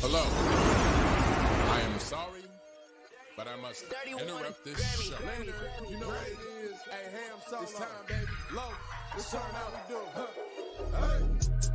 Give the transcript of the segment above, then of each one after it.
Hello. I am sorry, but I must interrupt this show. You know what it is? Hey, Ham Solo. It's time, baby. Low. It's time how we do. Hey.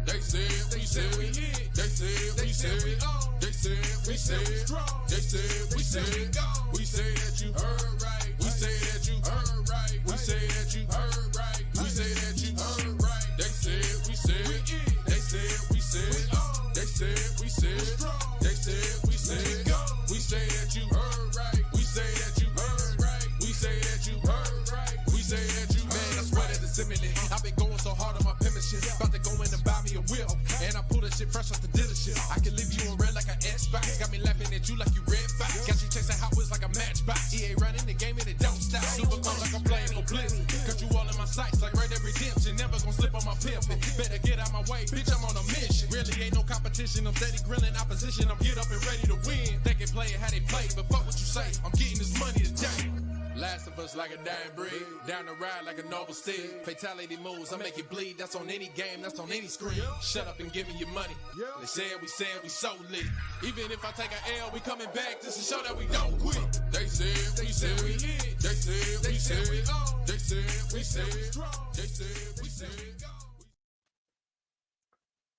They said we said we hit. They said we said we on. They said we said strong. They said we said we go. We say that you heard right. We say that you heard right. We say that you heard right. We say that you heard right. They said we said we in. They said we said we on. They said we said strong. They said we said go. We say that you heard right. We say that you heard right. We say that you heard right. We say that you heard right. I swear that it's imminent. I've been going so hard on my penmanship. About to go in and buy me a whip. And I pull that shit fresh off the dealership. I can leave you on red like an Xbox. Got me laughing at you like you red fox. Got you chasing Hot Wheels like a matchbox. EA running the game and it don't stop. Super cold like I'm playing for Blitz. Got you all in my sights like Red Dead Redemption. Never gonna slip on my pimpin'. Better get out my way, bitch, I'm on a mission. Really ain't no competition. I'm steady grilling opposition. I'm get up and ready to win. They can play it how they play, but fuck what you say. I'm getting this money today. Last of us like a dying breed. Down the ride like a noble steed. Fatality moves, I make it bleed. That's on any game, that's on any screen. Shut up and give me your money. They said we so lit. Even if I take an L, we coming back just to show that we don't quit. They said we hit. They said we said we on. They said we said strong. They said we said go.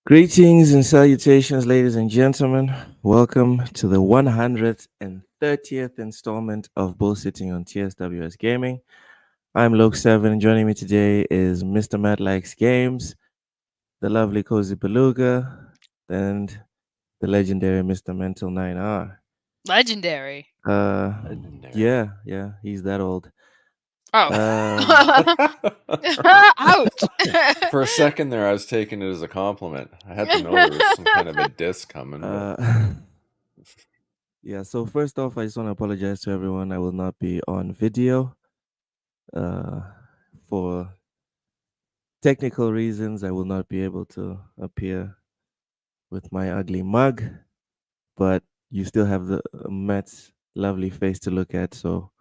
Greetings and salutations, ladies and gentlemen. Welcome to the 130th installment of BullSittin on TSWS Gaming. I'm Luke7. Joining me today is Mr. Matt Likes Games, the lovely Cozy Beluga, and the legendary Mr. Mental 9R. Legendary. Yeah, he's that old. Oh. Ouch. For a second there, I was taking it as a compliment. I had to know there was some kind of a diss coming. Yeah, so first off, I just want to apologize to everyone. I will not be on video. For technical reasons, I will not be able to appear with my ugly mug, but you still have the Matt's lovely face to look at, so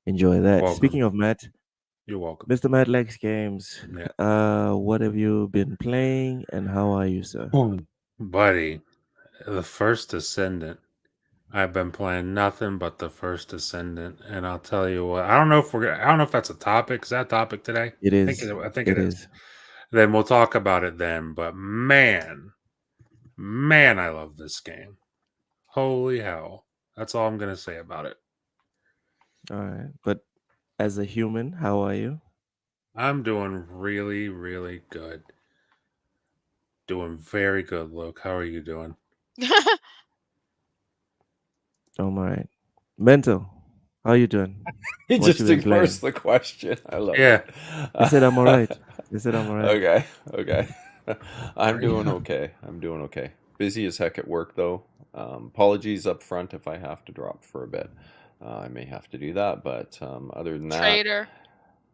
enjoy that. Welcome. Speaking of Matt, You're welcome. Mr. Matt Likes Games. Yeah. What have you been playing and how are you, sir? Buddy, the First Ascendant. I've been playing nothing but the First Ascendant, and I'll tell you what. I don't know if that's a topic. Is that a topic today? It is. I think it is. Then we'll talk about it then. But man, I love this game. Holy hell! That's all I'm gonna say about it. All right, but as a human, how are you? I'm doing really, really good. Doing very good, Luke. How are you doing? I'm all right. Mental, how you doing? He What just you been ignores the question. I love Yeah. it. I said I'm all right. Okay. I'm doing okay. Busy as heck at work, though. Apologies up front if I have to drop for a bit. I may have to do that, but other than that... Traitor.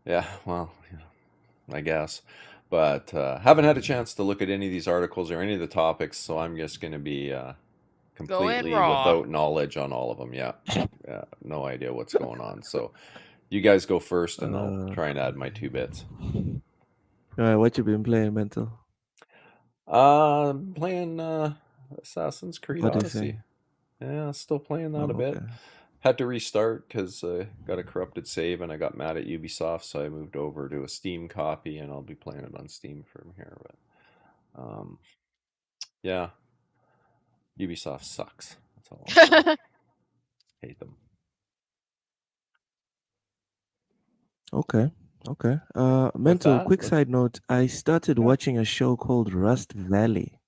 Yeah, well, I guess. But haven't had a chance to look at any of these articles or any of the topics, so I'm just going to be completely without knowledge on all of them. Yeah, no idea what's going on. So you guys go first, and I'll try and add my 2 bits. All right, what you been playing, Mental? Playing Assassin's Creed Odyssey. Odyssey. Yeah, still playing that a bit. Okay. Had to restart because I got a corrupted save and I got mad at Ubisoft, so I moved over to a Steam copy and I'll be playing it on Steam from here. But yeah, Ubisoft sucks. That's all. I'll say. Hate them. Okay. Mental, quick side note. I started watching a show called Rust Valley.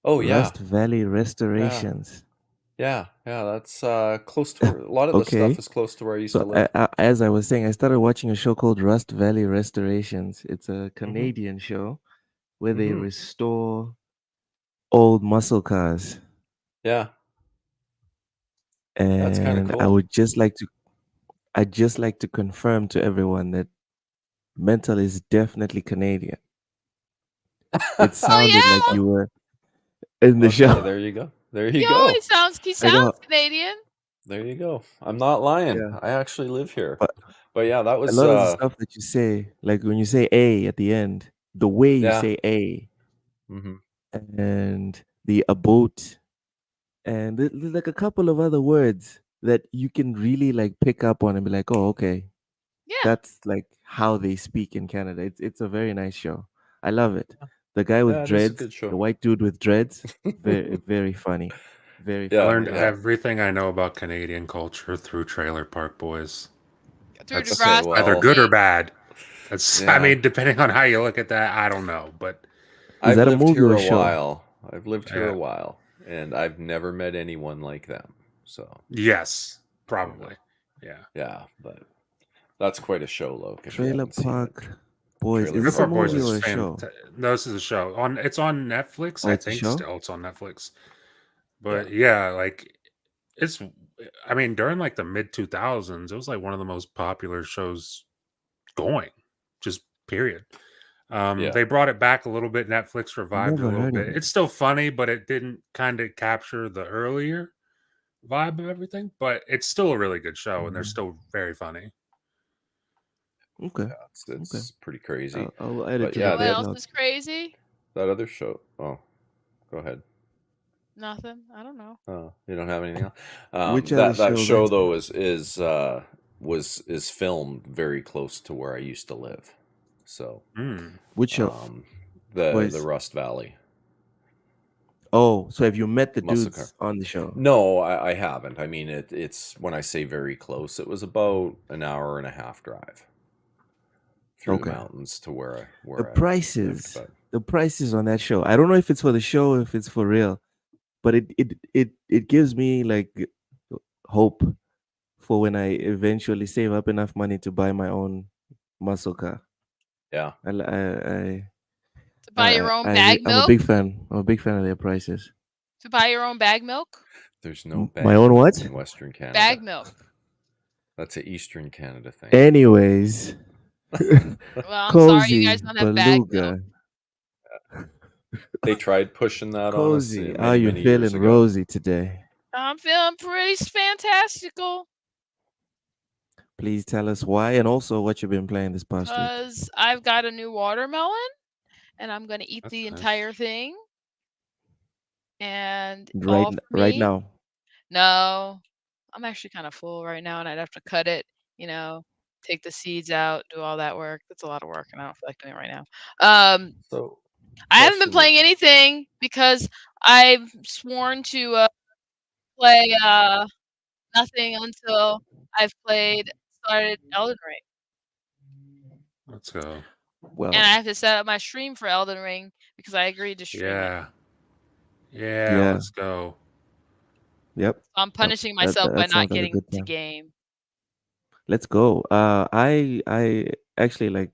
Oh yeah, Rust Valley Restorations. Yeah, that's close to a lot of the stuff is close to where I used to live. As I was saying, I started watching a show called Rust Valley Restorations. It's a Canadian show where they restore old muscle cars. Yeah, and that's kind of cool. I'd just like to confirm to everyone that Mental is definitely Canadian. It sounded like you were in the show. There you go. He sounds Canadian. There you go. I'm not lying. Yeah. I actually live here. But yeah, that was a lot of the stuff that you say, like when you say A at the end, the way you say A, and the abode, and there's like a couple of other words that you can really like pick up on and be like, oh, okay, Yeah. that's like how they speak in Canada. It's a very nice show. I love it. The guy with Yeah, it is a dreads, good show. the white dude with dreads, very funny. Very I Yeah, learned funny. everything I know about Canadian culture through Trailer Park Boys. Through That's DeGrasse either well, good or Tyson. bad. That's I yeah. mean, depending on how you look at that, I don't know. But Is I've that a lived movie here or a a show? while. I've lived here yeah, a while, and I've never met anyone like them. So yes, I don't know. probably. Yeah. Yeah, but that's quite a show, Loke. If you Trailer haven't seen it, Park Boys. Trailer Is Trailer this a Park Park Boys movie is or Boys. a show? fantastic. No, this is a show. It's on Netflix. Oh, I it's a think show. still it's on Netflix. Yeah, But yeah, like it's. I mean, during like the mid 2000s, it was like one of the most popular shows going. Just period. yeah, They brought it back a little bit. Netflix revived it a Never little heard of bit. it. It's still funny, but it didn't kind of capture the earlier vibe of everything. But it's still a really good show, and they're still very funny. Okay, yeah. okay. It's pretty crazy. I'll add it But to You know the yeah, what else backlog. is crazy? that other show. Oh, go ahead. Nothing. I don't know. Oh, you don't have anything else. Which other That show, show man? though is filmed very close to where I used to live. So Which show, the boys? Rust Valley Oh, so have you met the muscle car. dudes on the show? No, I haven't. I mean, it's when I say very close, it was about an hour and a half drive through the Okay. mountains to The where I lived. prices, But the prices on that show. I don't know if it's for the show, or if it's for real, but it gives me like hope for when I eventually save up enough money to buy my own muscle car. yeah, To buy your own bag I'm a milk? big fan. I'm a big fan of their prices. To buy your own bag milk? there's no bag My own milks what? in Western Canada. Bag milk. That's an Eastern Canada thing. Anyways, Well, I'm sorry you guys Cozy don't have bag milk. Beluga. They tried pushing that on us Cozy, many are you many years feeling ago. rosy today? I'm feeling pretty fantastical Please tell us why, and also what you've been playing this past week. because I've got a new watermelon and I'm going to eat That's the nice. entire thing. And Right, all for right me. now. No, I'm actually kind of full right now and I'd have to cut it, take the seeds out, do all that work. That's a lot of work and I don't feel like doing it right now. So I haven't been question playing anything because I've sworn to play nothing until I've started Elden Ring. Let's go. And Well, I have to set up my stream for Elden Ring because I agreed to stream it. Yeah. Yeah. Yeah, let's go. yep. So I'm punishing myself by That not sounds like a getting good to plan. game. Let's go. I actually like.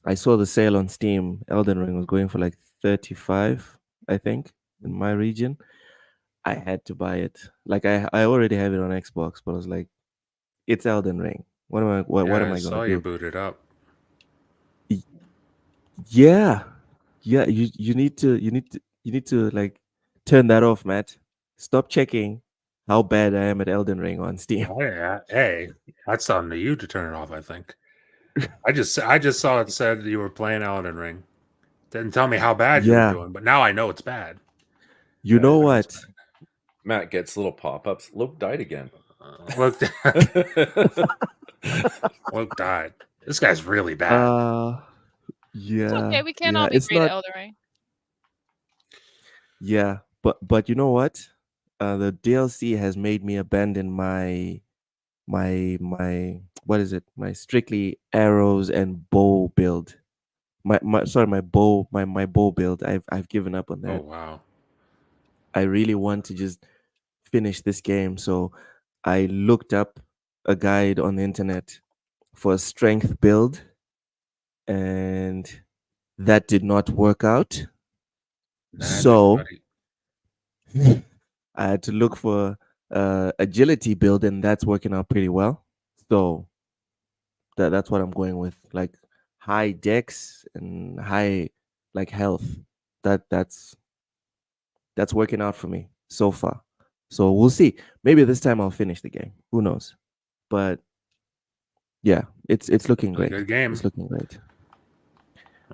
I saw the sale on Steam. Elden Ring was going for like 35, I think, in my region. I had to buy it. Like I already have it on Xbox, but I was like, it's Elden Ring. What am I Yeah, am I I saw gonna you do? boot it up. Yeah. Yeah, you need to like turn that off, Matt. Stop checking how bad I am at Elden Ring on Steam. Oh, yeah. Hey, that's on to you to turn it off, I think. I just saw it said that you were playing Elden Ring. Didn't tell me how bad you were Yeah. doing, but now I know it's bad. You know what? Matt gets little pop-ups. Luke died again. Look, Luke died. This guy's really bad. Yeah. It's okay. We can't yeah, all be it's great at not Elden Ring. Yeah, but you know what? The DLC has made me abandon my what is it? My strictly arrows and bow build. My sorry, my bow build. I've given up on Oh that. wow. I really want to just finish this game, so I looked up a guide on the internet for a strength build, and that did not work out. Magic, So buddy. I had to look for agility build, and that's working out pretty well. So that's what I'm going with, like high dex and high like health. That's working out for me so far. So we'll see. Maybe this time I'll finish the game. Who knows? But yeah, it's looking Really great. good game. It's looking great.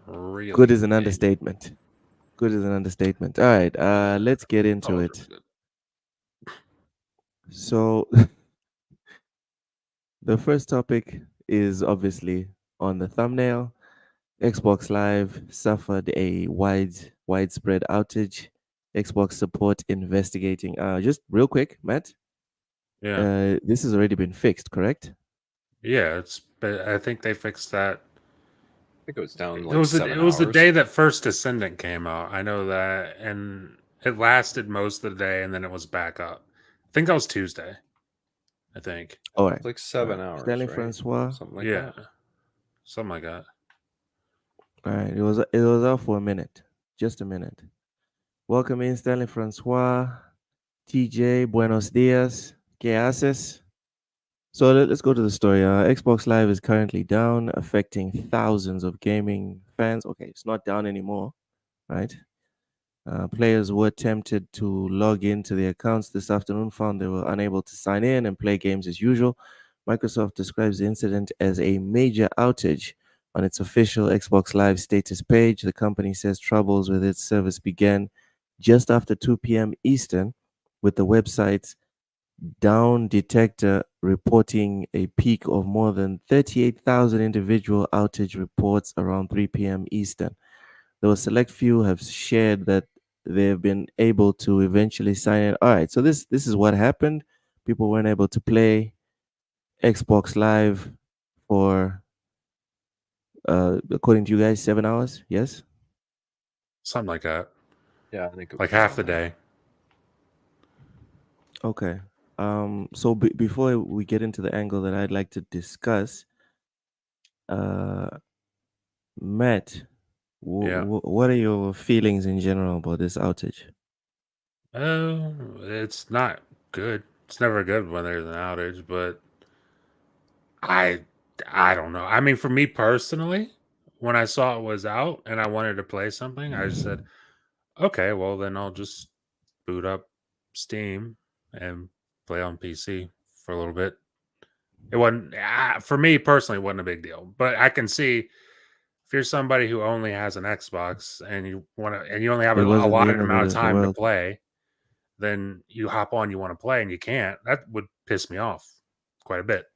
Really Good is an game. understatement. Good is an understatement. All right, let's get into it. So, the first topic is obviously on the thumbnail. Xbox Live suffered a widespread outage. Xbox support investigating. Just real quick, Matt. Yeah. This has already been fixed, correct? Yeah, I think they fixed that. I think it was down It like was 7 it was the hours. day that First Descendant came out. I know that, and it lasted most of the day, and then it was back up. I think that was Tuesday. I think. All It's right. like All 7 right. hours, Stanley right? Francois. Something like Yeah, that. something like that. All right. It was out for a minute. Just a minute. Welcome in Stanley Francois. TJ, buenos dias. ¿Qué haces? So let's go to the story. Xbox Live is currently down, affecting thousands of gaming fans. Okay, it's not down anymore, right? Players were tempted to log into their accounts this afternoon, found they were unable to sign in and play games as usual. Microsoft describes the incident as a major outage. On its official Xbox Live status page, the company says troubles with its service began just after 2 p.m. Eastern, with the website's down detector reporting a peak of more than 38,000 individual outage reports around 3 p.m. Eastern. Though a select few have shared that they've been able to eventually sign in. All right, so this is what happened. People weren't able to play Xbox Live for, according to you guys, 7 hours. Yes. Something like that. Yeah, I think it Like was half around the there. day. Okay. So before we get into the angle that I'd like to discuss, uh, Matt, Yeah. what are your feelings in general about this outage? It's not good. It's never good when there's an outage, but I I don't know. I mean, for me personally, when I saw it was out and I wanted to play something, I just said, okay, well then I'll just boot up Steam and play on PC for a little bit. It wasn't for me personally, it wasn't a big deal. But I can see if you're somebody who only has an Xbox and you want to, and you only have It a wasn't the allotted end of amount of the time to world. play, then you hop on, you want to play, and you can't. That would piss me off quite a bit.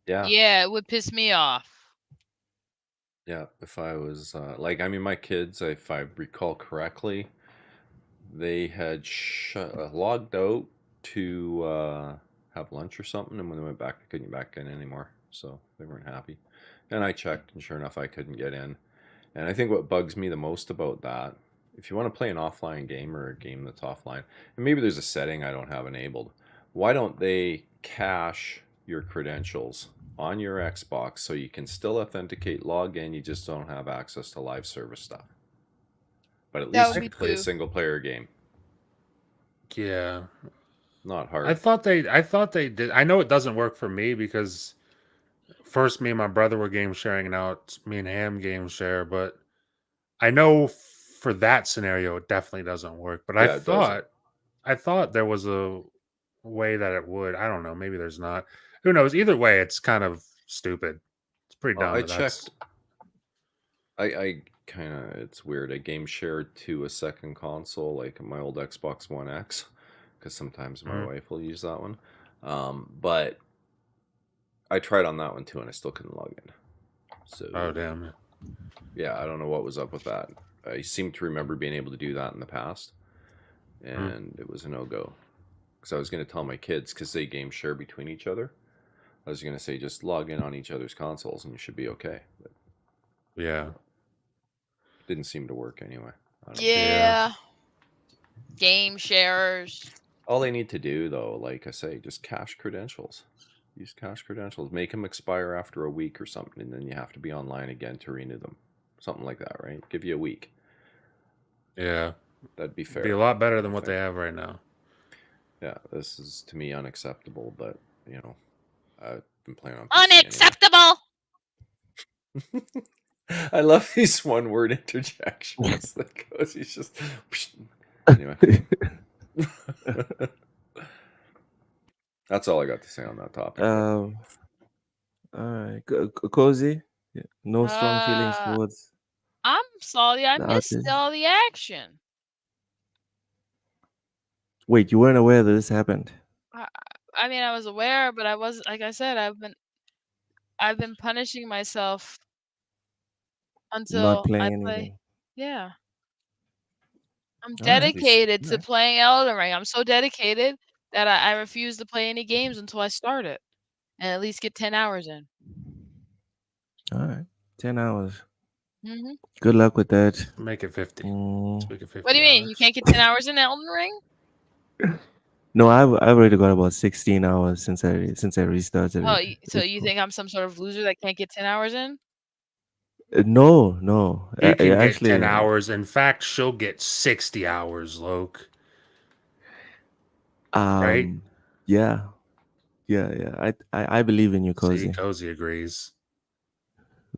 Yeah. Yeah, it would piss me off. Yeah, if I was like, I mean, my kids, if I recall correctly, they had logged out to have lunch or something, and when they went back, they couldn't get back in anymore. So they weren't happy. And I checked, and sure enough, I couldn't get in. And I think what bugs me the most about that, if you want to play an offline game or a game that's offline, and maybe there's a setting I don't have enabled, why don't they cache your credentials on your Xbox so you can still authenticate, log in, you just don't have access to live service stuff? But at That least would you be can play a too. single player game. Yeah, Not I hard. thought they did. I know it doesn't work for me because first me and my brother were game sharing, and now it's me and Ham game share. But I know for that scenario, it definitely doesn't work. But Yeah, it doesn't. I thought there was a way that it would. I don't know. Maybe there's not. Who knows? Either way, it's kind of stupid. It's pretty Well, dumb, I but that's checked. I kind of, it's weird. I game shared to a second console, like my old Xbox One X, because sometimes my mm, wife will use that one. But I tried on that one too, and I still couldn't log in. So oh damn. yeah, I don't know what was up with that. I seem to remember being able to do that in the past, Mm, and it was a no go. Because I was going to tell my kids, because they game share between each other, I was going to say just log in on each other's consoles and you should be okay. But yeah. it didn't seem to work anyway. I don't know. Yeah. Yeah. Game sharers. All they need to do, though, like I say, just cache credentials. Use cache credentials. Make them expire after a week or something, and then you have to be online again to renew them. Something like that, right? Give you a week. Yeah. That'd be Be a fair, lot better than I what they think. have right now. Yeah, this is to me unacceptable, but you know, I've been playing on PC anyway. Unacceptable. I love these one-word interjections that goes. He's just anyway. That's all I got to say on that topic. Though. um, All right, cozy. Yeah. No strong feelings Uh, towards I'm salty. I the missed outage. all the action. Wait, you weren't aware that this happened? I, I mean, I was aware, but I wasn't. Like I said, I've been punishing myself Not until I playing play. anything. Yeah, I'm All right. dedicated All to right. playing Elden Ring. I'm so dedicated that I refuse to play any games until I start it and at least get 10 hours in. All right. 10 hours. Hmm Good luck with that. Make it 50. Mm. Let's make it 50 What do you mean? You hours. can't get 10 hours in Elden Ring? No, I've already got about 16 hours since I restarted Oh, it. so you think I'm some sort of loser that can't get 10 hours in? No, no. You can get 10 Actually, hours. In fact, she'll get 60 hours, Loke. Right? yeah, yeah. I believe in you, See, Cozy. Cozy agrees.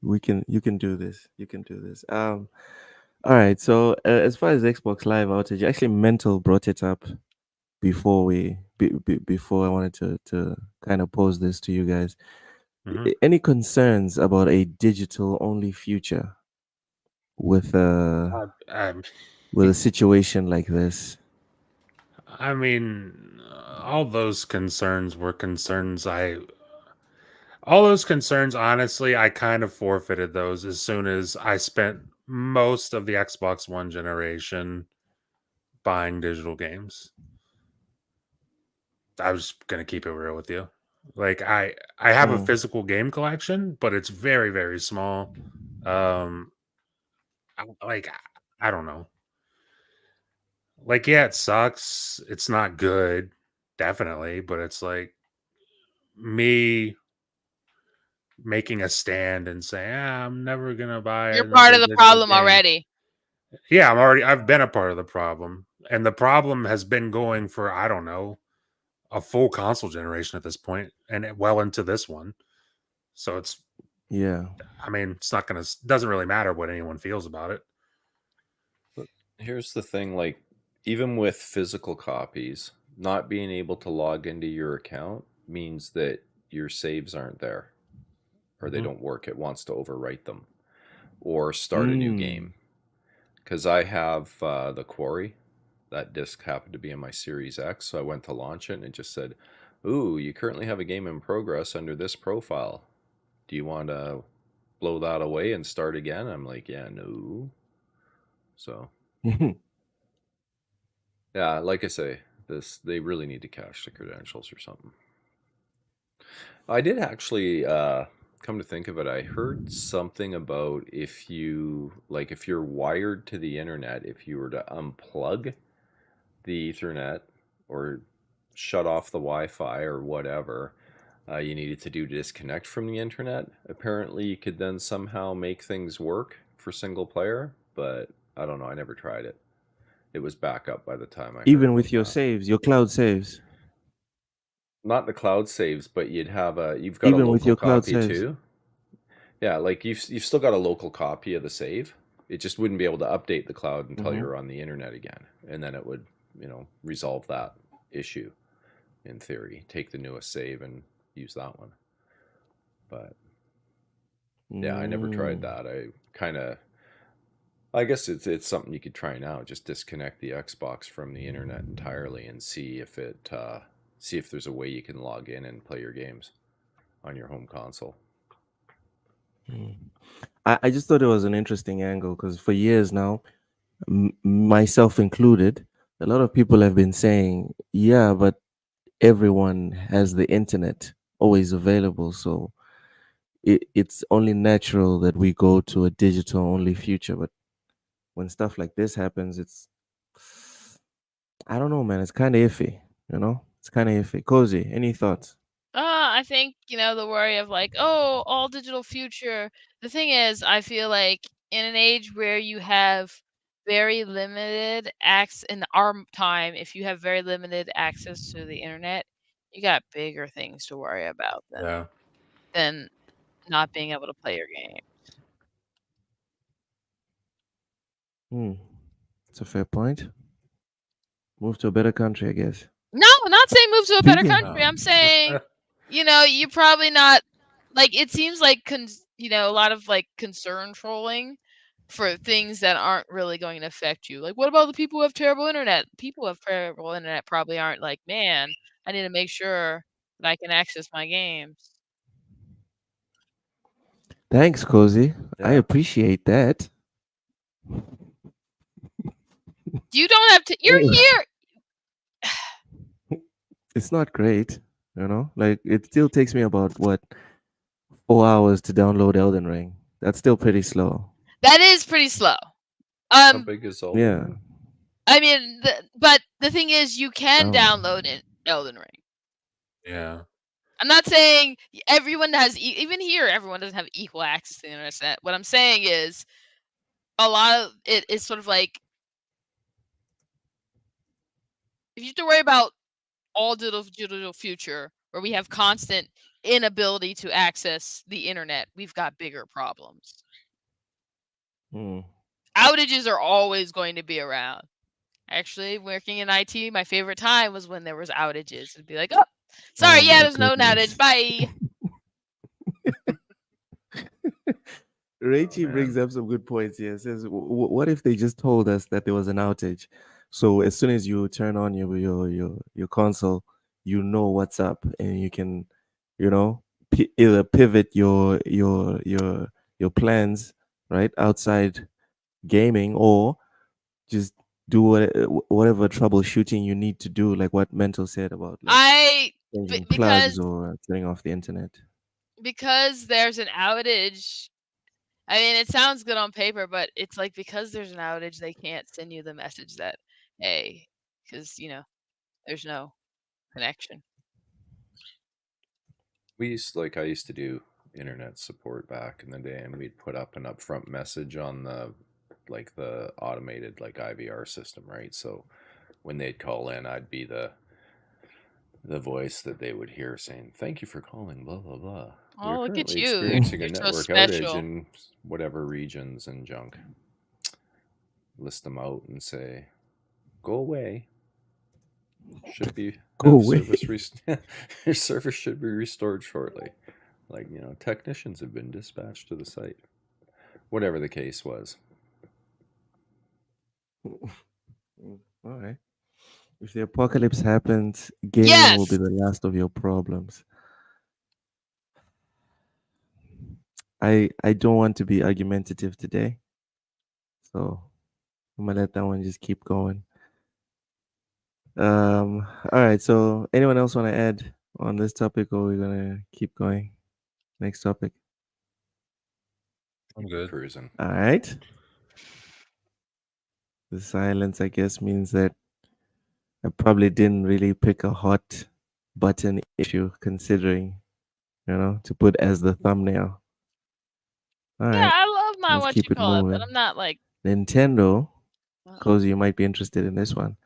You can do this. You can do this. All right. So as far as Xbox Live outage, actually, Mental brought it up before before I wanted to kind of pose this to you guys. Any concerns about a digital only future with with a situation like this? I mean, all those concerns were concerns all those concerns, honestly, I kind of forfeited those as soon as I spent most of the Xbox One generation buying digital games. I was gonna keep it real with you. Like I have a physical game collection, but it's very, very small. Um like I don't know. Like, yeah, it sucks. It's not good, definitely, but it's like me making a stand and saying, I'm never gonna buy You're part another of the digital problem game. already. Yeah, I've been a part of the problem. And the problem has been going for, I don't know, a full console generation at this point, and well into this one. So it's, Yeah. I mean, it's not gonna, doesn't really matter what anyone feels about it. But here's the thing, like, even with physical copies, not being able to log into your account means that your saves aren't there, or they don't work. It wants to overwrite them or start a new game. Because I have the Quarry. That disc happened to be in my Series X, so I went to launch it and it just said, "Ooh, you currently have a game in progress under this profile. Do you want to blow that away and start again?" I'm like, "Yeah, no." So yeah, like I say, they really need to cache the credentials or something. I did actually come to think of it. I heard something about if you're wired to the internet, if you were to unplug the Ethernet or shut off the Wi-Fi or whatever you needed to do to disconnect from the internet. Apparently, you could then somehow make things work for single player, but I don't know. I never tried it. It was back up by the time I heard Even about with your that. saves, your cloud saves. Not the cloud saves, but you've got a Even with local your cloud copy saves. too. Yeah, like you've still got a local copy of the save. It just wouldn't be able to update the cloud until you're on the internet again, and then it would resolve that issue. In theory, take the newest save and use that one. But yeah, I never tried that. I guess it's something you could try now. Just disconnect the Xbox from the internet entirely and see if there's a way you can log in and play your games on your home console. I just thought it was an interesting angle because for years now, myself included, a lot of people have been saying, yeah, but everyone has the internet always available. So it's only natural that we go to a digital only future. But when stuff like this happens, I don't know, man. It's kind of iffy, you know? It's kind of iffy. Cozy, any thoughts? I think, the worry of like, oh, all digital future. The thing is, I feel like in an age where you have very limited access in our time, if you have very limited access to the internet, you got bigger things to worry about than not being able to play your game. It's a fair point. Move to a better country, I guess. No, I'm not saying move to a better Vegan. country. I'm saying, you're probably not like it seems like a lot of like concern trolling for things that aren't really going to affect you. Like, what about the people who have terrible internet? People who have terrible internet probably aren't like, man, I need to make sure that I can access my games. Thanks, Cozy. I Yeah. appreciate that. You don't have to. You're here. It's not great, Like it still takes me about what 4 hours to download Elden Ring. That's still pretty slow. That is pretty slow. How big is Elden Yeah. Ring? I mean, but the thing is, you can Oh. download Elden Ring. Yeah. I'm not saying everyone has, even here, everyone doesn't have equal access to the internet. What I'm saying is, a lot of it is sort of like, if you have to worry about all digital future, where we have constant inability to access the internet, we've got bigger problems. Outages are always going to be around. Actually, working in IT, my favorite time was when there was outages. It'd be like, oh, sorry, Oh yeah, my there's no outage. goodness. Bye. Rachie man. brings up some good points here. Says, what if they just told us that there was an outage? So as soon as you turn on your console, you know what's up, and you can, either pivot your plans right outside gaming, or just do whatever troubleshooting you need to do, like what Mental said about like changing plugs or turning off the internet. Because there's an outage. I mean, it sounds good on paper, but it's like, because there's an outage, they can't send you the message that, hey, because there's no connection. I used to do internet support back in the day, and we'd put up an upfront message on the automated IVR system, right? So when they'd call in, I'd be the voice that they would hear saying, "Thank you for calling, blah blah blah. We are Oh, look at currently you. experiencing You're a so network outage special. in whatever regions and junk." List them out and say, "Go away. Should be Go have away. service. Your service should be restored shortly. Technicians have been dispatched to the site." Whatever the case was. All right. If the apocalypse happens, gaming will Yes. be the last of your problems. I don't want to be argumentative today, so I'm gonna let that one just keep going. All right. So, anyone else want to add on this topic, or we're gonna keep going? Next topic. I'm good. Cruising. All right. The silence, I guess, means that I probably didn't really pick a hot button issue, considering, to put as the thumbnail. All Yeah, right. I love my Let's what you keep it call it, but moving. I'm not like. Nintendo, Uh-oh. because you might be interested in this one.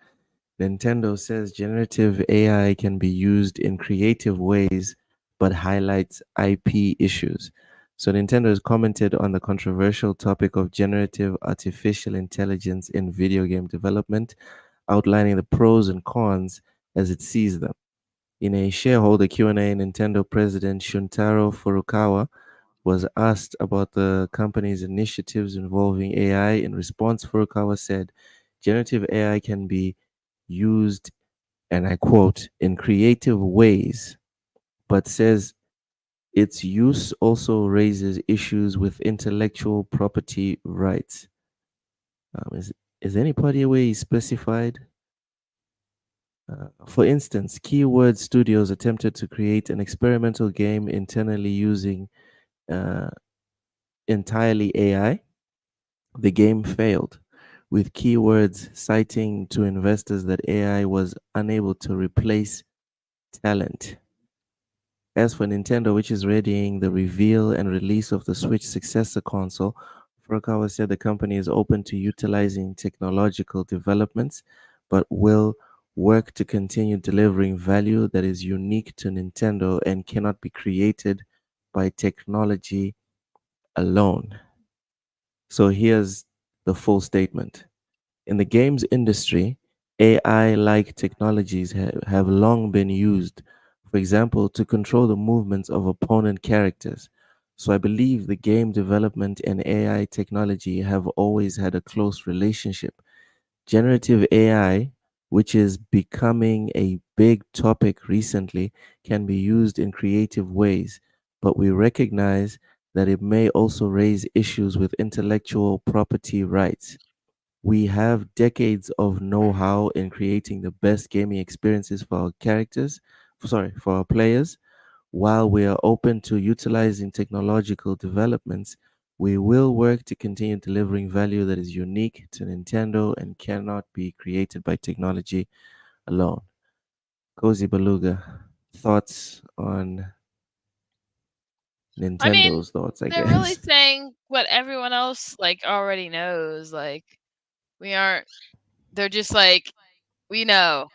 Nintendo says generative AI can be used in creative ways, but highlights IP issues. So, Nintendo has commented on the controversial topic of generative artificial intelligence in video game development, outlining the pros and cons as it sees them. In a shareholder Q&A, Nintendo president Shuntaro Furukawa was asked about the company's initiatives involving AI. In response, Furukawa said, generative AI can be used, and I quote, in creative ways, but says its use also raises issues with intellectual property rights. Is any party way specified? For instance, Keyword Studios attempted to create an experimental game internally using uh, entirely AI. The game failed, with Keywords citing to investors that AI was unable to replace talent. As for Nintendo, which is readying the reveal and release of the Switch successor console, Furukawa said the company is open to utilizing technological developments, but will work to continue delivering value that is unique to Nintendo and cannot be created by technology alone. So here's the full statement. In the games industry, AI like technologies have long been used for example, to control the movements of opponent characters. So I believe the game development and AI technology have always had a close relationship. Generative AI, which is becoming a big topic recently, can be used in creative ways, but we recognize that it may also raise issues with intellectual property rights. We have decades of know-how in creating the best gaming experiences for our for our players. While we are open to utilizing technological developments, we will work to continue delivering value that is unique to Nintendo and cannot be created by technology alone. Cozy Beluga, thoughts on I mean, Nintendo's thoughts, I they're really guess. saying what everyone else like already knows. Like we aren't. They're just like we know.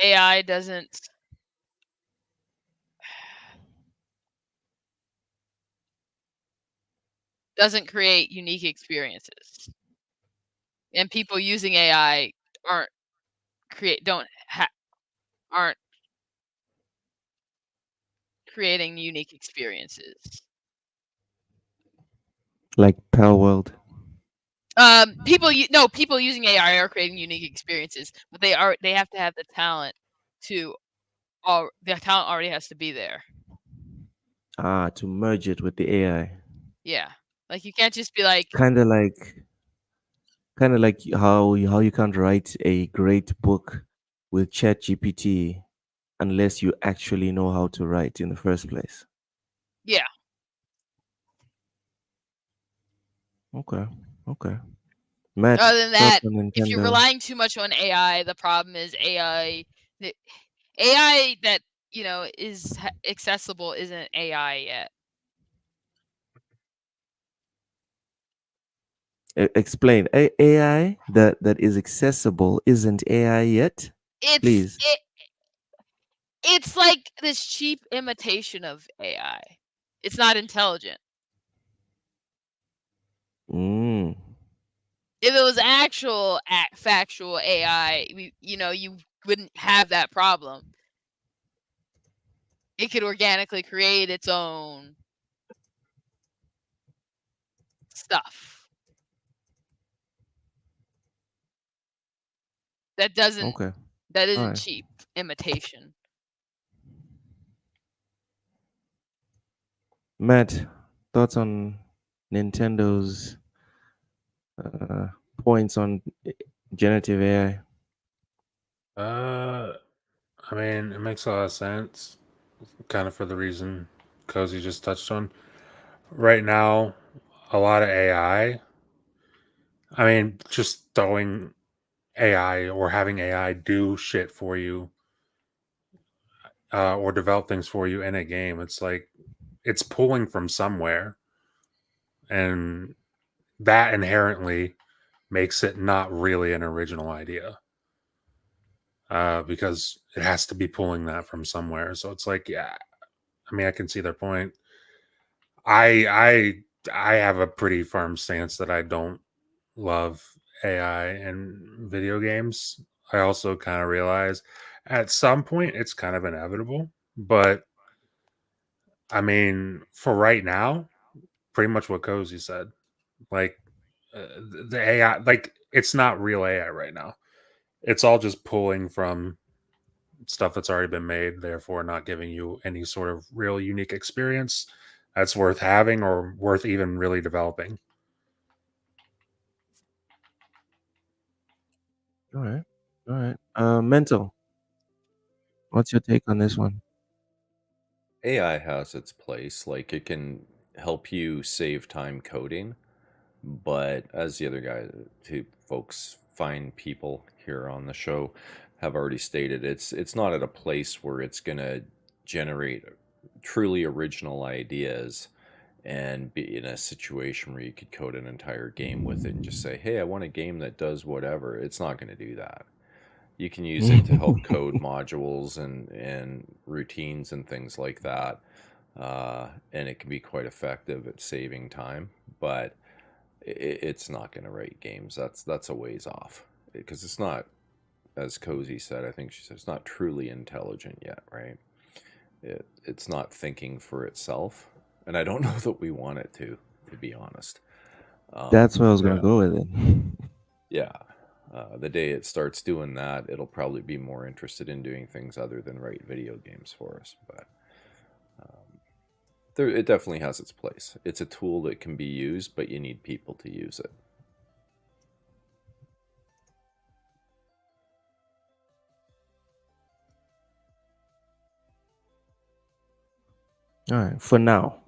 AI doesn't create unique experiences, and people using AI aren't create don't ha- aren't creating unique experiences. Like Pal World. People using AI are creating unique experiences, but they have to have the talent to all the talent already has to be there. To merge it with the AI. Yeah. Like you can't just be like, Kind of like how you can't write a great book with ChatGPT unless you actually know how to write in the first place. yeah. Okay. Okay. Matt, Other than thoughts that, on if you're Nintendo? relying too much on AI, the problem is the AI that, is accessible isn't AI yet. Explain. AI that is accessible isn't AI yet. It's Please. it, it's like this cheap imitation of AI. It's not intelligent. Mm. If it was actual factual AI, you wouldn't have that problem. It could organically create its own stuff. That doesn't Okay. that All isn't right. cheap imitation. Matt, thoughts on Nintendo's uh, points on generative AI? I mean, it makes a lot of sense, kind of for the reason Cozy just touched on. Right now, a lot of AI. I mean, just throwing AI or having AI do shit for you, or develop things for you in a game. It's like it's pulling from somewhere, and that inherently makes it not really an original idea, because it has to be pulling that from somewhere. So it's like, yeah, I mean, I can see their point. I have a pretty firm stance that I don't love AI in video games. I also kind of realize at some point it's kind of inevitable, but I mean, for right now, pretty much what Cozy said. Like, the AI, like it's not real AI right now. It's all just pulling from stuff that's already been made, therefore not giving you any sort of real unique experience that's worth having or worth even really developing. All right. All right. Mental. What's your take on this one? AI has its place. Like it can help you save time coding, but as the other guy, two folks, fine people here on the show have already stated, it's not at a place where it's gonna generate truly original ideas and be in a situation where you could code an entire game with it and just say, "Hey, I want a game that does whatever." It's not going to do that. You can use it to help code modules and routines and things like that, and it can be quite effective at saving time. But it's not going to write games. That's a ways off because it's not as Cozy said, I think she said it's not truly intelligent yet, right? It's not thinking for itself, and I don't know that we want it to be honest. That's where I was gonna go with it. Yeah. The day it starts doing that, it'll probably be more interested in doing things other than write video games for us. But it definitely has its place. It's a tool that can be used, but you need people to use it. All right, for now.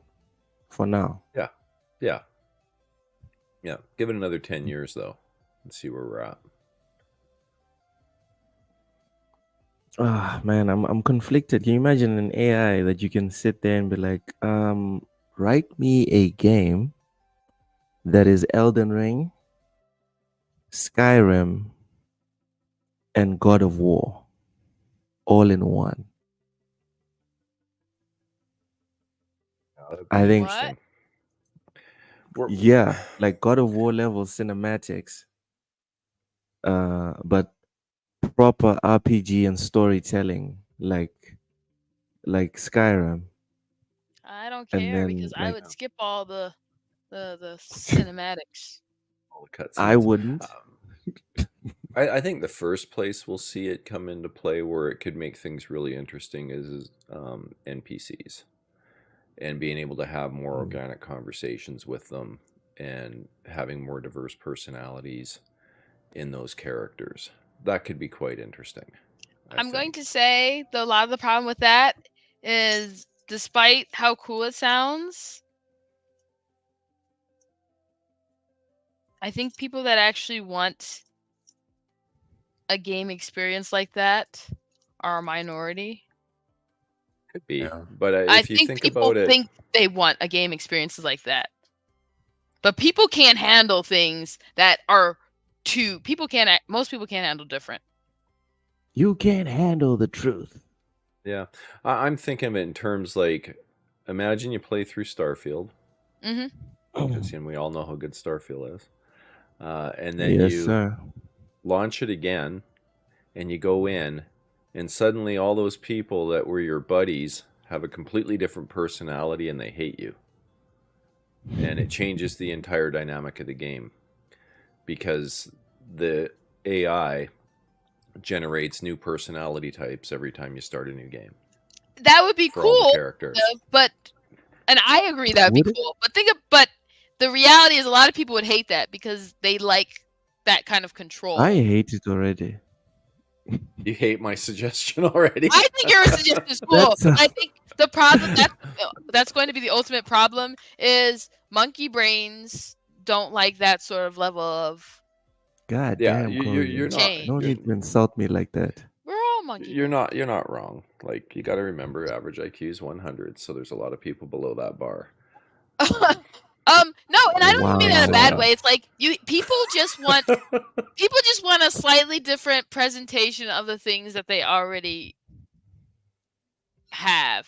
Yeah. Give it another 10 years, though, and see where we're at. Ah, man, I'm conflicted. Can you imagine an AI that you can sit there and be like, write me a game that is Elden Ring, Skyrim, and God of War all in one? I think interesting. Yeah, like God of War level cinematics, but proper RPG and storytelling, like Skyrim. I don't And care then, because I like, would skip all the cinematics. All the cutscenes. I wouldn't. I think the first place we'll see it come into play where it could make things really interesting is NPCs, and being able to have more organic conversations with them and having more diverse personalities in those characters. That could be quite interesting. I'm going to say a lot of the problem with that is, despite how cool it sounds, I think people that actually want a game experience like that are a minority. Could be, but I if you think people about it, think they want a game experiences like that, but people can't handle things that are too. Most people can't handle different. You can't handle the truth. Yeah, I'm thinking of it in terms like, imagine you play through Starfield, because we all know how good Starfield is, and then you launch it again, and you go in, and suddenly all those people that were your buddies have a completely different personality, and they hate you, and it changes the entire dynamic of the game, because the AI generates new personality types every time you start a new game. That would be for cool, all the characters. And I agree that would be cool. But the reality is, a lot of people would hate that because they like that kind of control. I hate it already. You hate my suggestion already? I think your suggestion is cool. I think the problem that's going to be the ultimate problem is monkey brains don't like that sort of level of. God damn, you're not. No need to insult me like that. We're all monkey. You're not wrong. Like, you got to remember, average IQ is 100, so there's a lot of people below that bar. No, and I don't mean that in a bad way. It's like people just want a slightly different presentation of the things that they already have.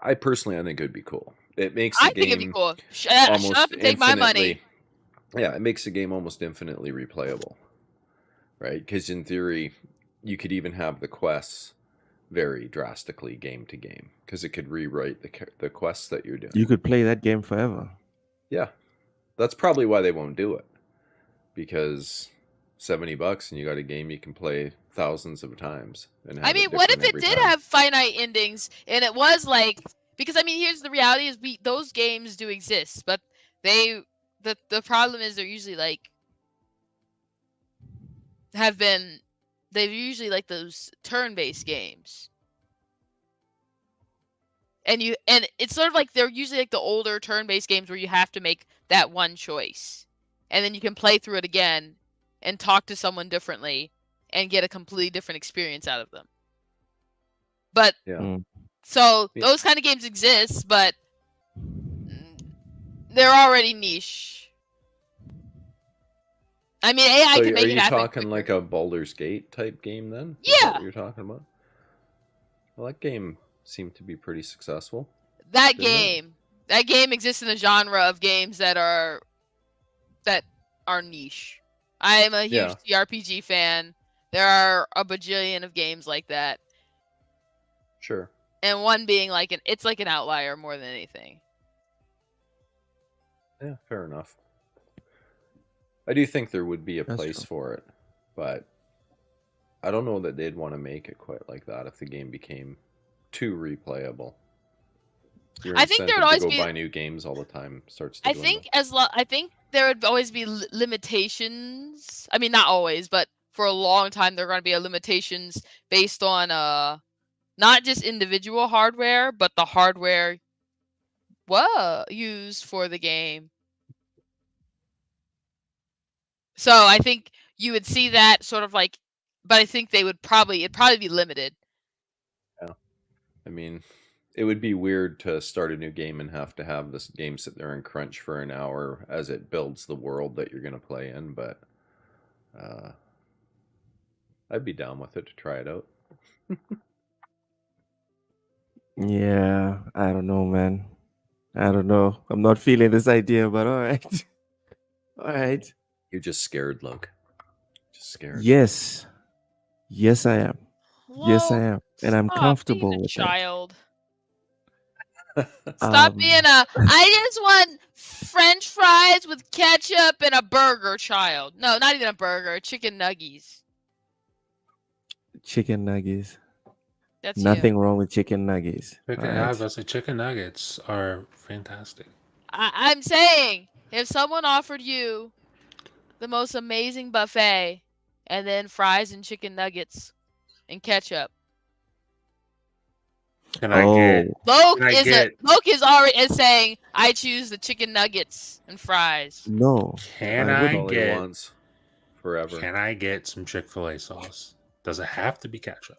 I personally think it would be cool. It makes the game. I think it'd be cool. Shut up and take my money. Yeah, it makes the game almost infinitely replayable, right? Because in theory, you could even have the quests vary drastically game to game, because it could rewrite the quests that you're doing. You could play that game forever. Yeah, that's probably why they won't do it, because $70 and you got a game you can play thousands of times. And I mean, what if it did have finite endings and it was like, because I mean, here's the reality: is those games do exist, but the problem is they're usually like they're usually like those turn-based games. And it's sort of like they're usually like the older turn-based games where you have to make that one choice. And then you can play through it again and talk to someone differently and get a completely different experience out of them. But so those kind of games exist, but they're already niche. I mean, AI can make it happen. Are you talking like a Baldur's Gate type game then? Yeah. Is that what you're talking about? Well, that game seemed to be pretty successful. That game exists in the genre of games that are niche. I am a huge Yeah. CRPG fan. There are a bajillion of games like that. Sure. And one being like it's like an outlier more than anything. Yeah, fair enough. I do think there would be a That's place true. for it, but I don't know that they'd want to make it quite like that if the game became too replayable. Your I think there incentive would to always go be. buy new games all the time starts to I dwindle. think I think there would always be limitations. I mean, not always, but for a long time there are going to be limitations based on not just individual hardware, but the hardware used for the game. So I think you would see that sort of like, but I think it'd probably be limited. Yeah. I mean, it would be weird to start a new game and have to have this game sit there and crunch for an hour as it builds the world that you're going to play in, but I'd be down with it to try it out. Yeah, I don't know, man. I don't know. I'm not feeling this idea, but all right. All right. You're just scared, Luke. Just scared. Yes. Yes, I am. Yes, I Well, am. And I'm stop being comfortable a with that. child. Stop being I just want French fries with ketchup and a burger, child. No, not even a burger. Chicken nuggies. Chicken nuggets. That's Nothing wrong with chicken nuggets. Chicken, All I right. was about to say chicken nuggets are fantastic. I'm saying, if someone offered you the most amazing buffet and then fries and chicken nuggets and ketchup. Can I get? Loke is already saying I choose the chicken nuggets and fries. No. Can I I wouldn't. All he get? wants forever. Can I get some Chick-fil-A sauce? Does it have to be ketchup?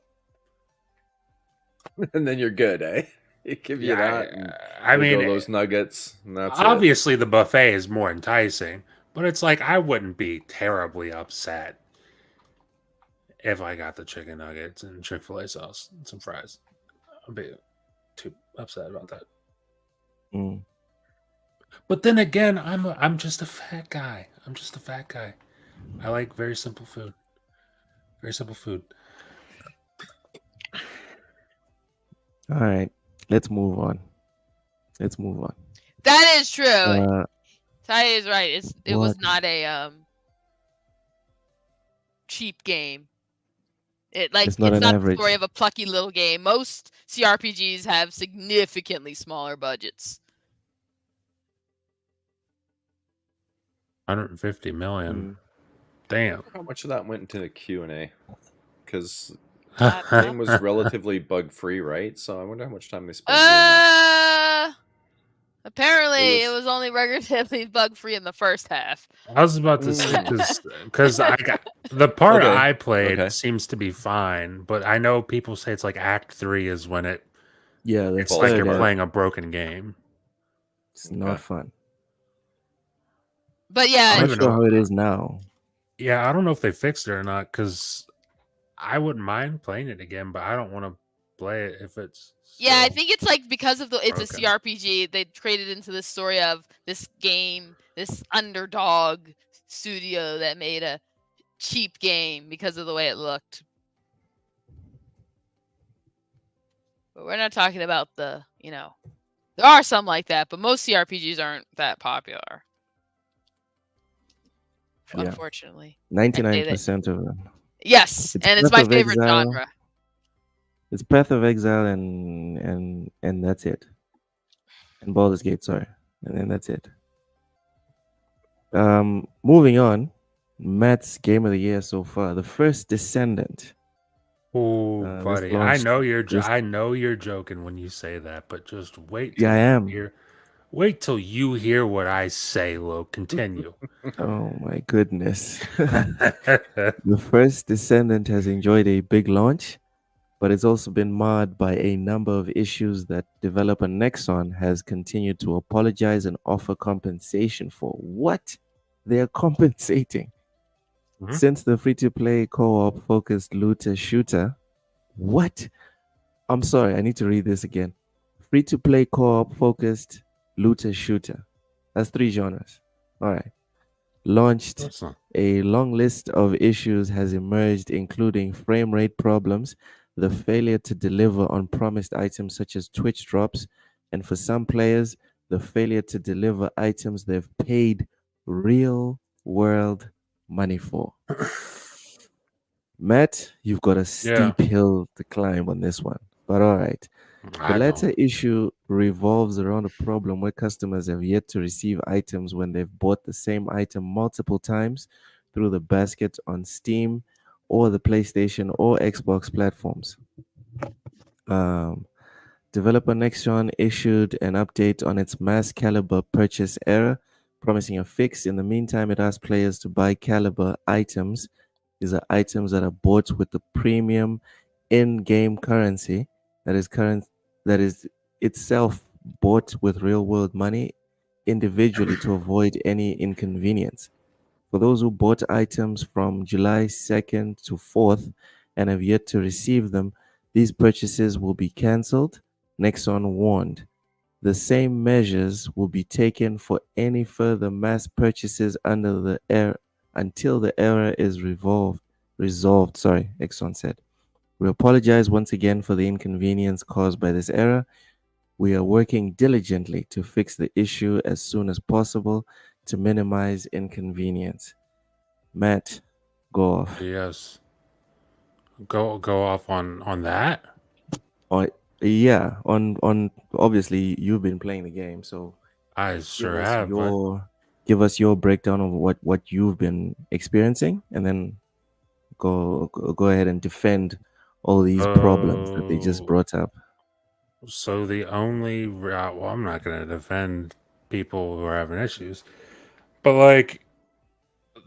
And then you're good, eh? It give you that. I mean, go those nuggets. And that's obviously the buffet is more enticing, but it's like I wouldn't be terribly upset if I got the chicken nuggets and Chick-fil-A sauce and some fries. I'd be too upset about that. Mm. But then again, I'm just a fat guy. I'm just a fat guy. I like very simple food. Very simple food. All right. Let's move on. That is true. Ty is right. It was not a cheap game. It's not the story of a plucky little game. Most CRPGs have significantly smaller budgets. 150 million. Damn. How much of that went into the Q&A? Because the game was relatively bug-free, right? So I wonder how much time they spent doing that. Apparently, it was only relatively bug-free in the first half. I was about to say because I got the part I played seems to be fine, but I know people say it's like Act 3 is when it's like you're playing a broken game. It's not fun. But yeah, I'm not sure how it is now. Yeah, I don't know if they fixed it or not because I wouldn't mind playing it again, but I don't want to play it if it's. Yeah, I think it's like because of it's a CRPG. They created into the story of this game, this underdog studio that made a cheap game because of the way it looked. But we're not talking about there are some like that, but most CRPGs aren't that popular. Yeah. Unfortunately. 99% of them. Yes, and it's my favorite genre. It's Path of Exile and that's it. And Baldur's Gate, sorry. And then that's it. Moving on. Matt's game of the year so far. The First Descendant. Oh, buddy. I know you're joking when you say that, but just wait till I am. Wait till you hear what I say, Lo. Continue. Oh my goodness. The First Descendant has enjoyed a big launch, but it's also been marred by a number of issues that developer Nexon has continued to apologize and offer compensation for. What? They are compensating. Mm-hmm. Since the free-to-play co-op focused looter shooter. What? I'm sorry, I need to read this again. Free-to-play co-op focused looter shooter. That's 3 genres. All right. launched, That's not. a long list of issues has emerged, including frame rate problems, the failure to deliver on promised items such as Twitch drops, and for some players, the failure to deliver items they've paid real world money for. Matt, you've got a Yeah, steep hill to climb on this one, but all right. The I know. latter issue revolves around a problem where customers have yet to receive items when they've bought the same item multiple times through the basket on Steam or the PlayStation or Xbox platforms. Um, Developer Nexon issued an update on its mass caliber purchase error, promising a fix. In the meantime, it asked players to buy caliber items. These are items that are bought with the premium in-game currency that is itself bought with real-world money individually to avoid any inconvenience. For those who bought items from July 2nd to 4th and have yet to receive them, these purchases will be cancelled. Nexon warned. The same measures will be taken for any further mass purchases under the air until the error is resolved, Exxon said. We apologize once again for the inconvenience caused by this error. We are working diligently to fix the issue as soon as possible to minimize inconvenience. Matt, go off. Yes. Go off on that. Oh, yeah, on obviously you've been playing the game, so I give sure us have, but your breakdown of what you've been experiencing, and then go ahead and defend all these problems that they just oh, brought up. so the only route. Well, I'm not going to defend people who are having issues, but like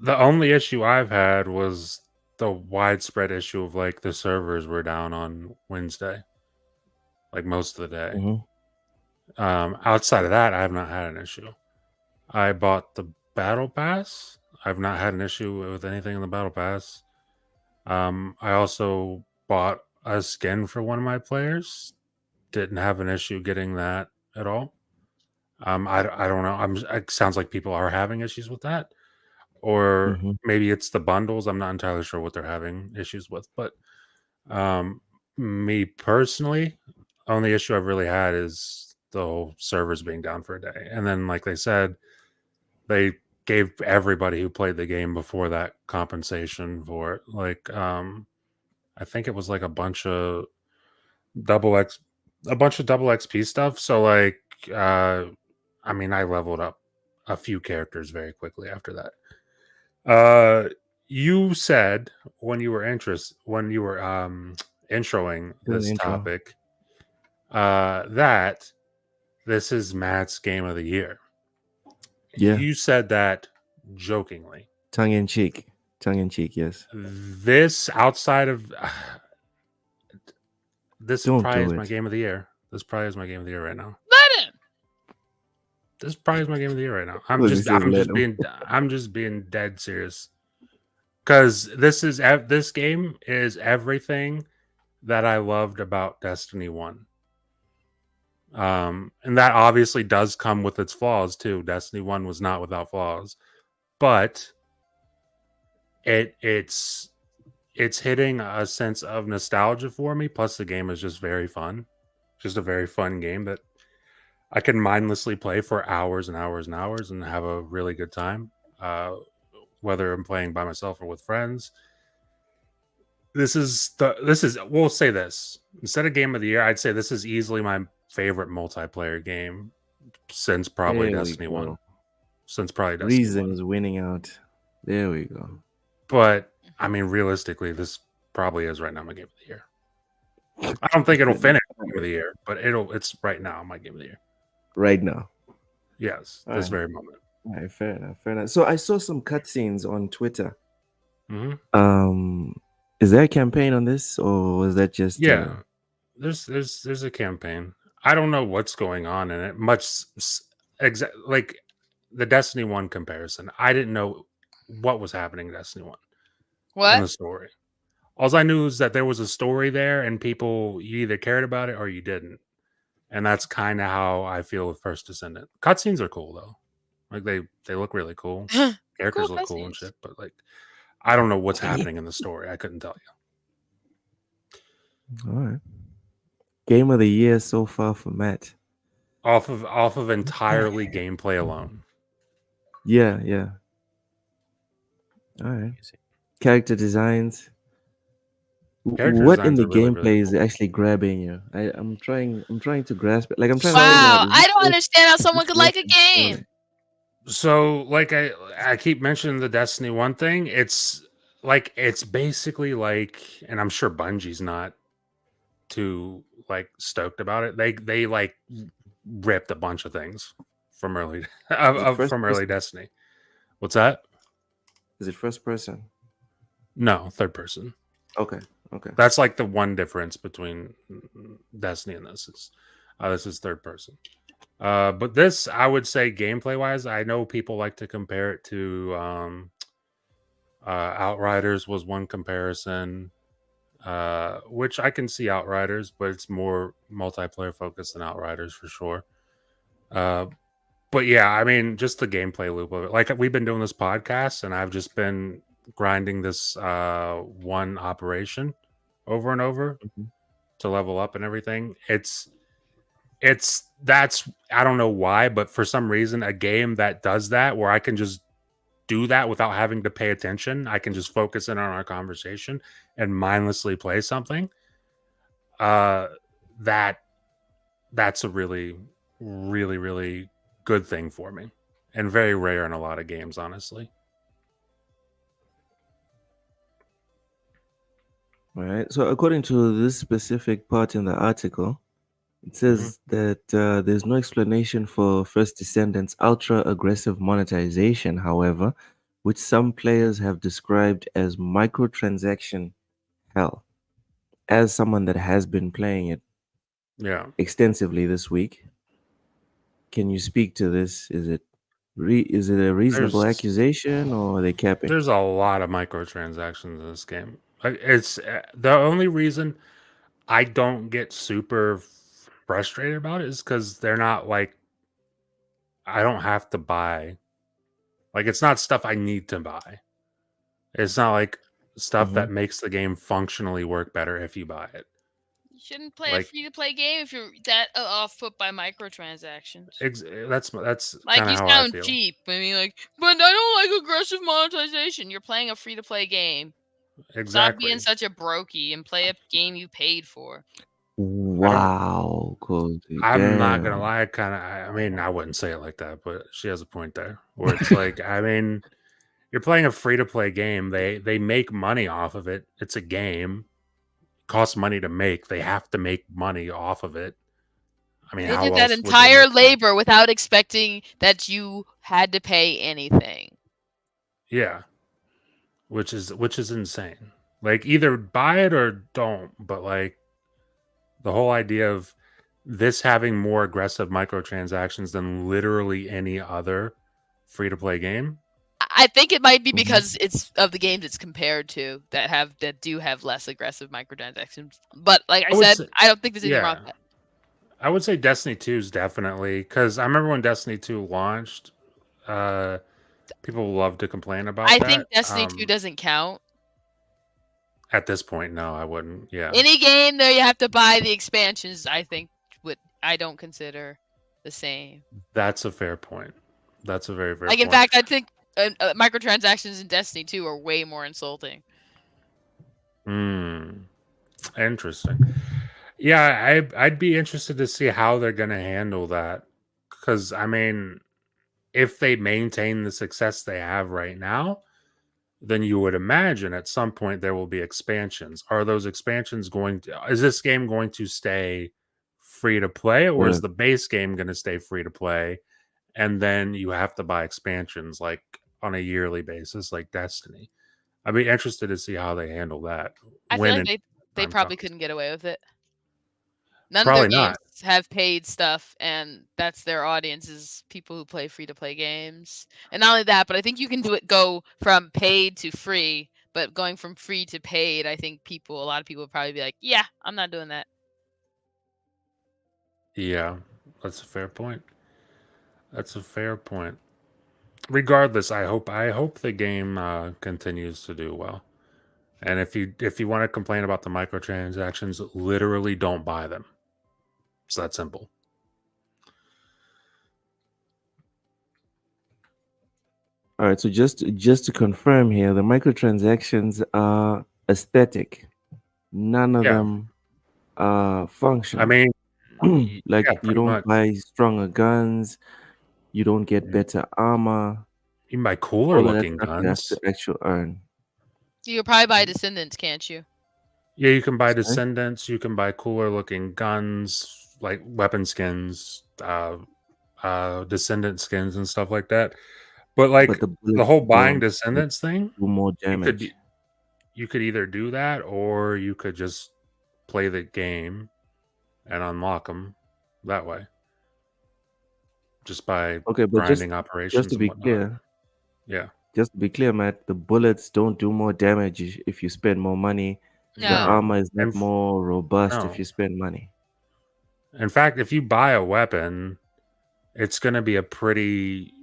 the only issue I've had was the widespread issue of like the servers were down on Wednesday, like most of the day. Mm-hmm. Outside of that, I have not had an issue. I bought the battle pass. I've not had an issue with anything in the battle pass. I also bought a skin for one of my players. Didn't have an issue getting that at all. I don't know. It sounds like people are having issues with that, or Mm-hmm. maybe it's the bundles. I'm not entirely sure what they're having issues with, but um, me personally, only issue I've really had is the whole servers being down for a day, and then like they said, they gave everybody who played the game before that compensation for it. Like, I think it was like double X, a bunch of double XP stuff. So like, uh, I mean, I leveled up a few characters very quickly after that. You said when you were introing Do the this intro. topic, that this is Matt's game of the year. Yeah, You said that jokingly. tongue in cheek. Tongue in cheek. Yes. This outside of this Don't probably do is my it. game of the year. This probably is my game of the year right now. Let him. This probably is my game of the year right now. Because he says let him. I'm just being dead serious. Because this game is everything that I loved about Destiny 1. And that obviously does come with its flaws too. Destiny 1 was not without flaws. But it's hitting a sense of nostalgia for me. Plus the game is just very fun. Just a very fun game that I can mindlessly play for hours and hours and hours and have a really good time. Whether I'm playing by myself or with friends. We'll say this. Instead of game of the year, I'd say this is easily my favorite multiplayer game since probably There we Destiny 1. go. Since probably Destiny Reason 1. is winning out. There we go. But I mean, realistically, this probably is right now my game of the year. I don't think it'll finish game of the year, but it's right now my game of the year. Right now. Yes, All this right. very moment. All right, fair enough. Fair enough. So I saw some cutscenes on Twitter. Mm-hmm. Is there a campaign on this, or was that just Yeah? There's a campaign. I don't know what's going on in it. Like the Destiny 1 comparison. I didn't know what was happening in Destiny 1 in the story. All I knew is that there was a story there, and people, you either cared about it or you didn't. And that's kind of how I feel with First Descendant. Cutscenes are cool though. Like they look really cool. characters look cool and shit, but like, I don't know what's happening in the story. I couldn't tell you. All right. Game of the year so far for Matt. Off of entirely gameplay alone. Yeah, yeah. All right. Character designs. What in the gameplay is actually grabbing you? I'm trying to grasp it. Like I'm trying to figure out. Wow, I don't understand how someone could like a game. So, like I keep mentioning the Destiny 1 thing. It's like it's basically like, and I'm sure Bungie's not too like stoked about it. They like ripped a bunch of things from early from early Destiny. What's that? Is it first person? No, third person. Okay. Okay. That's like the one difference between Destiny and this is third person. But this, I would say, gameplay wise, I know people like to compare it to Outriders was one comparison, which I can see Outriders, but it's more multiplayer focused than Outriders for sure. But yeah, I mean, just the gameplay loop of it. Like we've been doing this podcast, and I've just been grinding this one operation over and over to level up and everything. That's I don't know why, but for some reason, a game that does that where I can just do that without having to pay attention, I can just focus in on our conversation and mindlessly play something. That's a really, really, really good thing for me, and very rare in a lot of games, honestly. All right. So according to this specific part in the article, it says that there's no explanation for First Descendants' ultra-aggressive monetization, however, which some players have described as microtransaction hell. As someone that has been playing it extensively this week, can you speak to this? Is it a reasonable accusation, or are they capping? There's a lot of microtransactions in this game. It's the only reason I don't get super frustrated about it is because they're not like, I don't have to buy. Like, it's not stuff I need to buy. It's not like stuff that makes the game functionally work better if you buy it. You shouldn't play a free-to-play game if you're that off put by microtransactions. That's like you sound cheap. I mean, like, but I don't like aggressive monetization. You're playing a free-to-play game. Exactly. Stop being such a brokey and play a game you paid for. Wow, Cody. I'm not gonna lie, I mean, I wouldn't say it like that, but she has a point there. Where it's like, I mean, you're playing a free-to-play game. They make money off of it. It's a game. It costs money to make. They have to make money off of it. I mean, they did that entire labor without expecting that you had to pay anything. Yeah, which is insane. Like, either buy it or don't. But like, the whole idea of this having more aggressive microtransactions than literally any other free-to-play game. I think it might be because it's of the games it's compared to that do have less aggressive microtransactions. But like I said, I don't think there's anything wrong with that. I would say Destiny 2 is definitely, because I remember when Destiny 2 launched, people love to complain about that. I think Destiny 2 doesn't count. At this point, no, I wouldn't. Yeah. Any game there you have to buy the expansions, I think I don't consider the same. That's a fair point. That's a very fair point. In fact, I think microtransactions in Destiny 2 are way more insulting. Interesting. Yeah, I'd be interested to see how they're going to handle that. Because, I mean, if they maintain the success they have right now, then you would imagine at some point there will be expansions. Are those expansions is this game going to stay free to play, or is the base game going to stay free to play? And then you have to buy expansions like on a yearly basis, like Destiny. I'd be interested to see how they handle that. I feel like they probably couldn't get away with it. None of their games have paid stuff, and that's their audience is people who play free-to-play games. And not only that, but I think you can go from paid to free, but going from free to paid, I think a lot of people would probably be like, yeah, I'm not doing that. Yeah, that's a fair point. regardless, I hope the game continues to do well. And if you want to complain about the microtransactions, literally don't buy them. It's that simple. All right, so just to confirm here, the microtransactions are aesthetic. None of them are functional. I mean, like yeah, you pretty don't much. buy stronger guns, you don't get better armor. You can buy cooler All of that looking stuff you have guns. to actually earn. You could probably buy Descendants, can't you? Yeah, you can buy Sorry? Descendants. You can buy cooler looking guns, like weapon skins, Descendant skins, and stuff like that. But like But the the bullets whole buying don't Descendants thing, do more you damage. could either do that or you could just play the game and unlock them that way, just by Okay, but grinding just operations to and be whatnot. clear, Yeah, Matt, the bullets don't do more damage if you spend more money. The No. armor is not And more robust no. if you spend money. In fact, if you buy a weapon, it's going to be a pretty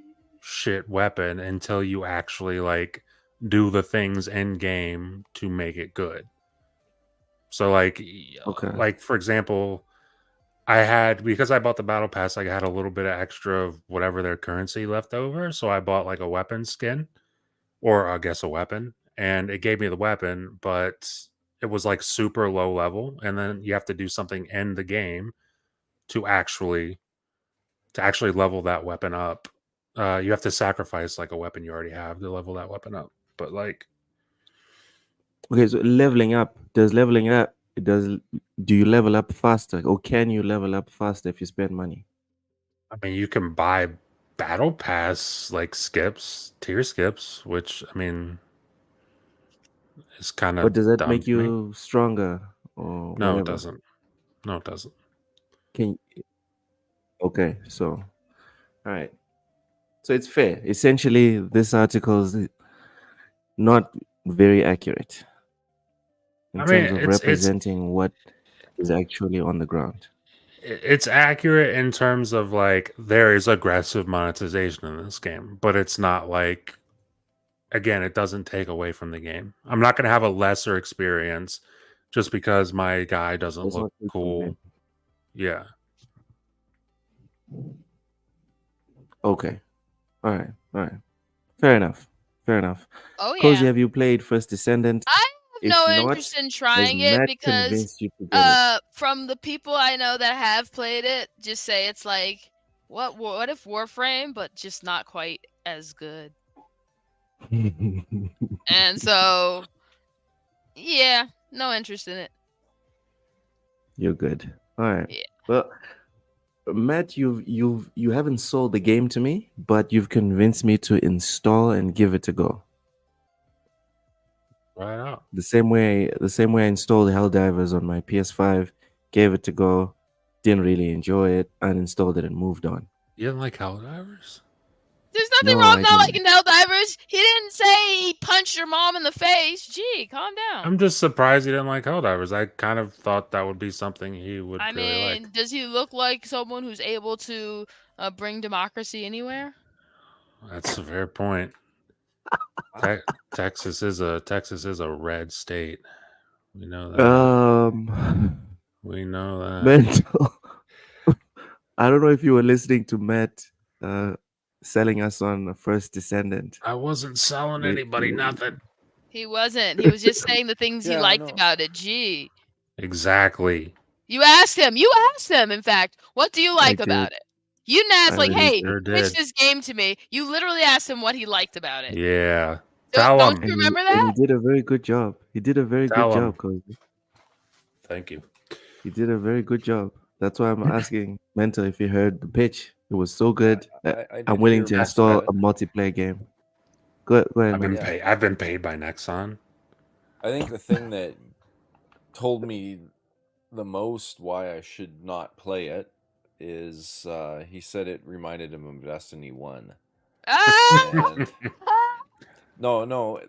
shit weapon until you actually like do the things in game to make it good. So like for example, because I bought the battle pass, I had a little bit of extra of whatever their currency left over, so I bought like a weapon skin, or I guess a weapon, and it gave me the weapon, but it was like super low level, and then you have to do something in the game to actually level that weapon up. You have to sacrifice like a weapon you already have to level that weapon up. But like, Okay, so do you level up faster, or can you level up faster if you spend money? I mean, you can buy battle pass like tier skips, which I mean is kind But of does that dumb make to me. you stronger or No, whatever? it doesn't. No, it doesn't. Okay, so all right. So it's fair. Essentially, this article is not very accurate in terms of representing what is actually on the ground. It's accurate in terms of like there is aggressive monetization in this game, but it's not like, again, it doesn't take away from the game. I'm not going to have a lesser experience just because my guy doesn't look cool. Yeah. Okay. All right. Fair enough. Oh yeah. Cozy, have you played First Descendant? I have If no not, interest in trying it Matt because convinced you to get it? from the people I know that have played it, just say it's like what if Warframe, but just not quite as good. And so yeah, no interest in it. You're good. All right. Yeah. Well, Matt, you haven't sold the game to me, but you've convinced me to install and give it a go. Right out. The same way I installed Helldivers on my PS5, gave it a go, didn't really enjoy it, uninstalled it and moved on. You didn't like Helldivers? There's nothing wrong with not liking Helldivers. He didn't say he punched your mom in the face. Gee, calm down. I'm just surprised he didn't like Helldivers. I kind of thought that would be something he would really like. Does he look like someone who's able to bring democracy anywhere? That's a fair point. Texas is a red state. We know that. We know that. Mental. I don't know if you were listening to Matt selling us on First Descendant. I wasn't selling anybody nothing. He wasn't. He was just saying the things he liked about it. Gee. Exactly. You asked him. In fact, what do you like about it? You didn't ask hey, pitch this game to me. You literally asked him what he liked about it. Yeah. Don't you remember that? And he did a very good job. Cozy. Thank you. He did a very good job. That's why I'm asking Mental if you heard the pitch. It was so good that I'm willing to install a multiplayer game. Go ahead. I've been paid by Nexon. I think the thing that told me the most why I should not play it is he said it reminded him of Destiny 1. And no.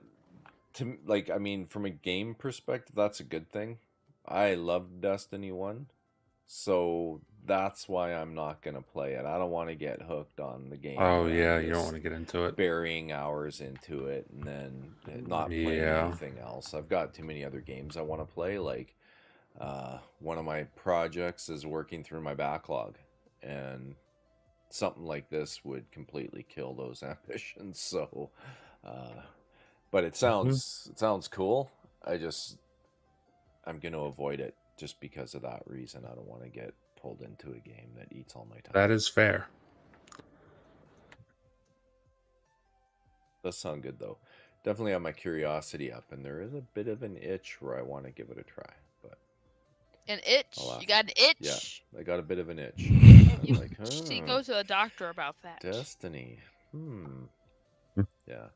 From a game perspective, that's a good thing. I loved Destiny 1. So that's why I'm not gonna play it. I don't want to get hooked on the game Oh where yeah, I'm you don't want to just get into it. burying hours into it and then not playing Yeah. anything else. I've got too many other games I want to play. Like one of my projects is working through my backlog, and something like this would completely kill those ambitions. So, uh, but it Mhm. sounds cool. I'm going to avoid it just because of that reason. I don't want to get pulled into a game that eats all my time. That is fair. Does sound good though. Definitely have my curiosity up, and there is a bit of an itch where I want to give it a try. But An itch? You got an itch? Yeah, I got a bit of an itch. You should go to a doctor about that. Destiny. Yeah.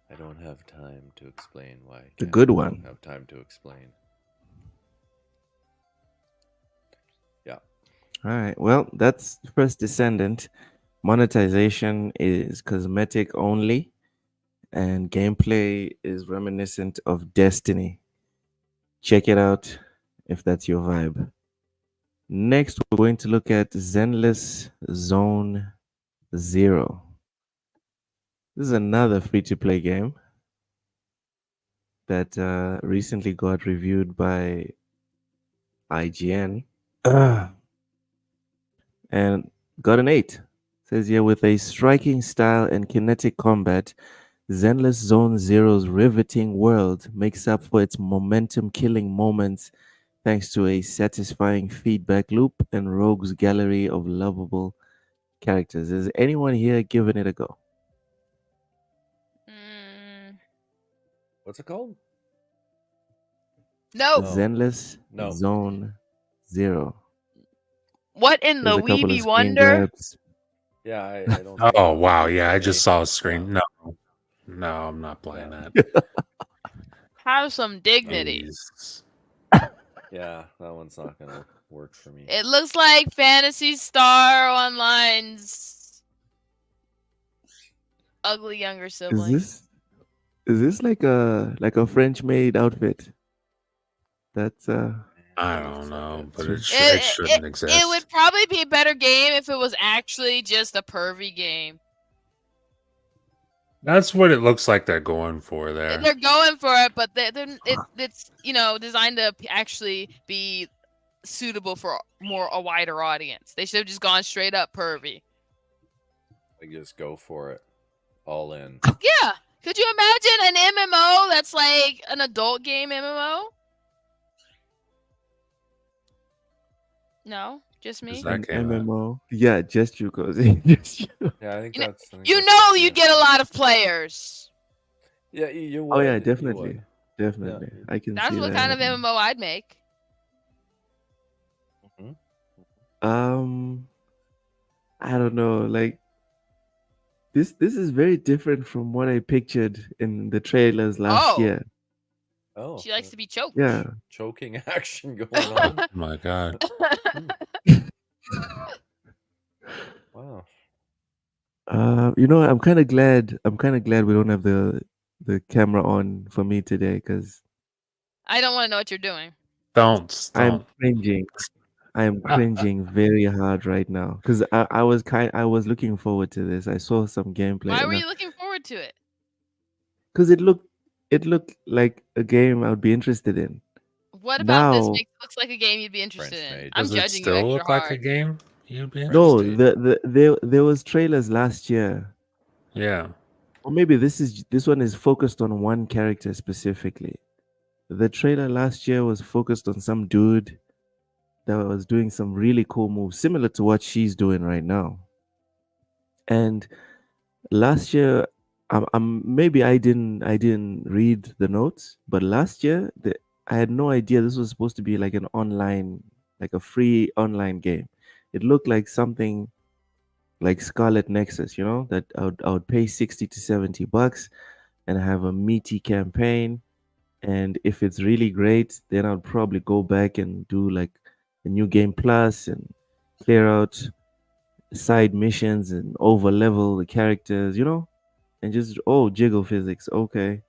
I don't have time to explain why. The good one. I don't have time to explain. Yeah. All right. Well, that's First Descendant. Monetization is cosmetic only, and gameplay is reminiscent of Destiny. Check it out if that's your vibe. Next, we're going to look at Zenless Zone Zero. This is another free to play game that recently got reviewed by IGN and got an 8. It says here, with a striking style and kinetic combat, Zenless Zone Zero's riveting world makes up for its momentum killing moments thanks to a satisfying feedback loop and Rogue's gallery of lovable characters. Is anyone here giving it a go? What's it called? No. Zenless Zone Zero. What in There's the a couple of Weeby screen Wonder? grabs. Yeah, I don't. Oh wow, yeah, I just saw a screen. No, I'm not playing that. Have some dignity. Yeah, that one's not gonna work for me. It looks like Phantasy Star Online's ugly younger sibling. Is this like a French made outfit? That's I don't know, but it shouldn't exist. It would probably be a better game if it was actually just a pervy game. That's what it looks like they're going for there. They're going for it, but it's designed to actually be suitable for a wider audience. They should have just gone straight up pervy. Like just go for it, all in. Yeah, could you imagine an MMO that's like an adult game MMO? No, just me. an MMO. Yeah, just you, Cozy. Just you. Yeah, I think that's. You'd get a lot of players. Yeah, you would. Oh yeah, definitely. Definitely. Yeah. I can That's see what that. kind of MMO I'd make. I don't know. Like this is very different from what I pictured in the trailers last year. Oh. She likes to be choked. Yeah. Choking action going on. Oh my god. Wow. I'm kind of glad we don't have the camera on for me today, because I don't want to know what you're doing. Don't. I'm cringing. I'm cringing very hard right now because I was looking forward to this. I saw some gameplay. Why were you looking forward to it? Because it looked like a game I would be interested in. What about this looks like a game you'd be interested in? I'm judging you extra hard. Look like a game you'd be interested in? No, there was trailers last year. Yeah. Or maybe this one is focused on one character specifically. The trailer last year was focused on some dude that was doing some really cool moves, similar to what she's doing right now. And last year, maybe I didn't read the notes, but last year I had no idea this was supposed to be like an online, like a free online game. It looked like something like Scarlet Nexus, that I would pay $60 to $70 and have a meaty campaign. And if it's really great, then I'll probably go back and do like a new game plus and clear out side missions and over level the characters, and just jiggle physics. Okay.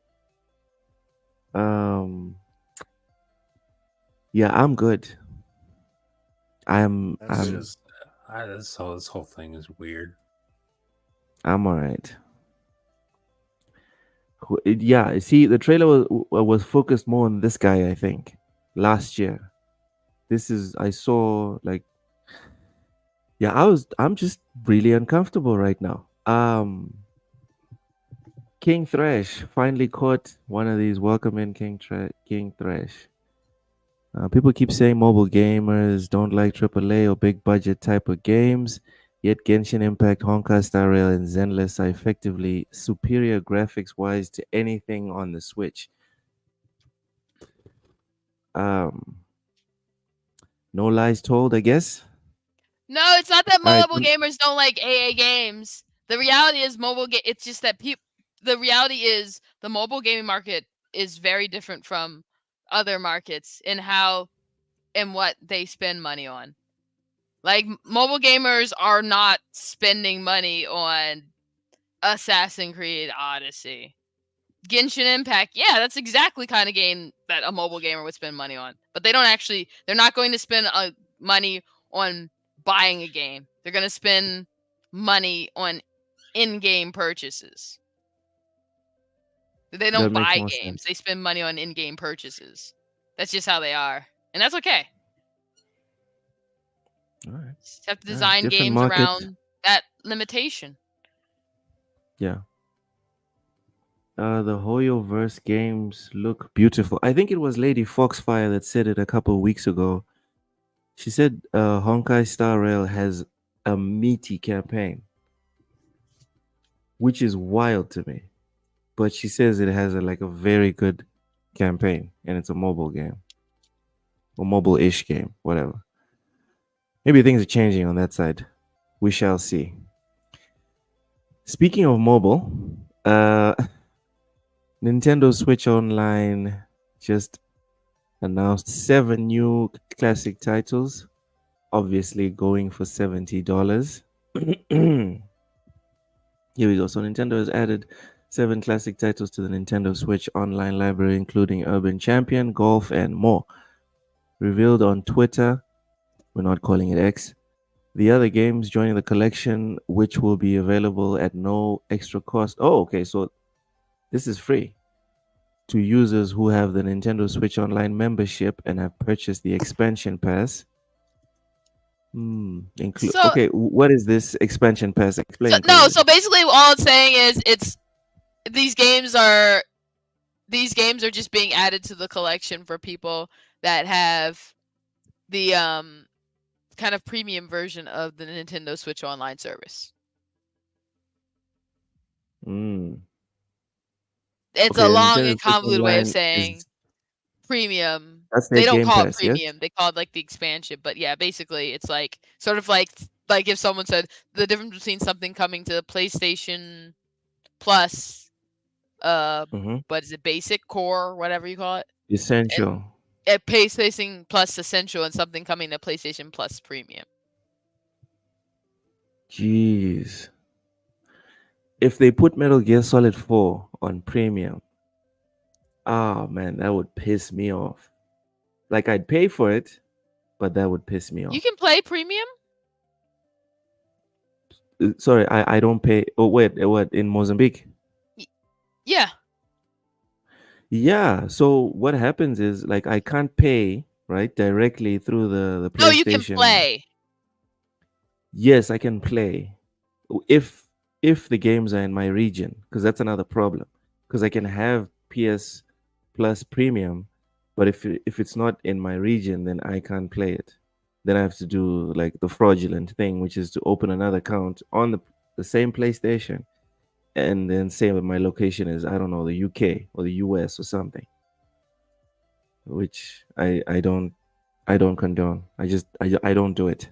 Yeah, I'm good. I'm That's I'm just this whole thing is weird. I'm all right. Yeah, see, the trailer was focused more on this guy. I think last year. This is I saw like yeah. I'm just really uncomfortable right now. King Thresh finally caught one of these. Welcome in, King Thresh. People keep saying mobile gamers don't like AAA or big budget type of games, yet Genshin Impact, Honkai Star Rail, and Zenless are effectively superior graphics wise to anything on the Switch. Um, no lies told, I guess. No, it's not that All right. mobile gamers don't like AA games. The reality is it's just that the reality is the mobile gaming market is very different from other markets in how and what they spend money on. Like mobile gamers are not spending money on Assassin's Creed Odyssey. Genshin Impact, yeah, that's exactly kind of game that a mobile gamer would spend money on. But they're not going to spend money on buying a game. They're going to spend money on in-game purchases. They don't That makes buy more games. sense. They spend money on in-game purchases. That's just how they are. And that's okay. All right. Just have to All right. design Different games market. around that limitation. Yeah. The Hoyoverse games look beautiful. I think it was Lady Foxfire that said it a couple of weeks ago. She said Honkai Star Rail has a meaty campaign, which is wild to me. But she says it has a very good campaign, and it's a mobile game or mobile-ish game, whatever. Maybe things are changing on that side. We shall see. Speaking of mobile, uh, Nintendo Switch Online just announced 7 new classic titles, obviously going for $70. Here we go. So Nintendo has added 7 classic titles to the Nintendo Switch Online library, including Urban Champion, Golf, and more. Revealed on Twitter, we're not calling it X. The other games joining the collection, which will be available at no extra cost. Oh, okay. So this is free to users who have the Nintendo Switch Online membership and have purchased the expansion pass. So Okay, what is this expansion pass? Explain clearly. so basically all it's saying is these games are just being added to the collection for people that have the kind of premium version of the Nintendo Switch Online service. It's a Okay, the long Nintendo and Switch convoluted way of Online saying is premium. that's their They don't Game call it Pass, yes? premium. They call it like the expansion. But yeah, basically it's like sort of like if someone said the difference between something coming to PlayStation Plus, Mm-hmm. what is it, basic, core, whatever you call it, Essential. and at PlayStation Plus Essential, and something coming to PlayStation Plus Premium. Jeez. If they put Metal Gear Solid 4 on premium, oh man, that would piss me off. Like I'd pay for it, but that would piss me You off. can play premium? Sorry, I don't pay. Oh wait, what in Mozambique? Yeah. Yeah. So what happens is like I can't pay right directly through the No, you can PlayStation. play. Yes, I can play if the games are in my region, because that's another problem. Because I can have PS Plus Premium, but if it's not in my region, then I can't play it. Then I have to do like the fraudulent thing, which is to open another account on the same PlayStation, and then say that my location is, I don't know, the UK or the US or something, which I don't condone. I don't do it.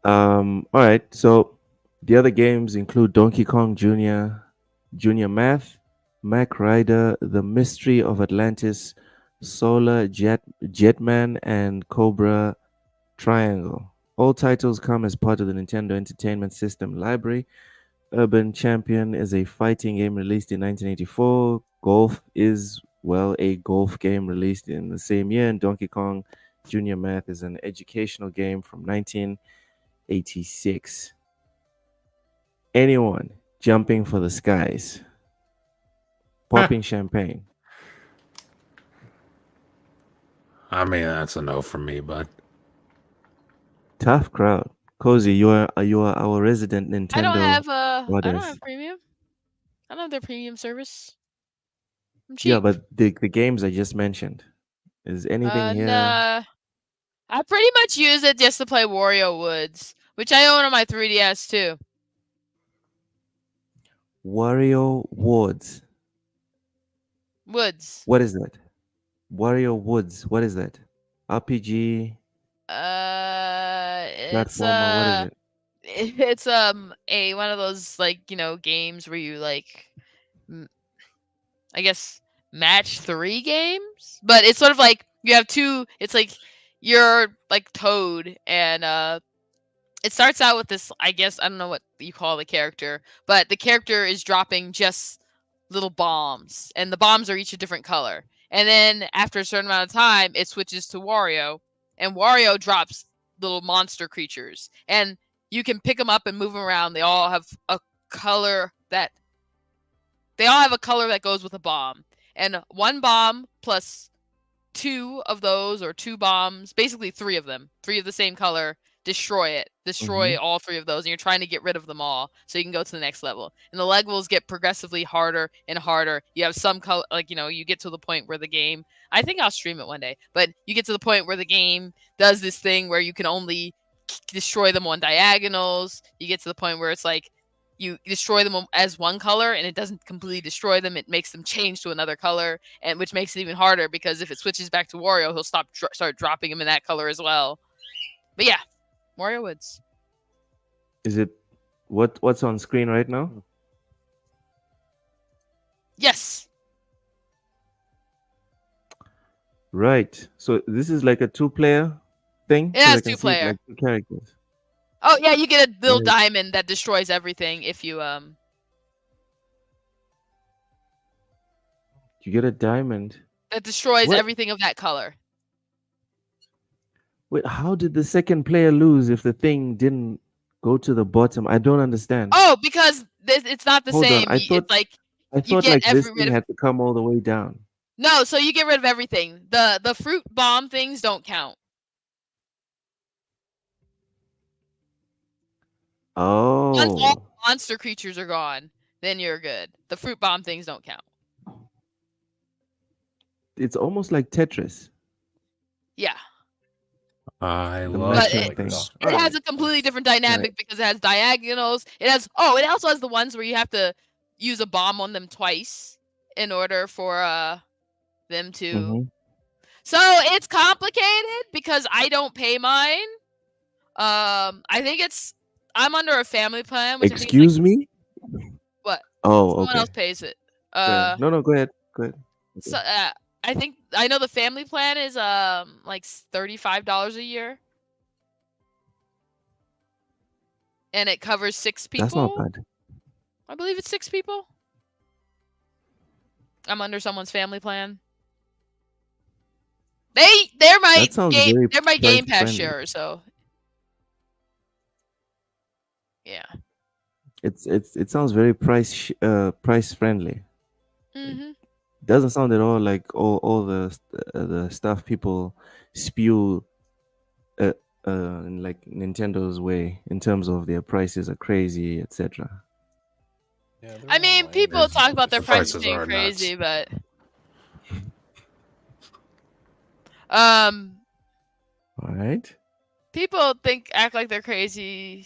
All right. So the other games include Donkey Kong Jr., Junior Math, Mac Rider, The Mystery of Atlantis, Jetman, and Cobra Triangle. All titles come as part of the Nintendo Entertainment System library. Urban Champion is a fighting game released in 1984. Golf is, well, a golf game released in the same year. And Donkey Kong Junior Math is an educational game from 1986. Anyone jumping for the skies, popping champagne. I mean, that's a no for me, but Tough crowd. Cozy, you are our resident Nintendo I don't goddess. have premium. I don't have their premium service. I'm Yeah, cheap. but the games I just mentioned. Is anything here? Nah. I pretty much use it just to play Wario Woods, which I own on my 3DS too. Wario Woods. Woods. What is that? Wario Woods. What is that? RPG It's platformer. What is it? it's a one of those like games where you like I guess match 3 games, but it's sort of like you have 2. It's like you're like Toad, and it starts out with this. I guess I don't know what you call the character, but the character is dropping just little bombs, and the bombs are each a different color. And then after a certain amount of time, it switches to Wario, and Wario drops little monster creatures, and you can pick them up and move them around. They all have a color that goes with a bomb, and one bomb plus 2 of those, or 2 bombs, basically 3 of them, 3 of the same color, destroy Mm-hmm. all 3 of those, and you're trying to get rid of them all so you can go to the next level. And the levels get progressively harder and harder. You have some color, like you get to the point where the game, I think I'll stream it one day, but you get to the point where the game does this thing where you can only destroy them on diagonals. You get to the point where it's like you destroy them as one color, and it doesn't completely destroy them. It makes them change to another color, and which makes it even harder, because if it switches back to Wario, he'll start dropping them in that color as well. But yeah, Wario Woods. Is it what's on screen right now? Yes. Right. So this is like a 2-player thing. It Because has I can see it 2-player. like 2 characters. Oh yeah, you get a little Right. diamond that destroys everything if you You get a diamond. that destroys What? everything of that color. Wait, how did the second player lose if the thing didn't go to the bottom? I don't understand. Oh, because it's not the Hold on. same. It's like I you thought get like this rid thing of. had to come all the way down. No, so you get rid of everything. The fruit bomb things don't count. Once all Oh. monster creatures are gone, then you're good. The fruit bomb things don't count. It's almost like Tetris. Yeah. I The love But matching it, thing. it has a completely different dynamic because it has diagonals. It also has the ones where you have to use a bomb on them twice in order for them to. Mm-hmm. So it's complicated because I don't pay mine. I think I'm under a family plan, which Excuse me? I think what? Oh, Someone okay. else pays it. Go ahead. No, go ahead. Go ahead. Okay. So I know the family plan is like $35 a year, and it covers 6 people. That's not bad. I believe it's 6 people. I'm under someone's family plan. They're my That sounds very they're my Game Pass price-friendly. share, so yeah. It sounds very price friendly. Mhm. Doesn't sound at all like all the stuff people spew in like Nintendo's way in terms of their prices are crazy, etc. Yeah, they're I mean, online. people Yes, talk about their the prices prices being are crazy, nuts. but All right. people act like they're crazy.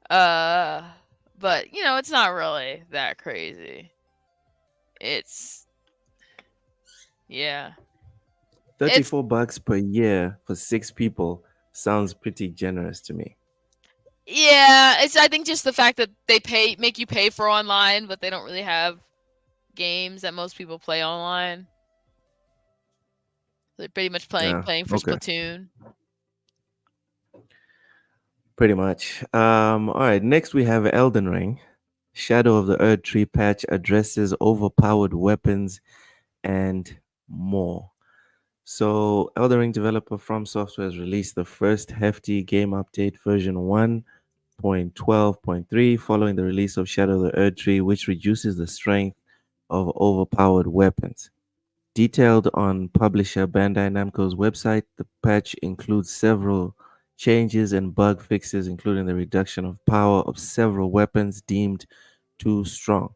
But it's not really that crazy. It's yeah. 34 bucks per year for 6 people sounds pretty generous to me. Yeah, it's I think just the fact that they make you pay for online, but they don't really have games that most people play online. They're pretty much playing for Okay. Splatoon. Pretty much. All right. Next, we have Elden Ring. Shadow of the Earth Tree patch addresses overpowered weapons and more. So, Elden Ring developer From Software has released the first hefty game update, version 1.12.3, following the release of Shadow of the Earth Tree, which reduces the strength of overpowered weapons. Detailed on publisher Bandai Namco's website, the patch includes several changes and bug fixes, including the reduction of power of several weapons deemed too strong.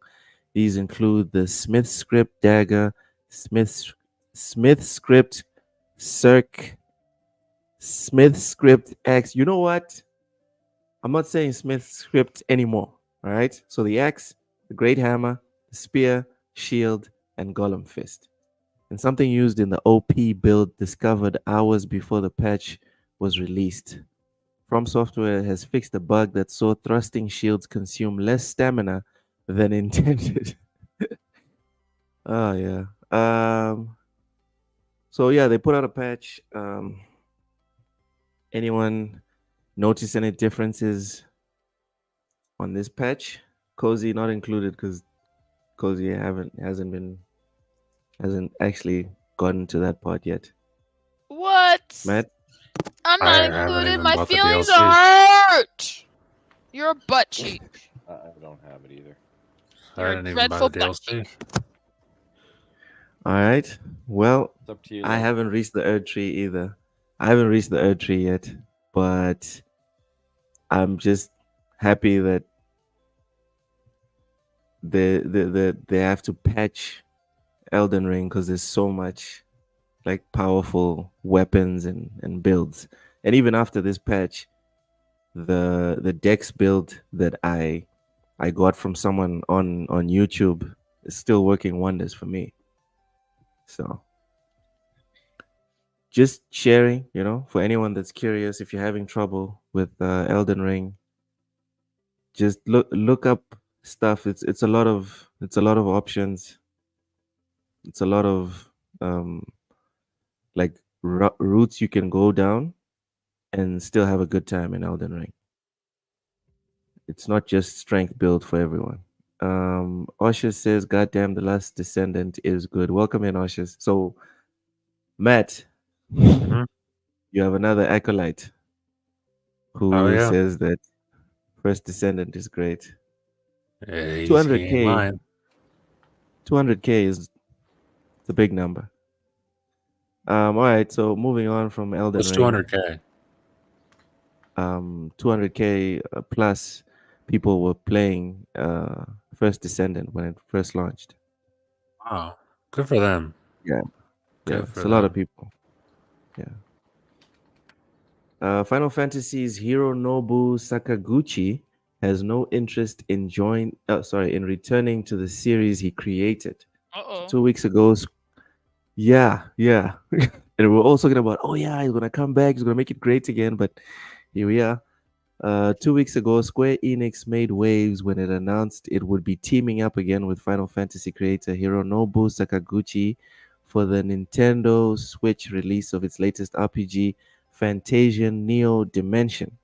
These include the Smith Script Dagger, Smith Smith Script Circ, Smith Script X. You know what? I'm not saying Smith Script anymore. All right. So the axe, the Great Hammer, the Spear, Shield, and Golem Fist. And something used in the OP build discovered hours before the patch was released. From Software has fixed a bug that saw thrusting shields consume less stamina than intended. Oh yeah. So yeah, they put out a patch. Anyone notice any differences on this patch? Cozy not included because Cozy hasn't actually gotten to that part yet. What? Matt? I'm I not haven't included. even My bought the feelings DLC. are hurt. You're a butt cheek. I don't have it either. I You're a didn't even buy dreadful the butt DLC. cheek. All right. Well, It's up to you. I Lo. haven't reached the Earth Tree either. I haven't reached the Earth Tree yet, but I'm just happy that they have to patch Elden Ring because there's so much like powerful weapons and builds. And even after this patch, the Dex build that I got from someone on YouTube is still working wonders for me. So just sharing, for anyone that's curious, if you're having trouble with Elden Ring, just look up stuff. It's a lot of options. It's a lot of um like routes you can go down and still have a good time in Elden Ring. It's not just strength build for everyone. Osha says, "God damn, the Last Descendant is good." Welcome in, Osha. So, Matt, Mhm. you have another acolyte Oh who yeah, says that First Descendant is great. he ain't 200k, lying. 200k is a big number. All right. So moving on from Elden What's Ring, 200K? 200k plus people were playing First Descendant when it first launched. Oh, good for them. Yeah, yeah, Good it's for a lot of them. people. Yeah. Final Fantasy's Hironobu Sakaguchi has no interest in returning to the series he created. So Uh-oh. 2 weeks ago, yeah, yeah, and we're all talking about, oh yeah, he's gonna come back, he's gonna make it great again. But here we are. 2 weeks ago, Square Enix made waves when it announced it would be teaming up again with Final Fantasy creator Hironobu Sakaguchi for the Nintendo Switch release of its latest RPG, Fantasian Neo Dimension.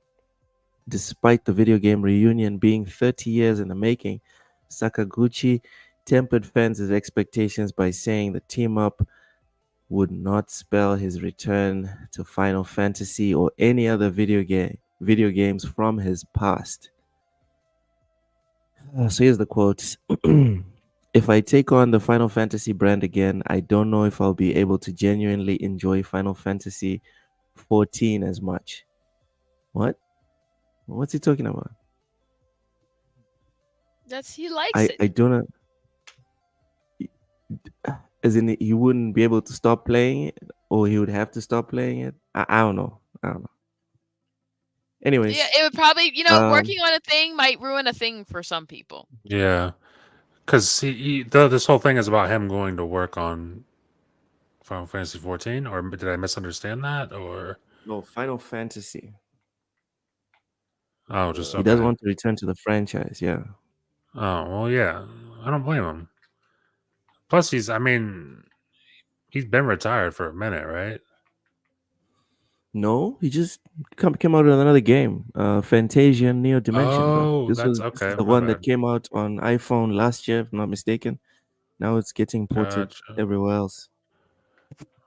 Despite the video game reunion being 30 years in the making, Sakaguchi tempered fans' expectations by saying the team up would not spell his return to Final Fantasy or any other video games from his past. So here's the quote. If I take on the Final Fantasy brand again, I don't know if I'll be able to genuinely enjoy Final Fantasy 14 as much. What? What's he talking about? He likes I it. I don't as in he wouldn't be able to stop playing it, or he would have to stop playing it. I don't know. I don't know. Yeah, Anyways, it would probably, um, working on a thing might ruin a thing for some people. Yeah, because this whole thing is about him going to work on Final Fantasy 14, or did I misunderstand that? Or no, Final Fantasy. oh, just He does okay. want to return to the franchise. Yeah. Oh well, yeah. I don't blame him. Plus, I mean, he's been retired for a minute, right? No, he just came out with another game, Fantasia Neo Dimension, bro. Oh, that's This is okay. the My one that bad. came out on iPhone last year, if I'm not mistaken. Now it's getting ported Gotcha. everywhere else.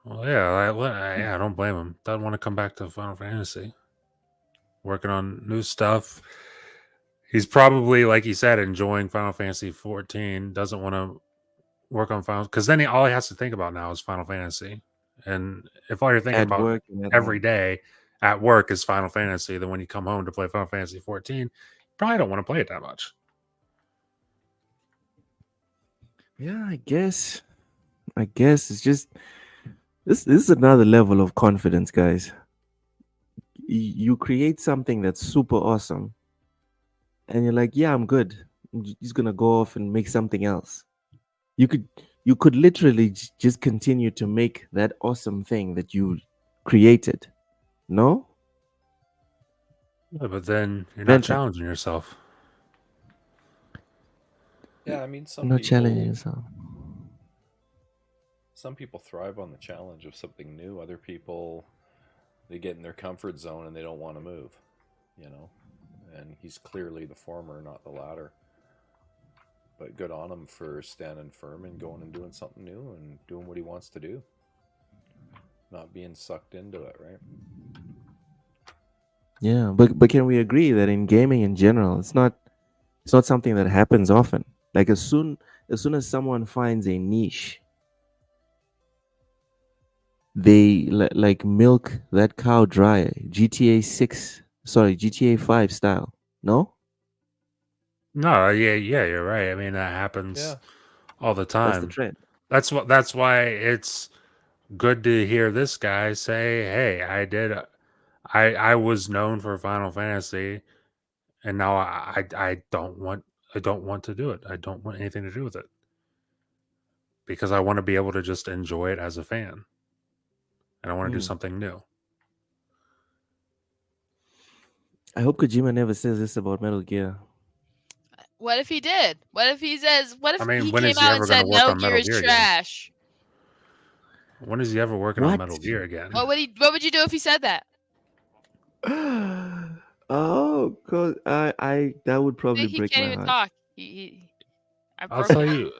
Well, yeah, I don't blame him. Doesn't want to come back to Final Fantasy. Working on new stuff. He's probably, like you said, enjoying Final Fantasy 14. Doesn't want to work on Final, because then all he has to think about now is Final Fantasy. And if all you're thinking At about work and at every home. day at work is Final Fantasy, then when you come home to play Final Fantasy 14, you probably don't want to play it that much. Yeah, I guess it's just this is another level of confidence, guys. You create something that's super awesome, and you're like, yeah, I'm good. I'm just gonna go off and make something else. You could literally just continue to make that awesome thing that you created. No? Yeah, but then you're not Venta, challenging yourself. Yeah, I mean, not challenging yourself. some people thrive on the challenge of something new. Other people, they get in their comfort zone and they don't want to move, you know. And he's clearly the former, not the latter. But good on him for standing firm and going and doing something new and doing what he wants to do. Not being sucked into it, right? Yeah, but can we agree that in gaming in general, it's not something that happens often. Like as soon as someone finds a niche, they like milk that cow dry. GTA 5 style. No? No, yeah, you're right. I mean, that happens Yeah. all the That's the time. trend. That's why it's good to hear this guy say, "Hey, I was known for Final Fantasy, and now I don't want to do it. I don't want anything to do with it because I want to be able to just enjoy it as a fan, and I want to do something new." I hope Kojima never says this about Metal Gear. What if he did? What if he says? What if I mean, he when came is he out ever and going to said work Metal on Gear Metal is Gear again? trash? When is he ever working on Metal Gear again? What would you do if he said that? Oh, cause I that would probably He break can't my even heart. talk. I've broken him.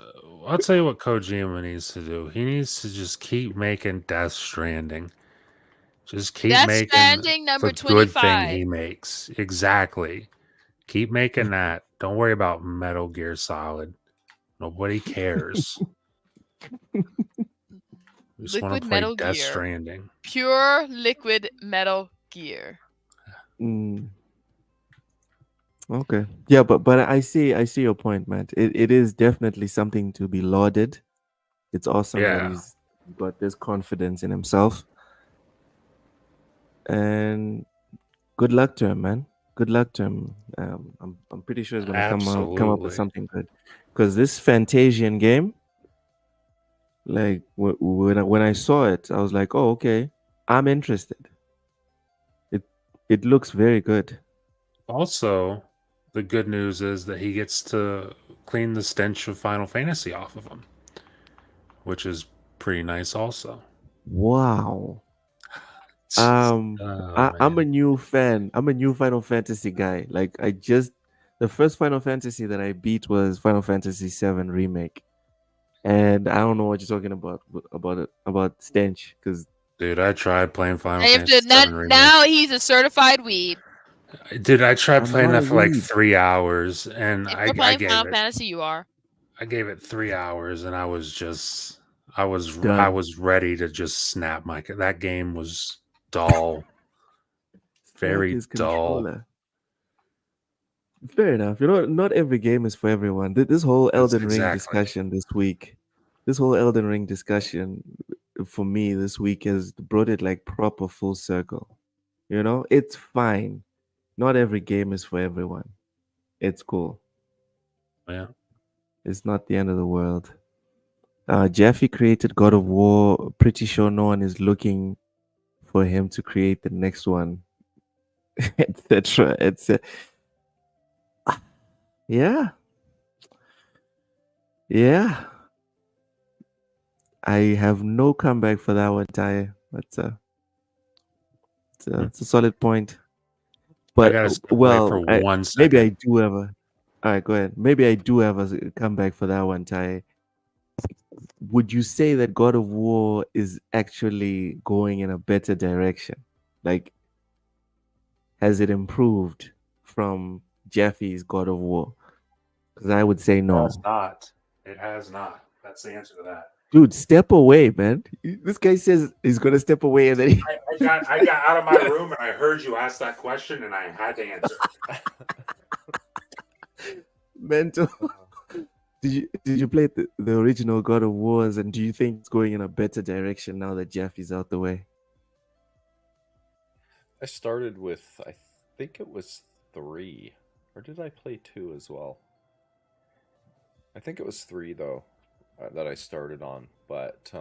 I'll tell you what Kojima needs to do. He needs to just keep making Death Stranding. Just keep Death making Stranding the number good thing 25. he makes. Exactly. Keep making that. Don't worry about Metal Gear Solid. Nobody cares. We just want Liquid to play Metal Death Gear. Stranding. Pure liquid Metal Gear. Okay. Yeah, but I see your point, Matt. It is definitely something to be lauded. It's awesome that Yeah. he's got this confidence in himself. And good luck to him, man. Good luck to him. I'm pretty sure he's gonna come up with something good. Because this Fantasian game, like when I saw it, I was like, oh, okay, I'm interested. It looks very good. Also, the good news is that he gets to clean the stench of Final Fantasy off of him, which is pretty nice also. Wow. Oh, I'm a man. new fan. I'm a new Final Fantasy guy. Like the first Final Fantasy that I beat was Final Fantasy 7 remake. And I don't know what you're talking about stench, because Dude, I tried playing Final I have Fantasy to 7 remake. now he's a certified weeb. Dude, I tried I'm playing not that a for like weeb. 3 hours, and If I you're playing gave Final it. Fantasy, you are. I gave it 3 hours, and I was just, I was Done. ready to just snap my. That game was dull, very his dull. controller. Fair enough. You know, not every game is for everyone. This whole Elden Ring discussion this week, for me this week has brought it like proper full circle. You know, it's fine. Not every game is for everyone. It's cool. Yeah. It's not the end of the world. Jeffy created God of War. Pretty sure no one is looking for him to create the next one, etc. Etc. Yeah. Yeah. I have no comeback for that one, Ty. It's a solid point. But I gotta step away for 1 second. maybe I do have a. All right, go ahead. Maybe I do have a comeback for that one, Ty. would you say that God of War is actually going in a better direction? Like, has it improved from Jeffy's God of War? Because I would say It has no. not. It has not. That's the answer to that. Dude, step away, man. This guy says he's gonna step away, and then I got out of my room and I heard you ask that question and I had to answer. mental. Did you play the original God of Wars, and do you think it's going in a better direction now that Jeffy's out the way? I started with, I think it was 3, or did I play 2 as well? I think it was 3 though, that I started on. But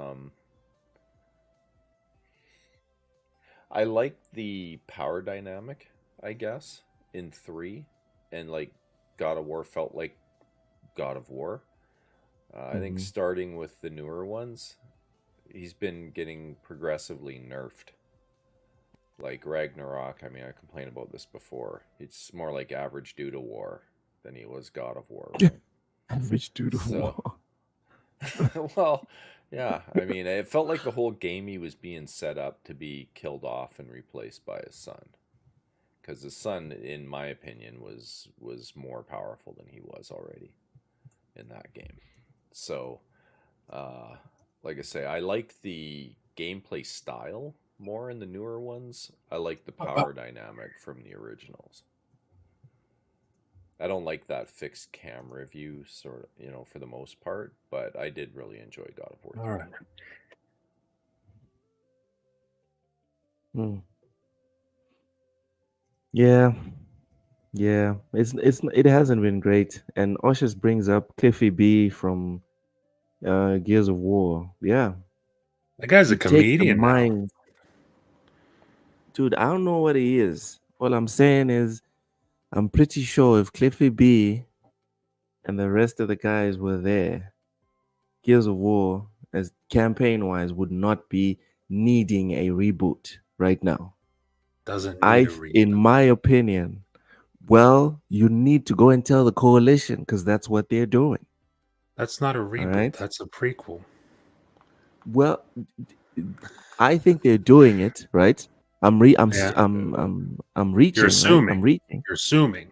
I like the power dynamic, I guess, in 3, and like God of War felt like God of War. I think starting with the newer ones, he's been getting progressively nerfed. Like Ragnarok, I mean, I complained about this before. It's more like average dude of war than he was God of War. Right? Average dude of war. Well, yeah. I mean, it felt like the whole game he was being set up to be killed off and replaced by his son. Because his son, in my opinion, was more powerful than he was already in that game. So, like I say, I like the gameplay style more in the newer ones. I like the power dynamic from the originals. I don't like that fixed camera view, sort of, for the most part, but I did really enjoy God of War 3. All right. Yeah, yeah. It hasn't been great. And Oshus brings up Cliffy B from Gears of War. Yeah, that guy's you a comedian now. Dude, I don't know what he is. All I'm saying is, I'm pretty sure if Cliffy B and the rest of the guys were there, Gears of War, as campaign wise, would not be needing a reboot right now. Doesn't need a reboot. In my opinion, well, you need to go and tell the coalition because that's what they're doing. That's not a reboot. Right? That's a prequel. Well, I think they're doing it right. I'm reaching. You're assuming. Right? I'm reaching. You're assuming.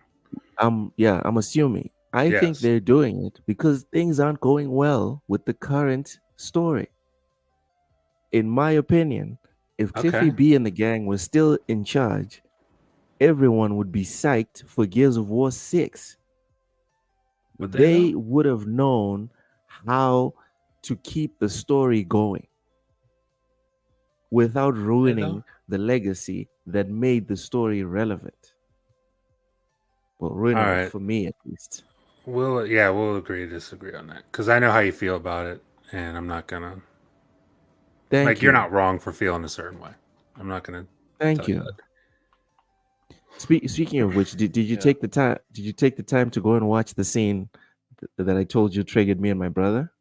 I'm assuming. I think they're doing it because things aren't going well with the current story. In my opinion, if Cliffy B and the gang were still in charge, everyone would be psyched for Gears of War 6. They would have known how to keep the story going without ruining the legacy that made the story relevant. Well, ruining it for me at least. We'll agree to disagree on that because I know how you feel about it, and I'm not gonna. Thank you. You're not wrong for feeling a certain way. I'm not gonna. Thank you. Speaking of which, did you take the time? Did you take the time to go and watch the scene that I told you triggered me and my brother?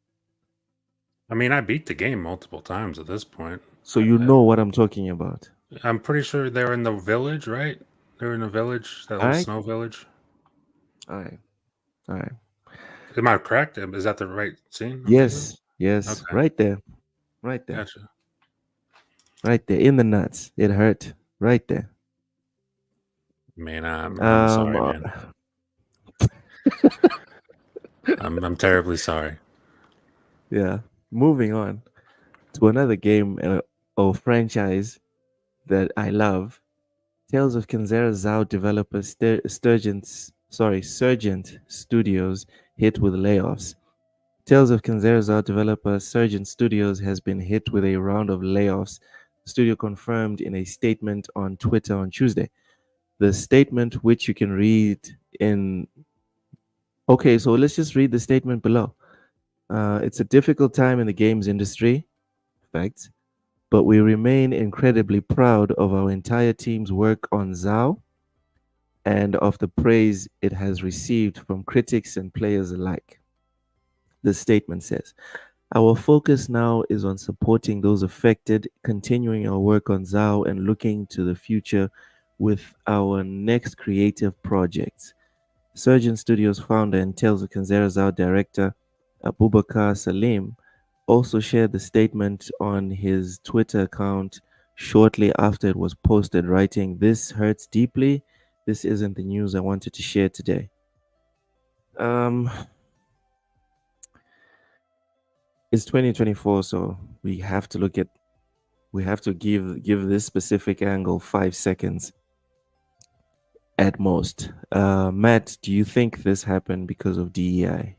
I mean, I beat the game multiple times at this point. So you know what I'm talking about. I'm pretty sure they're in the village, right? They're in the village, that little snow village. All right. Am I correct? Is that the right scene? Yes. Okay. Right there. Gotcha. Right there, in the nuts. It hurt. Right there. Man, I'm sorry, man. I'm terribly sorry. Yeah. Moving on to another game or franchise that I love. Tales of Kenzera Zao developer Surgent Studios hit with layoffs. Tales of Kenzera Zao developer Surgent Studios has been hit with a round of layoffs. The studio confirmed in a statement on Twitter on Tuesday. The statement, which you can read in... Okay, so let's just read the statement below. It's a difficult time in the games industry, facts, but we remain incredibly proud of our entire team's work on Zao and of the praise it has received from critics and players alike. The statement says, our focus now is on supporting those affected, continuing our work on Zao, and looking to the future with our next creative projects. Surgeon Studios founder and Tales of Kenzera Zao director Abubakar Salim also shared the statement on his Twitter account shortly after it was posted, writing, "This hurts deeply. This isn't the news I wanted to share today." Um, it's 2024, so we have to give this specific angle 5 seconds at most. Matt, do you think this happened because of DEI?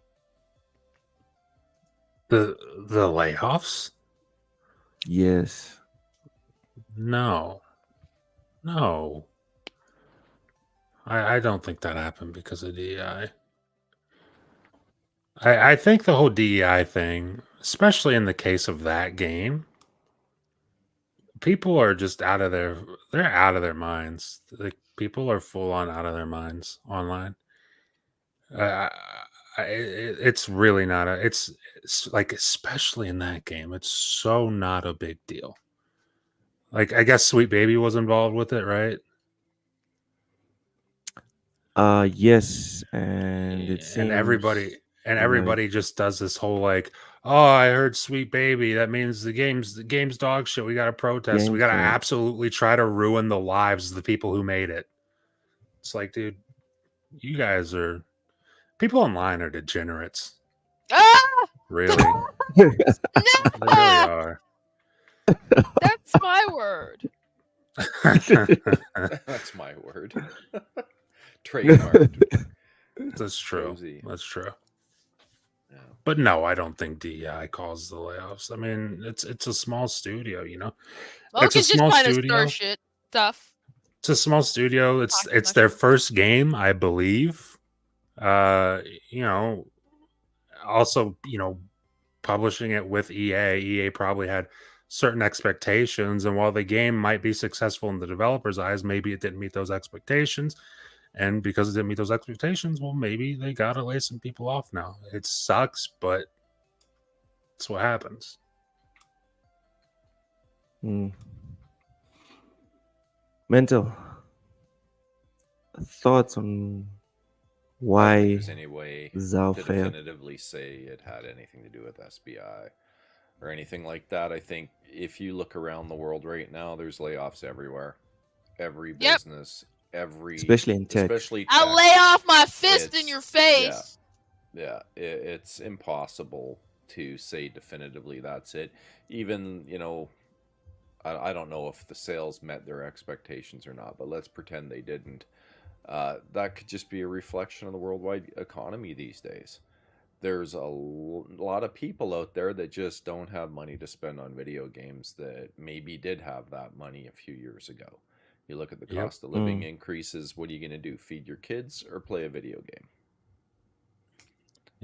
The layoffs? Yes. No. I don't think that happened because of DEI. I think the whole DEI thing, especially in the case of that game, people are just they're out of their minds. Like, people are full on out of their minds online. It's really not it's like, especially in that game, it's so not a big deal. Like, I guess Sweet Baby was involved with it, right? Yes, and it And seems like everybody just does this whole like, oh, I heard Sweet Baby, that means the game's dog shit, we gotta protest, we game gotta stuff. absolutely try to ruin the lives of the people who made it. It's like, dude, you guys are, people online are degenerates. Ah! Really. They really are. That's my word. That's my word. Trademarked. That's true. Cozy. That's true. Yeah. But no, I don't think DEI caused the layoffs. I mean, it's a small studio, you know. Well, It's a just small trying to studio. stir shit stuff. It's a small studio. Talking It's about their shit. first game, I believe. You know, also, you know, publishing it with EA probably had certain expectations, and while the game might be successful in the developer's eyes, maybe it didn't meet those expectations. And because it didn't meet those expectations, well, maybe they gotta lay some people off now. It sucks, but it's what happens. Mental thoughts on I don't think why there's any way Zhao to failed. definitively say it had anything to do with SBI or anything like that. I think if you look around the world right now, there's layoffs everywhere. Every Yep. business, every Especially in tech. I'll lay off my fist in your face. Yeah, it's impossible to say definitively that's it. Even, you know, I don't know if the sales met their expectations or not, but let's pretend they didn't. That could just be a reflection of the worldwide economy these days. There's a lot of people out there that just don't have money to spend on video games that maybe did have that money a few years ago. You look at the Yep. cost of living increases. What are you going to do? Feed your kids or play a video game?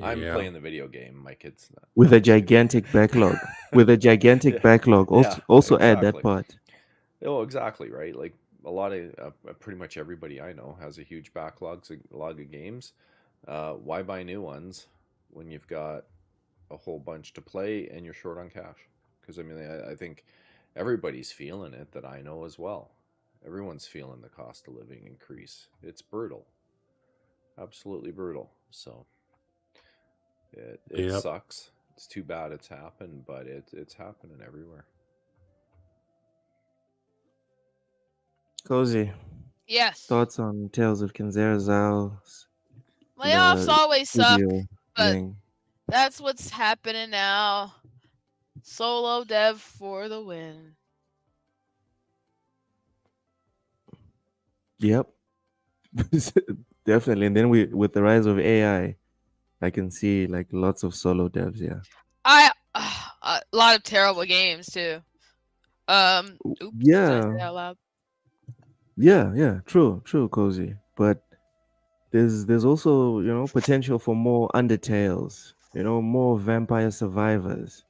I'm Yeah. playing the video game. My kids not. With a gigantic backlog. With a gigantic backlog. Also add that part. Oh, exactly, right? Like, a lot of pretty much everybody I know has a huge backlog of games. Why buy new ones when you've got a whole bunch to play and you're short on cash? Because I mean, I think everybody's feeling it that I know as well. Everyone's feeling the cost of living increase. It's brutal, absolutely brutal. So it Yep. sucks. It's too bad it's happened, but it's happening everywhere. Cozy. Yes. Thoughts on Tales of Kenzera Zhao's Layoffs always suck, studio but thing? that's what's happening now. Solo dev for the win. Yep. Definitely. And then with the rise of AI, I can see like lots of solo devs, yeah. A lot of terrible games too. Oops, yeah. did I say that out loud? Yeah, true, Cozy. But there's also, you know, potential for more Undertales, you know, more Vampire Survivors,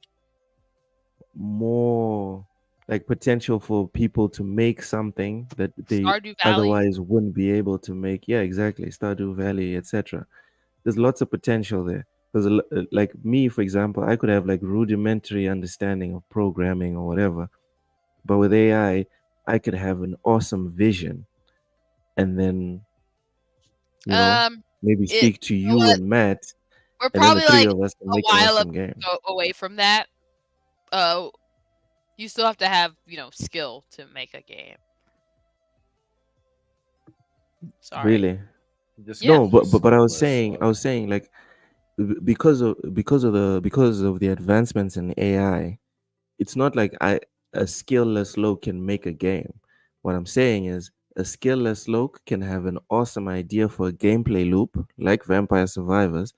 more like potential for people to make something that they Stardew Valley. otherwise wouldn't be able to make. Yeah, exactly. Stardew Valley, etc. There's lots of potential there. Because like me, for example, I could have like rudimentary understanding of programming or whatever, but with AI, I could have an awesome vision, and then, you know, maybe speak to you and Matt, We're and then probably the three like of us can a make an while awesome game. away from that. you still have to have, skill to make a game. Sorry. Really? Just Yeah. No, but I was skillless saying like because of the advancements in AI, it's not like a skillless Loke can make a game. What I'm saying is a skillless Loke can have an awesome idea for a gameplay loop like Vampire Survivors,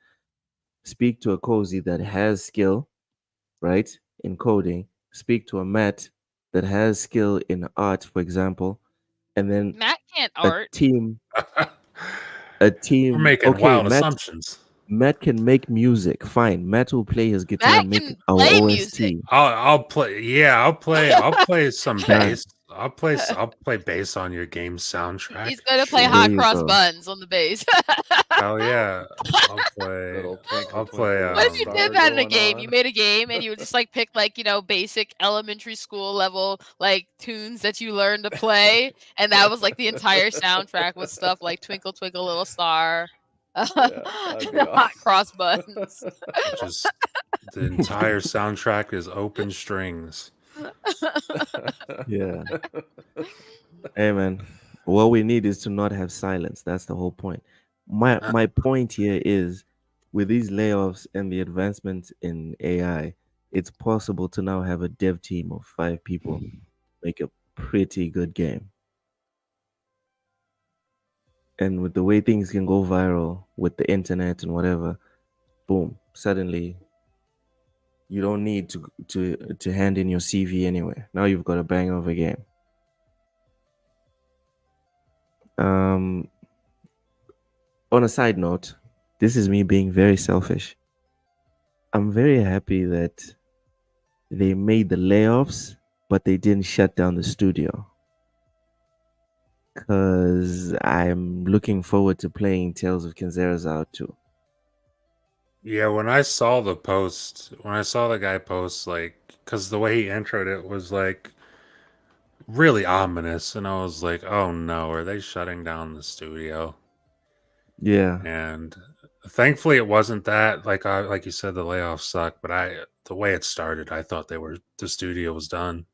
speak to a cozy that has skill, right, in coding, speak to a Matt that has skill in art, for example, and then Matt can't a art. team We're making okay, wild assumptions. Matt can make music. Fine. Matt will play his guitar Matt and make can our play music. OST. I'll play. Yeah, I'll play some Done. bass. I'll play bass on your game soundtrack. He's gonna play Sure. There Hot you Cross go. Buns on the bass. Hell yeah. I'll play. little twinkle I'll play. twinkle What little if you star did that in a going game? You on. made a game and you would just like pick like, basic elementary school level like tunes that you learned to play, and that was like the entire soundtrack with stuff like Twinkle Twinkle Little Star, Yeah, that'd be the Hot Cross awesome. Buns. Just the entire soundtrack is open strings. Yeah. Hey man. What we need is to not have silence. That's the whole point. My point here is with these layoffs and the advancements in AI, it's possible to now have a dev team of 5 people make a pretty good game. And with the way things can go viral with the internet and whatever, boom, suddenly you don't need to hand in your CV anywhere. Now you've got a bang of a game. Um, on a side note, this is me being very selfish. I'm very happy that they made the layoffs, but they didn't shut down the studio. Because I'm looking forward to playing Tales of Kinzarazao too. Yeah, when I saw the post, when I saw the guy post, like, because the way he introed it was like really ominous, and I was like, oh no, are they shutting down the studio? Yeah. And thankfully, it wasn't that. Like you said, the layoffs suck, but the way it started, I thought the studio was done.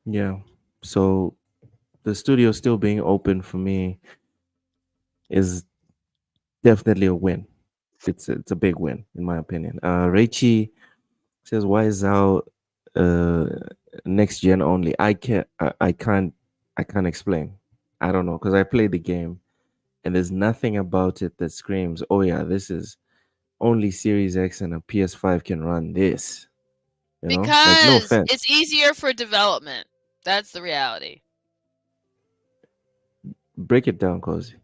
Yeah. So the studio still being open for me is definitely a win. It's a big win in my opinion. Reichi says, "Why is Zao uh, next gen only?" I can't explain. I don't know because I played the game and there's nothing about it that screams, "Oh yeah, this is only Series X and a PS5 can run this." You know, like no Because offense. it's easier for development. That's the reality. Break it down, Cozy.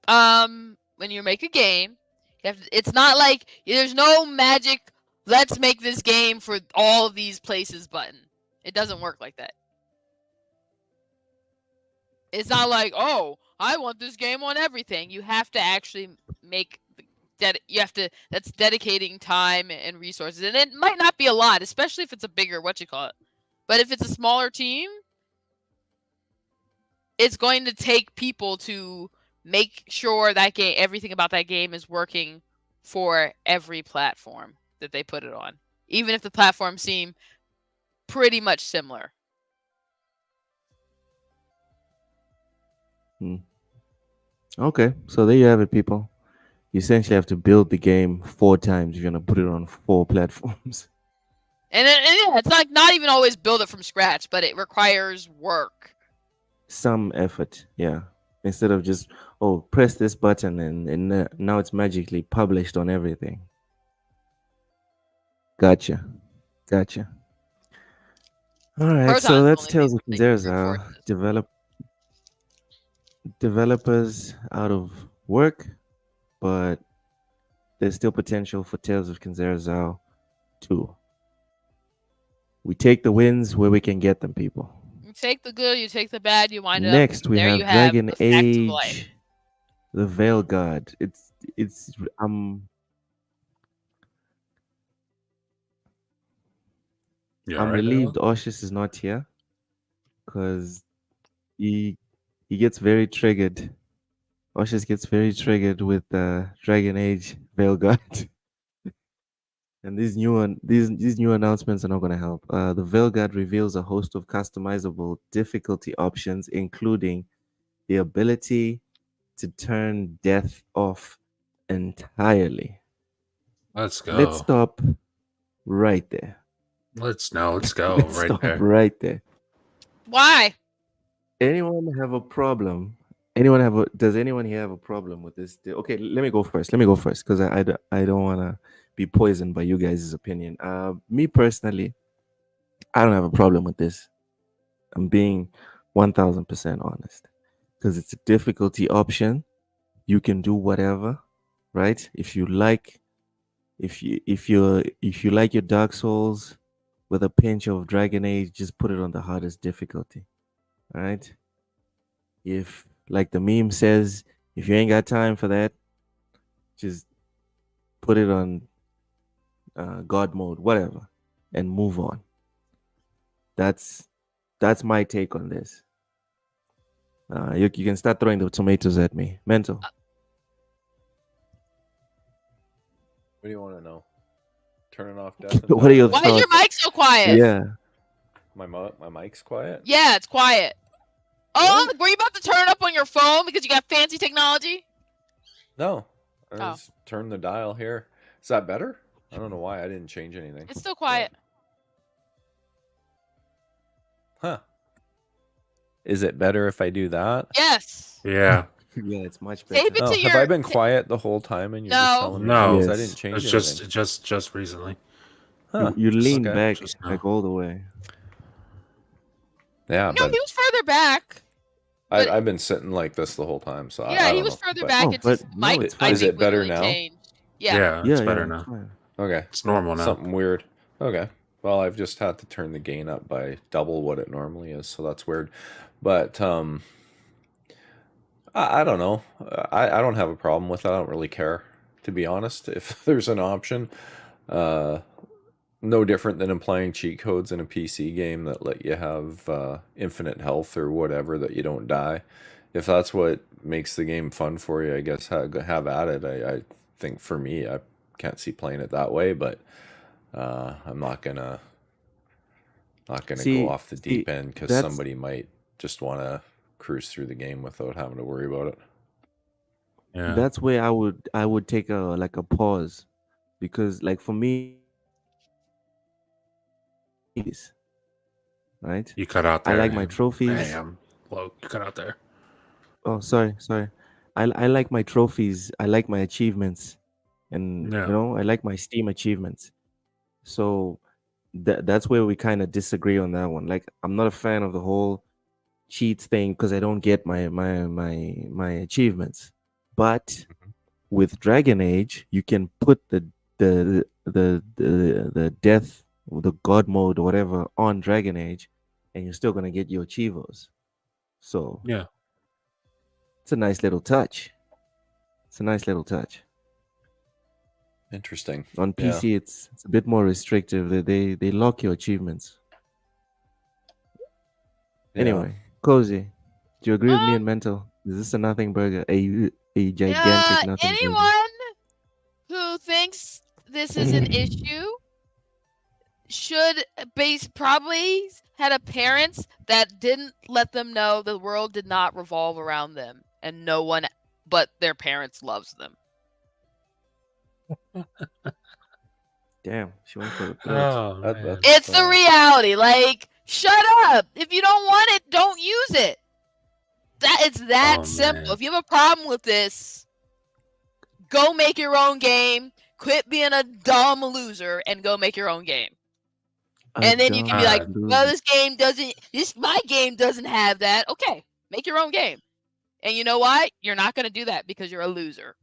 When you make a game, it's not like there's no magic, let's make this game for all of these places button. It doesn't work like that. It's not like, oh, I want this game on everything. You have to actually make that's dedicating time and resources. And it might not be a lot, especially if it's a bigger but if it's a smaller team, it's going to take people to make sure that everything about that game is working for every platform that they put it on, even if the platforms seem pretty much similar. Okay, so there you have it, people. You essentially have to build the game 4 times if you're gonna put it on 4 platforms. And yeah, it's like not even always build it from scratch, but it requires work. Some effort, yeah. Instead of just press this button and now it's magically published on everything. Gotcha. All right, Proton so is the that's only Tales thing of that makes Kinzarazao. Developers out of work, but there's still potential for Tales of Kinzarazao 2. We take the wins where we can get them, people. You take the good, you take the bad, you wind up. Next, we There have you have Dragon the facts of life. Age, the Veil God. It's I'm Right, relieved Oshis is not here because he gets very triggered Oshis gets very triggered with Dragon Age Veilguard. And these new announcements are not going to help. The Veilguard reveals a host of customizable difficulty options, including the ability to turn death off entirely. Let's Let's go. stop right there. Let's go Let's right stop there. right there. Why? Anyone have a problem? Does anyone here have a problem with this? Okay, let me go first. Because I don't want to be poisoned by you guys' opinion. Me personally, I don't have a problem with this. I'm being 1000% honest because it's a difficulty option. You can do whatever, right? If you like your Dark Souls with a pinch of Dragon Age, just put it on the hardest difficulty, right? If, like the meme says, if you ain't got time for that, just put it on God mode, whatever, and move on. That's my take on this. You can start throwing the tomatoes at me. Mental. What do you want to know? Turning off death. What are your Why thoughts? is your mic so quiet? Yeah. My mic's quiet? Yeah, it's quiet. Oh, Really? were you about to turn it up on your phone because you got fancy technology? No. I just turned the dial here. Is that better? I don't know why I didn't change anything. It's still quiet. Huh. Is it better if I do that? Yes. Yeah. Yeah, it's much Save better. it to Have I been quiet the whole time and you're just telling me No. because I Yes. didn't change It's anything? just recently. Huh. You lean Okay. back Just now. like all the way. Yeah, No, but he was further back. but- I've been sitting like this the whole time, so I Yeah, don't he was know, further but- back. Oh, It's but his no, mic. it's I fine. Is think it better really now? changed. Yeah, it's better now. fine. Okay. It's normal now. Something weird. Okay. Well, I've just had to turn the gain up by double what it normally is, so that's weird. But I don't know. I don't have a problem with it. I don't really care, to be honest. If there's an option, no different than playing cheat codes in a PC game that let you have infinite health or whatever, that you don't die. If that's what makes the game fun for you, I guess have at it. I think for me, I can't see playing it that way, but I'm not gonna go off the deep end because somebody might just want to cruise through the game without having to worry about it. Yeah. That's where I would take a pause, because like for me, right? You cut out there. I like my trophies. Damn. Whoa, you cut out there. Oh, sorry. I like my trophies. I like my achievements, and Yeah. I like my Steam achievements. So that's where we kind of disagree on that one. Like, I'm not a fan of the whole cheats thing because I don't get my achievements. But with Dragon Age, you can put the death, the God mode or whatever on Dragon Age, and you're still gonna get your achievos. So Yeah. it's a nice little touch. Interesting. On PC, it's a bit more restrictive. They lock your achievements. Anyway, Cozy, do you agree with me and Mental? Is this a nothing burger? A gigantic nothing burger? Anyone who thinks this is an issue should probably had a parents that didn't let them know the world did not revolve around them, and no one but their parents loves them. Damn, she went for the throat. Oh, It's the reality. Like, shut up. If you don't want it, don't use it. It's that simple. Man. If you have a problem with this, go make your own game. Quit being a dumb loser and go make your own game. And then you can be like, well, my game doesn't have that. Okay, make your own game. And you know what? You're not going to do that because you're a loser.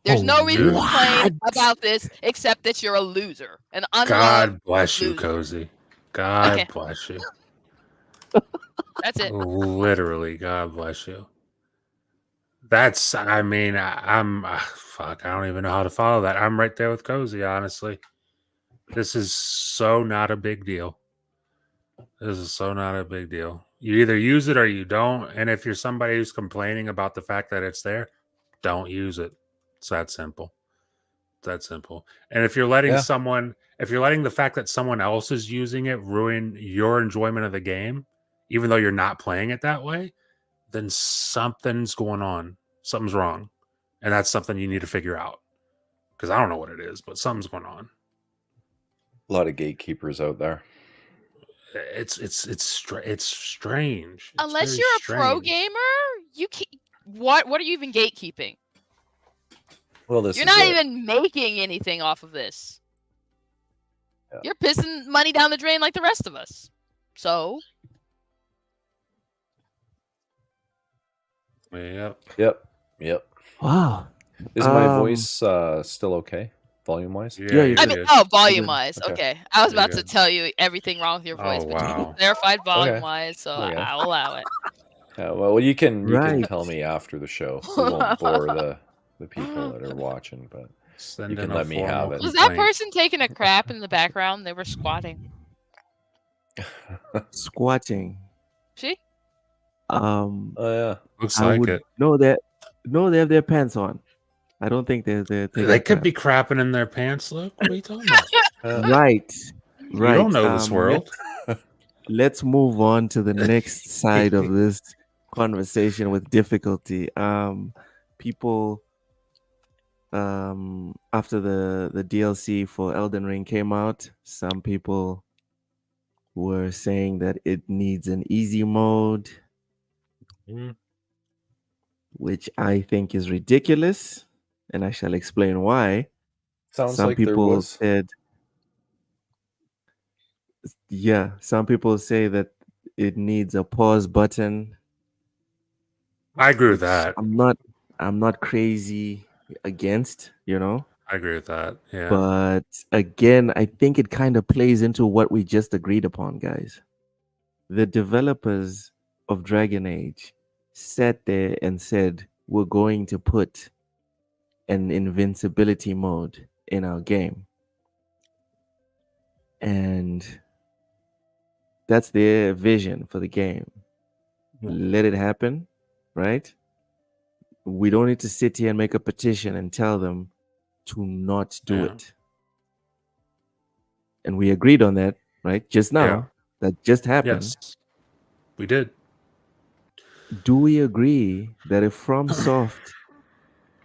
There's no reason to complain about this except that you're a loser. An unloved God bless you, loser. Cozy. God bless you. That's it. Literally, God bless you. That's, I mean, I'm, fuck, I don't even know how to follow that. I'm right there with Cozy, honestly. This is so not a big deal. You either use it or you don't. And if you're somebody who's complaining about the fact that it's there, don't use it. It's that simple. It's that simple. And if you're letting the fact that someone else is using it ruin your enjoyment of the game, even though you're not playing it that way, then something's going on. Something's wrong. And that's something you need to figure out. Because I don't know what it is, but something's going on. A lot of gatekeepers out there. It's strange. Unless you're a pro gamer, you can't. What are you even gatekeeping? Well, you're not even making anything off of this. Yeah. You're pissing money down the drain like the rest of us. So. Yep. Wow. Is my voice still okay? Volume wise? Yeah, volume wise. Okay. I was about to tell you everything wrong with your voice, but you clarified volume wise, so I'll allow it. Well, you can tell me after the show. We won't bore the people that are watching, but you can let me have it. Was that person taking a crap in the background? They were squatting. Squatting. See? Oh yeah. Looks like it. No, they have their pants on. I don't think they're they could be crapping in their pants, Luke. What are you talking about? Right. You don't know this world. Let's move on to the next side of this conversation with difficulty. People after the DLC for Elden Ring came out, some people were saying that it needs an easy mode, which I think is ridiculous. And I shall explain why. Sounds some like people there was. said, some people say that it needs a pause button. I agree with that. I'm not crazy against, I agree with that. Yeah. But again, I think it kind of plays into what we just agreed upon, guys. The developers of Dragon Age sat there and said, we're going to put an invincibility mode in our game, and that's their vision for the game. Let it happen, right? We don't need to sit here and make a petition and tell them to not do it. And we agreed on that, right? Just now. That just happened. Yes, we did. Do we agree that if FromSoft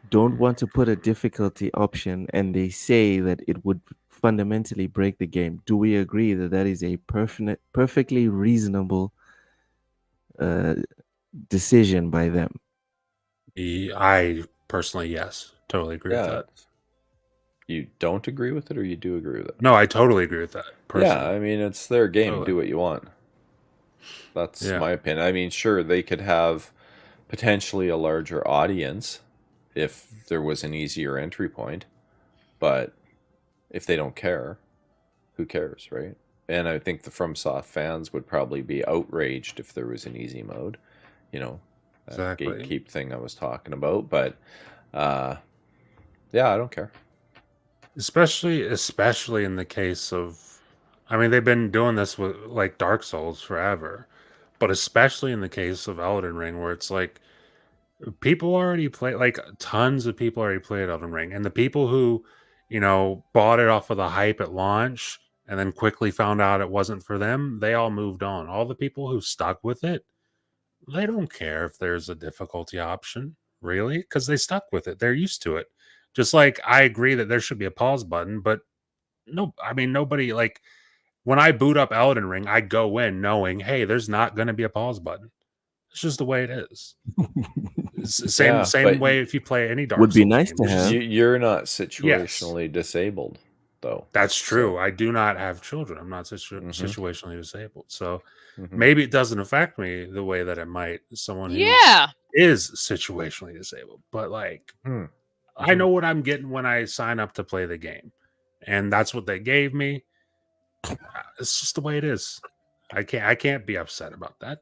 don't want to put a difficulty option and they say that it would fundamentally break the game, do we agree that that is a perfectly reasonable decision by them? I personally, yes, totally agree with that. You don't agree with it, or you do agree with it? No, I totally agree with that. Personally. Yeah, I mean, it's their game. Totally. Do what you want. That's my opinion. I mean, sure, they could have potentially a larger audience if there was an easier entry point, but if they don't care, who cares, right? And I think the FromSoft fans would probably be outraged if there was an easy mode, that gatekeep thing I was talking about. But I don't care. Especially in the case of, I mean, they've been doing this with like Dark Souls forever, but especially in the case of Elden Ring, where it's like people already play, like tons of people already played Elden Ring, and the people who, bought it off of the hype at launch and then quickly found out it wasn't for them, they all moved on. All the people who stuck with it, they don't care if there's a difficulty option, really, because they stuck with it. They're used to it. Just like I agree that there should be a pause button, but nobody, like, when I boot up Elden Ring, I go in knowing, hey, there's not going to be a pause button. It's just the way it is. It's the same way if you play any Dark Souls. Would be nice to have. You're not situationally disabled, though. That's true. So. I do not have children. I'm not situationally disabled. So maybe it doesn't affect me the way that it might someone who is situationally disabled. But like, I know what I'm getting when I sign up to play the game. And that's what they gave me. It's just the way it is. I can't be upset about that.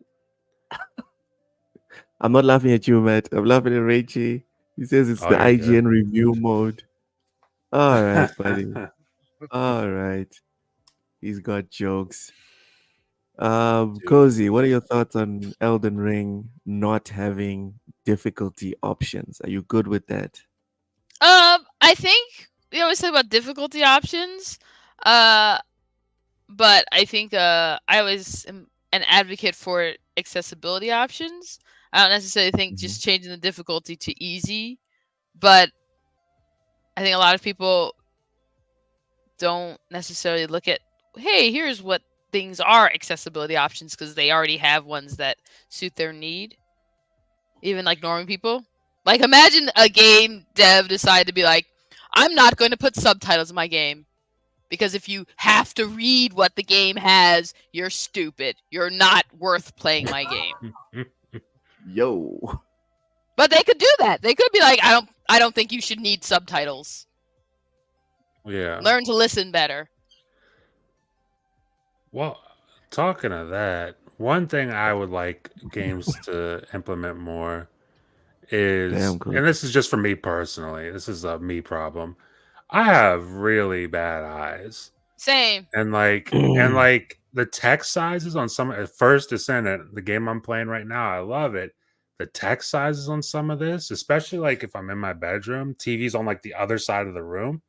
I'm not laughing at you, Matt. I'm laughing at Rachie. He says it's the IGN review mode. All right, buddy. All right. He's got jokes. Cozy, what are your thoughts on Elden Ring not having difficulty options? Are you good with that? I think we always talk about difficulty options. But I think I always am an advocate for accessibility options. I don't necessarily think just changing the difficulty to easy, but I think a lot of people don't necessarily look at, hey, here's what things are accessibility options, because they already have ones that suit their need. Even like normal people. Like imagine a game dev decide to be like, I'm not going to put subtitles in my game. Because if you have to read what the game has, you're stupid. You're not worth playing my game. Yo. But they could do that. They could be like, I don't think you should need subtitles. Yeah. Learn to listen better. Well, talking of that, one thing I would like games to implement more is, Damn good. and this is just for me personally, this is a me problem. I have really bad eyes. Same. And like the text sizes on some at First Descendant, the game I'm playing right now, I love it. The text sizes on some of this, especially like if I'm in my bedroom, TV's on like the other side of the room.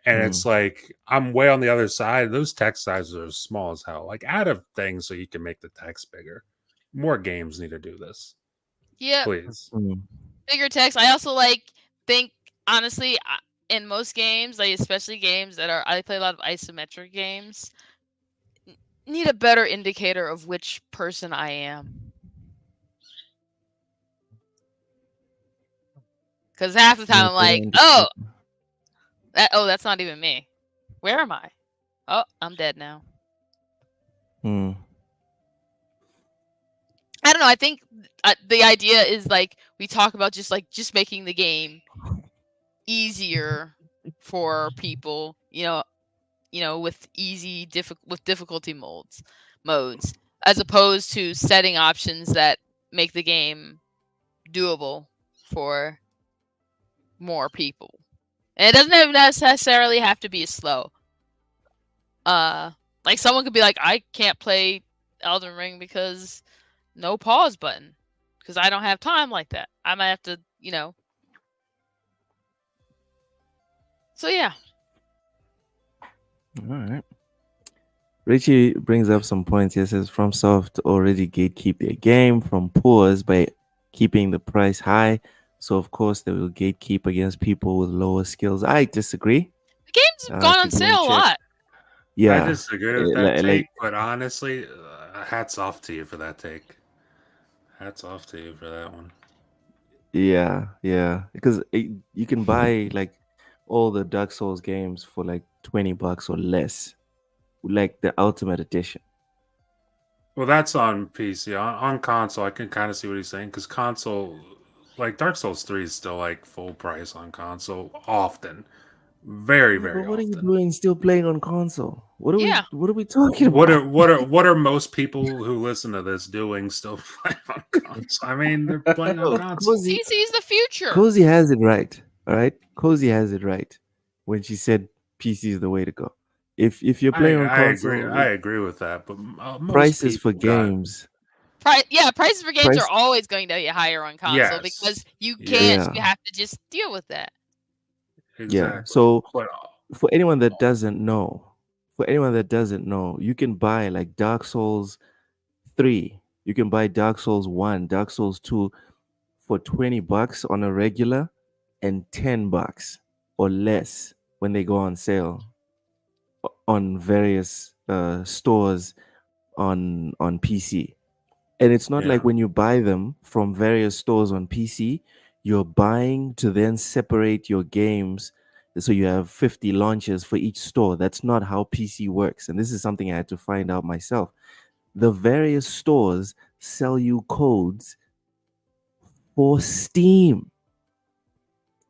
And it's like I'm way on the other side. Those text sizes are small as hell. Like add a thing so you can make the text bigger. More games need to do this. Yeah. Please. Bigger text. I also think honestly in most games, like especially games that are, I play a lot of isometric games, need a better indicator of which person I am. Because half the time I'm like, that's not even me. Where am I? Oh, I'm dead now. I don't know. I think the idea is like we talk about just making the game easier for people, with with difficulty modes, as opposed to setting options that make the game doable for more people. And it doesn't even necessarily have to be slow. Like someone could be like, I can't play Elden Ring because no pause button, because I don't have time like that. I might have to, So yeah. All right. Richie brings up some points. He says FromSoft already gatekeep their game from pause by keeping the price high. So of course they will gatekeep against people with lower skills. I disagree. The game's gone on sale a lot. Yeah, I disagree with that take, but honestly, hats off to you for that take. Hats off to you for that one. Yeah, because you can buy like all the Dark Souls games for like $20 or less, like the Ultimate Edition. Well, that's on PC. On console, I can kind of see what he's saying, because console, like Dark Souls 3 is still like full price on console often. Very, very But what often. are you doing still playing on console? What are we talking about? What are most people who listen to this doing still playing on console? I mean, they're playing on console. PC's the future. Cozy has it right. All right. Cozy has it right when she said PC is the way to go. If you're playing on console, I agree with that. But prices for games. Prices for games are always going to be higher on console, because you can't. You have to just deal with that. Exactly. Yeah. So for anyone that doesn't know, you can buy like Dark Souls 3. You can buy Dark Souls 1, Dark Souls 2 for $20 on a regular, and $10 or less when they go on sale on various stores on PC. And it's not like when you buy them from various stores on PC, you're buying to then separate your games so you have 50 launches for each store. That's not how PC works. And this is something I had to find out myself. The various stores sell you codes for Steam.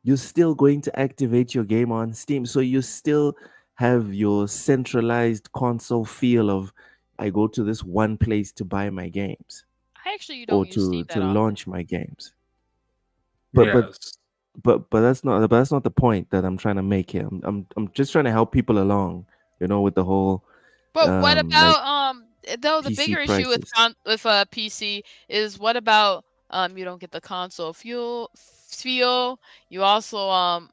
You're still going to activate your game on Steam. So you still have your centralized console feel of, I go to this one place to buy my games. I actually don't use Steam to launch my games. But that's not the point that I'm trying to make here. I'm just trying to help people along, with the whole. But what about Though the PC bigger issue with prices. with a PC is what about you don't get the console feel. You also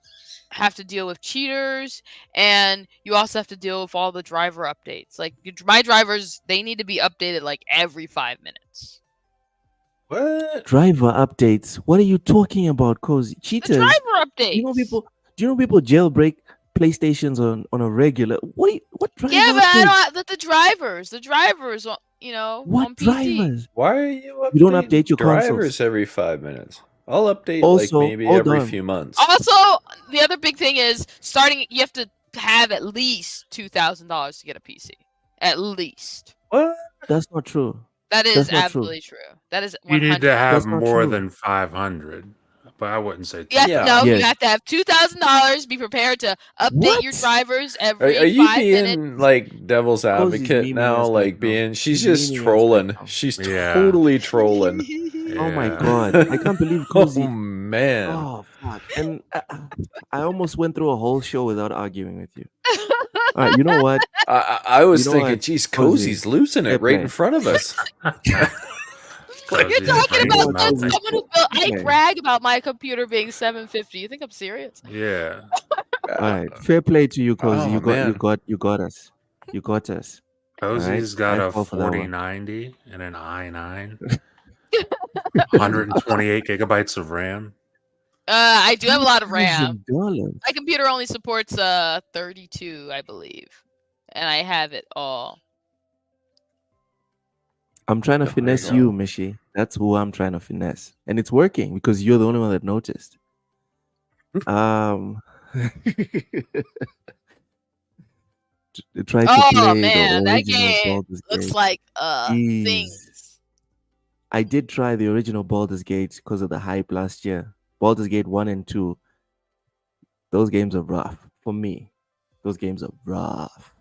have to deal with cheaters, and you also have to deal with all the driver updates. Like my drivers, they need to be updated like every 5 minutes. What? Driver updates. What are you talking about? Cause The cheaters. driver updates. Do you know people jailbreak PlayStations on a regular? What driver Yeah, but updates? the drivers, you know, What on PC. drivers? Why are you You don't updating update your drivers consoles. every 5 minutes? I'll update like Also, maybe hold every on. few months. Also, the other big thing is you have to have at least $2,000 to get a PC. At least. What? That's not true. That is That's not absolutely true. That is 100%. You need to have That's not more true. than 500, but I wouldn't say Yes, 2,000. no, you Yes. have to have $2,000. Be prepared to update your What? drivers Are every you 5 minutes. being like devil's Cozy's advocate memeing now? us right Like now. being, she's He's just memeing us right trolling. now. She's Yeah. totally trolling. Oh my Yeah. god! I can't believe Cozy. Oh man. Oh fuck! And I almost went through a whole show without arguing with you. All right, you know what? I was You know thinking, what, geez, Cozy, Cozy's losing fair it right play. in front of us. You're Cozy's talking brain's about melting. someone who built. I Okay. brag about my computer being 750. You think I'm serious? Yeah. All right, fair play to you, Cozy. Oh, you got man. us. You got us. Cozy's All right, got I a fall for that one. 4090 and an i9, 128 gigabytes of RAM. I do have a lot of RAM. $2,000. My computer only supports 32, I believe, and I have it all. I'm trying to There you finesse go. you, Mishi. That's who I'm trying to finesse, and it's working because you're the only one that noticed. Try to Oh play man, the that original game Baldur's looks Gate. like Jeez. things. I did try the original Baldur's Gate because of the hype last year. Baldur's Gate 1 and 2. Those games are rough for me. Those games are rough.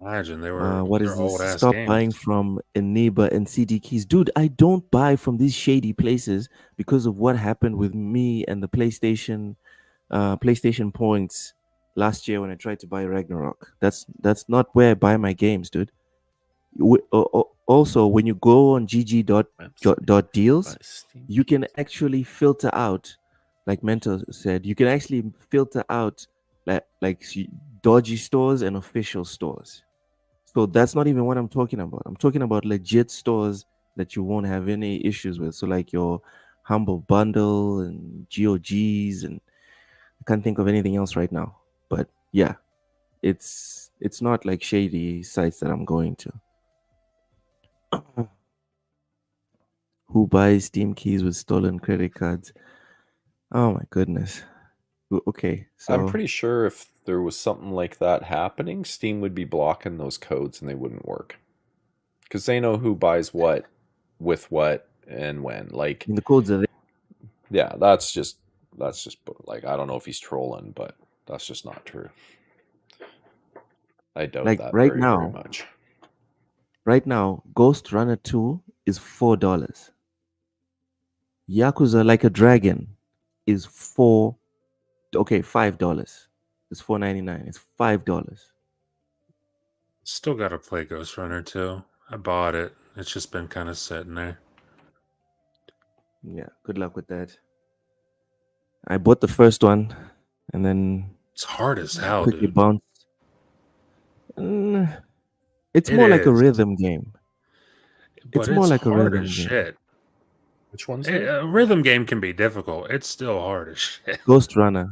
Imagine they were What is they're old this? ass Stop games. buying from Eniba and CD Keys. Dude, I don't buy from these shady places because of what happened with me and the PlayStation points last year when I tried to buy Ragnarok. That's not where I buy my games, dude. Also, when you go on gg.deals, you can actually filter out, like Mentor said, you can actually filter out like dodgy stores and official stores. So that's not even what I'm talking about. I'm talking about legit stores that you won't have any issues with. So like your Humble Bundle and GOGs, and I can't think of anything else right now. But yeah, it's not like shady sites that I'm going to. Who buys Steam keys with stolen credit cards? Oh my goodness. Okay, so I'm pretty sure if there was something like that happening, Steam would be blocking those codes and they wouldn't work. Because they know who buys what, with what, and when. Like, the codes are there. yeah, that's just like, I don't know if he's trolling, but that's just not true. I doubt Like that right very, now, very much. Right now, Ghost Runner 2 is $4. Yakuza Like a Dragon is $5. It's $4.99. It's $5. Still got to play Ghost Runner 2. I bought it. It's just been kind of sitting there. Yeah, good luck with that. I bought the first one and then It's hard as hell, quickly dude. bounced. It's more like a rhythm game. But It's more like a hard rhythm as game. shit. Which one's it? A rhythm game can be difficult. It's still hard as shit. Ghost Runner.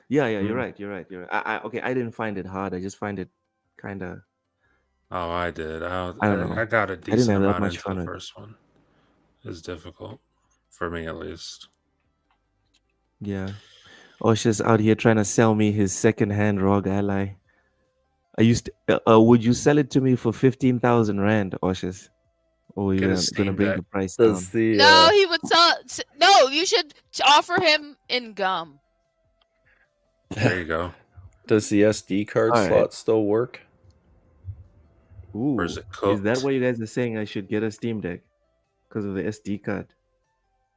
Yeah, you're right. Okay, I didn't find it hard. I just find it kind of. Oh, I did. I don't know. I got a didn't decent have that amount much into fun the with it. first one. It's difficult. For me, at least. Yeah. Osha's out here trying to sell me his second-hand ROG Ally. Would you sell it to me for 15,000 Rand, Osha's? Or are you Get a gonna Steam bring Deck. the price down? Does the No, he would sell. No, you should offer him in gum. There you go. does the SD card All right. slot still work? Ooh, Or is it is that cooked? why you guys are saying I should get a Steam Deck? Because of the SD card?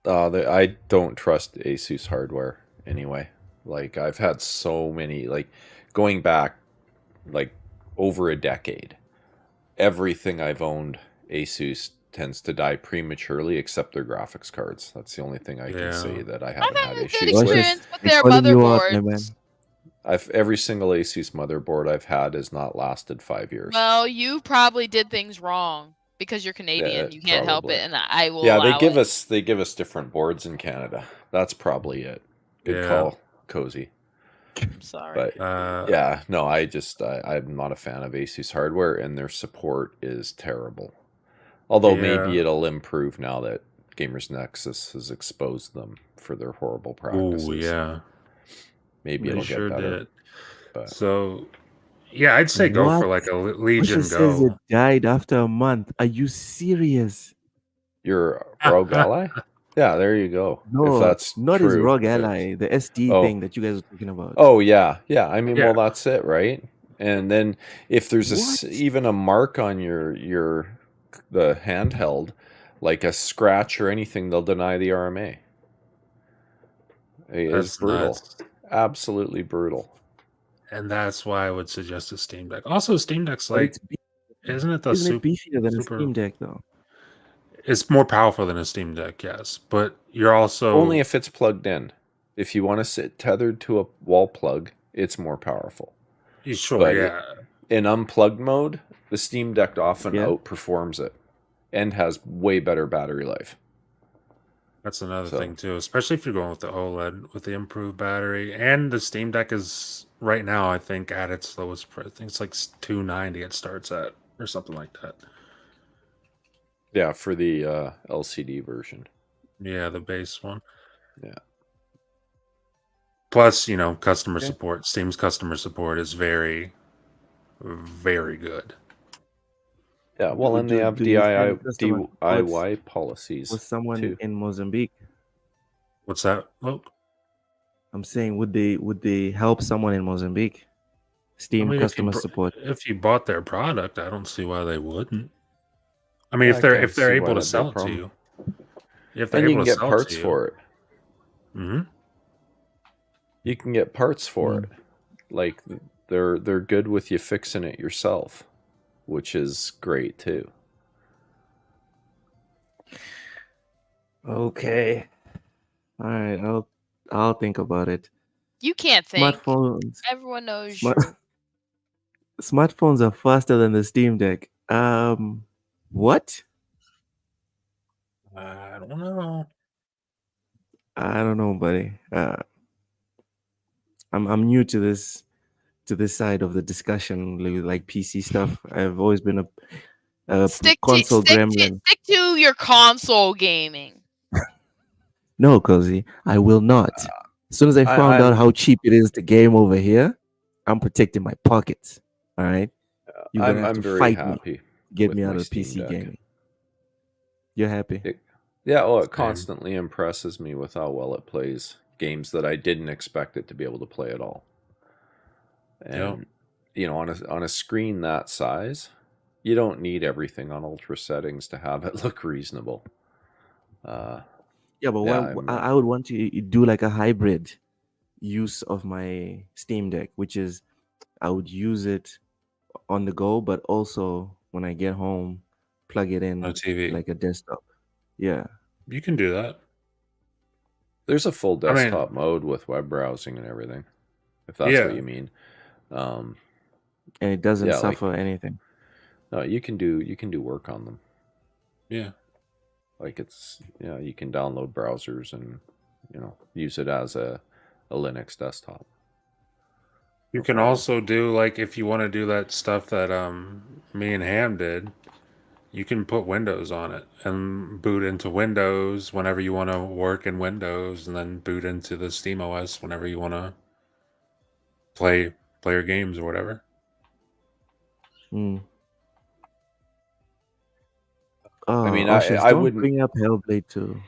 I don't trust Asus hardware anyway. Like, I've had so many, like, going back like over a decade, everything I've owned, Asus tends to die prematurely, except their graphics cards. That's the only thing I can say that I I've haven't had had a good issues with. experience with They're their calling you out, my man. motherboards. Every single Asus motherboard I've had has not lasted 5 years. Well, you probably did things wrong because you're Canadian. You can't help it, and I will allow it. They give us different boards in Canada. That's probably it. Good call, Cozy. I'm sorry. But yeah, no, I'm not a fan of Asus hardware, and their support is terrible. Although maybe it'll improve now that Gamers Nexus has exposed them for their horrible practices. Oh yeah, maybe it'll get better. Did. But So yeah, I'd say go for like a Legion Pusha says Go. it died after a month. Are you serious? Your Rogue Ally? Yeah, there you go. No, if that's not true, his Rogue Ally, the SD thing that you guys were talking about. Oh yeah, yeah. I mean, well, that's it, right? And then if there's even a mark on the handheld, like a scratch or anything, they'll deny the RMA. It's brutal. Nuts. Absolutely brutal. And that's why I would suggest a Steam Deck. Also, Steam Deck's like, isn't it beefier than a Steam Deck though? It's more powerful than a Steam Deck, yes. But you're also only if it's plugged in. If you want to sit tethered to a wall plug, it's more powerful. Sure, but yeah. In unplugged mode, the Steam Deck often outperforms it and has way better battery life. That's another thing too, especially if you're going with the OLED with the improved battery. And the Steam Deck is right now, I think, at its lowest price. I think it's like $290 it starts at, or something like that. Yeah, for the LCD version. Yeah, the base one. Yeah. Plus, customer support. Steam's customer support is very, very good. Yeah, well, and they have DIY policies with someone too. in Mozambique. What's that, Luke? I'm saying, would they help someone in Mozambique? Steam customer support. If you bought their product, I don't see why they wouldn't. I mean, if they're able to sell it to you, if they're able to get parts for it. Mm-hmm. You can get parts for it. Like they're good with you fixing it yourself, which is great too. Okay. All right, I'll think about it. You can't think. Smartphones. Everyone knows Smartphones are faster than the Steam Deck. What? I don't know. I don't know, buddy. I'm new to this side of the discussion, like PC stuff. I've always been a console gremlin. Stick to your console gaming. No, Cozy, I will not. As soon as I found out how cheap it is to game over here, I'm protecting my pockets. All right, you're gonna have to fight me to get me out of PC gaming. You're happy? It constantly impresses me with how well it plays games that I didn't expect it to be able to play at all. And on a screen that size, you don't need everything on ultra settings to have it look reasonable. Yeah, but I would want to do like a hybrid use of my Steam Deck, which is I would use it on the go, but also when I get home, plug it in like a desktop. Yeah. You can do that. There's a full desktop mode with web browsing and everything, if that's what you mean. And it doesn't suffer anything. No, you can do work on them. Yeah. Like you can download browsers and use it as a Linux desktop. You can also do, like, if you want to do that stuff that me and Ham did, you can put Windows on it and boot into Windows whenever you want to work in Windows, and then boot into the Steam OS whenever you want to play your games or whatever. I mean, I wouldn't bring up Hellblade 2.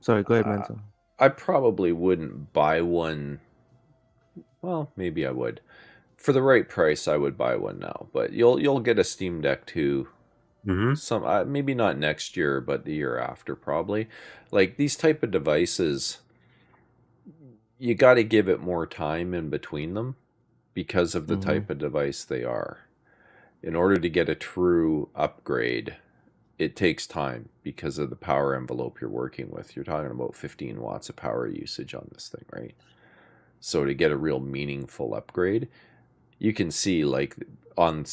Sorry, go ahead, Mental. I probably wouldn't buy one. Well, maybe I would. For the right price, I would buy one now. But you'll get a Steam Deck 2. Mm-hmm. Maybe not next year, but the year after, probably. Like these type of devices, you got to give it more time in between them because of the type of device they are. in order to get a true upgrade, it takes time because of the power envelope you're working with. You're talking about 15 watts of power usage on this thing, right? So to get a real meaningful upgrade, you can see like on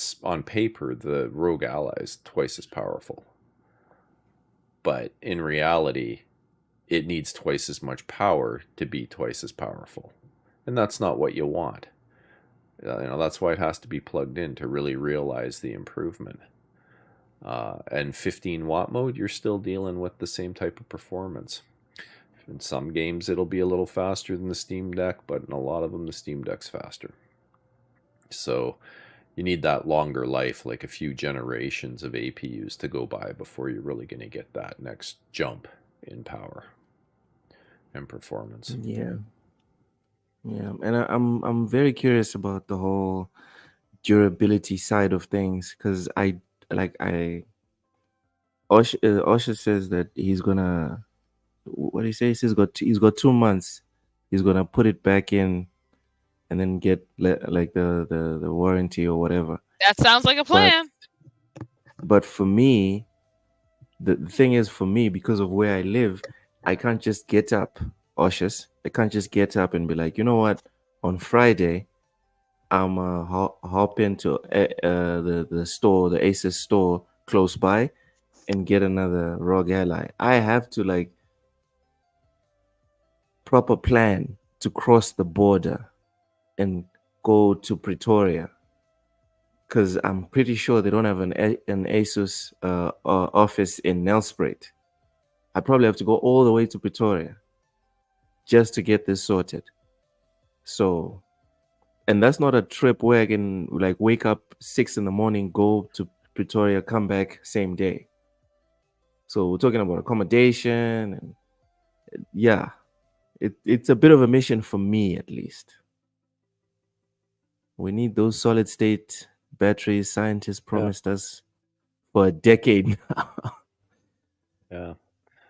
paper, the Rogue Ally is twice as powerful. But in reality, it needs twice as much power to be twice as powerful. And that's not what you want. That's why it has to be plugged in to really realize the improvement. And 15 watt mode, you're still dealing with the same type of performance. In some games, it'll be a little faster than the Steam Deck, but in a lot of them, the Steam Deck's faster. So you need that longer life, like a few generations of APUs to go by before you're really going to get that next jump in power and performance. Yeah. And I'm very curious about the whole durability side of things, because Osher says that he's gonna, what he says, he's got 2 months. He's gonna put it back in, and then get like the warranty or whatever. That sounds like a plan. But for me, the thing is, for me, because of where I live, I can't just get up, Oshus. I can't just get up and be like, you know what, on Friday, I'm hop into the store, the Asus store close by, and get another Rogue Ally. I have to like proper plan to cross the border and go to Pretoria, because I'm pretty sure they don't have an Asus office in Nelspruit. I probably have to go all the way to Pretoria just to get this sorted. So, and that's not a trip where I can like wake up 6 a.m, go to Pretoria, come back same day. So we're talking about accommodation, and yeah, it's a bit of a mission for me, at least. We need those solid state batteries scientists promised us for a decade now. Yeah.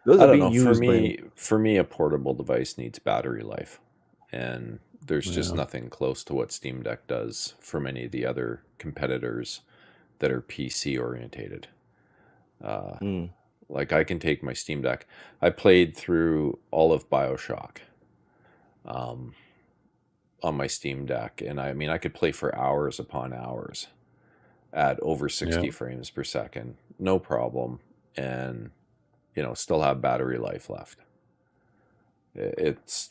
Those I are don't being know. used For me, a portable device needs battery life, and there's just nothing close to what Steam Deck does for many of the other competitors that are PC orientated. Like I can take my Steam Deck. I played through all of BioShock on my Steam Deck, and I mean I could play for hours upon hours at over 60 frames per second, no problem, and still have battery life left. It's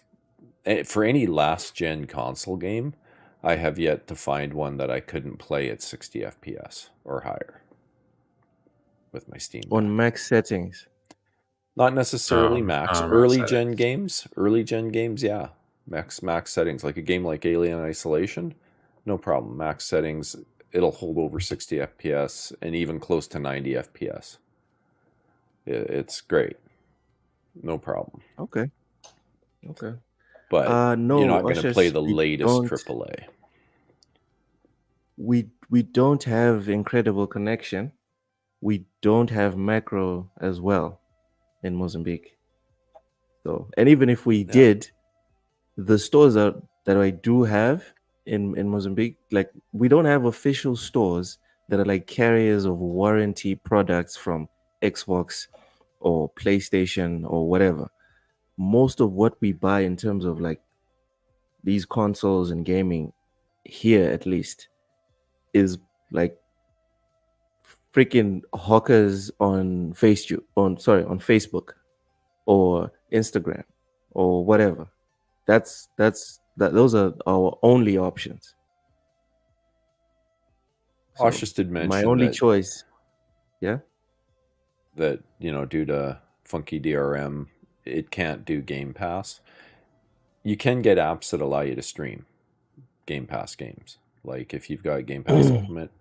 for any last gen console game, I have yet to find one that I couldn't play at 60 FPS or higher with my Steam Deck. on max settings. Not necessarily max. Early gen games, yeah. Max settings, like a game like Alien Isolation, no problem. Max settings, it'll hold over 60 FPS and even close to 90 FPS. It's great. No problem. Okay. But no, you're not going to play the we latest don't- AAA. We don't have incredible connection. We don't have macro as well in Mozambique. So, and even if we did, the stores that I do have in Mozambique, like we don't have official stores that are like carriers of warranty products from Xbox or PlayStation or whatever. Most of what we buy in terms of like these consoles and gaming here, at least, is like freaking hawkers on Facebook or Instagram or whatever. Those are our only options. Osh just did mention my only choice. Yeah. That, due to funky DRM, it can't do Game Pass. You can get apps that allow you to stream Game Pass games. Like if you've got Game Pass Ultimate,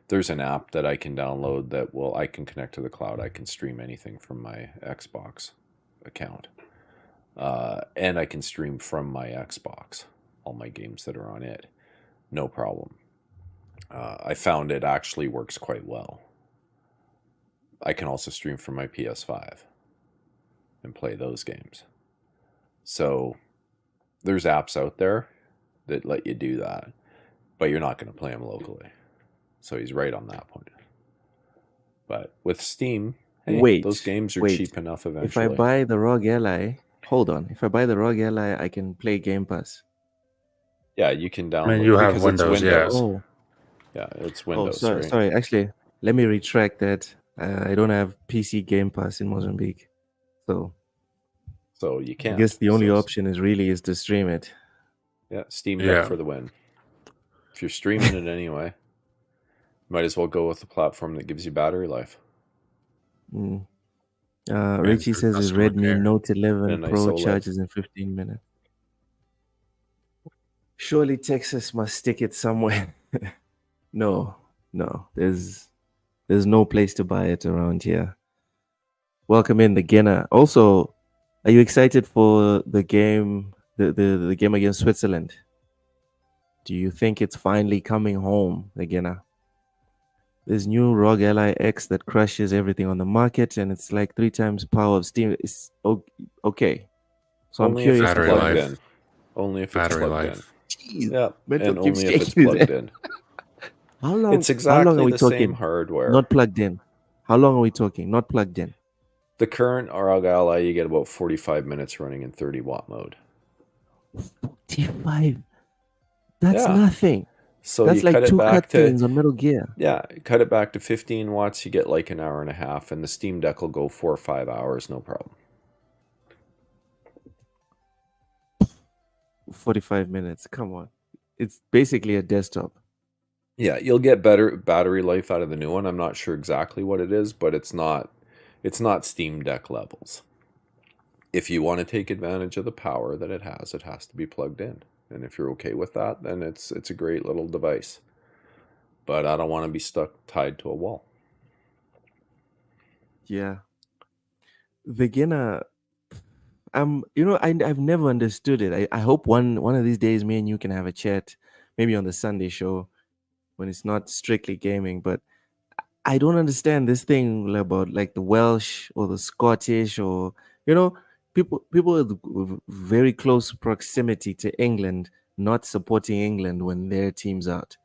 there's an app that I can download that I can connect to the cloud. I can stream anything from my Xbox account. And I can stream from my Xbox all my games that are on it. No problem. I found it actually works quite well. I can also stream from my PS5 and play those games. So there's apps out there that let you do that, but you're not going to play them locally. So he's right on that point. But with Steam, hey, Wait, those games are wait. cheap enough If I eventually. buy the ROG Ally, hold on. If I buy the ROG Ally, I can play Game Pass. Yeah, you can download And you have because Windows, it's Windows. yeah. Oh, Yeah, it's oh, Windows, sorry, right? sorry. Actually, let me retract that. I don't have PC Game Pass in Mozambique, so So you I can't. guess the only So, option is to stream it. yeah, Steam Deck Yeah. for the win. If you're streaming it anyway, might as well go with the platform that gives you battery life Mm. And Richie good says his customer Redmi care. Note and 11 a nice Pro OLED. charges in 15 minutes. Surely Texas must stick it somewhere. No, there's no place to buy it around here. Welcome in the Guinea. Also, are you excited for the game, the game against Switzerland? Do you think it's finally coming home, the Guinea? There's new ROG Ally X that crushes everything on the market, and it's like 3 times power of Steam. It's okay. So Only I'm curious if to it's Battery plugged life. in. Only if it's Battery plugged life. in. Jeez, Yeah, mental and keeps only if it's changing. plugged in. How long? It's How long exactly are we the talking? same hardware. Not plugged in. How long are we talking? Not plugged in. The current ROG Ally, you get about 45 minutes running in 30-watt mode. 45. That's Yeah. nothing. So That's you like cut it 2 back to cutscenes on Metal Gear. cut it back to 15 watts, you get like an hour and a half, and the Steam Deck will go 4 or 5 hours, no problem. 45 minutes. Come on. It's basically a desktop. Yeah, you'll get better battery life out of the new one. I'm not sure exactly what it is, but it's not Steam Deck levels. If you want to take advantage of the power that it has to be plugged in. And if you're okay with that, then it's a great little device. But I don't want to be stuck tied to a wall. Yeah. The Guinea, I've never understood it. I hope one of these days me and you can have a chat, maybe on the Sunday show when it's not strictly gaming, but I don't understand this thing about like the Welsh or the Scottish or people with very close proximity to England not supporting England when their team's out.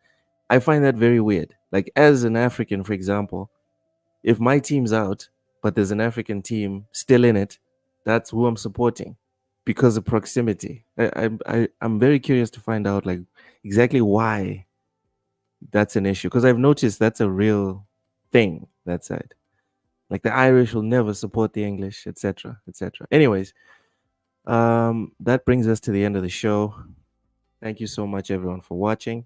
I find that very weird. Like as an African, for example, if my team's out but there's an African team still in it, that's who I'm supporting because of proximity. I'm very curious to find out like exactly why that's an issue because I've noticed that's a real thing that side. Like the Irish will never support the English, etc., etc. Anyways, that brings us to the end of the show. Thank you so much, everyone, for watching.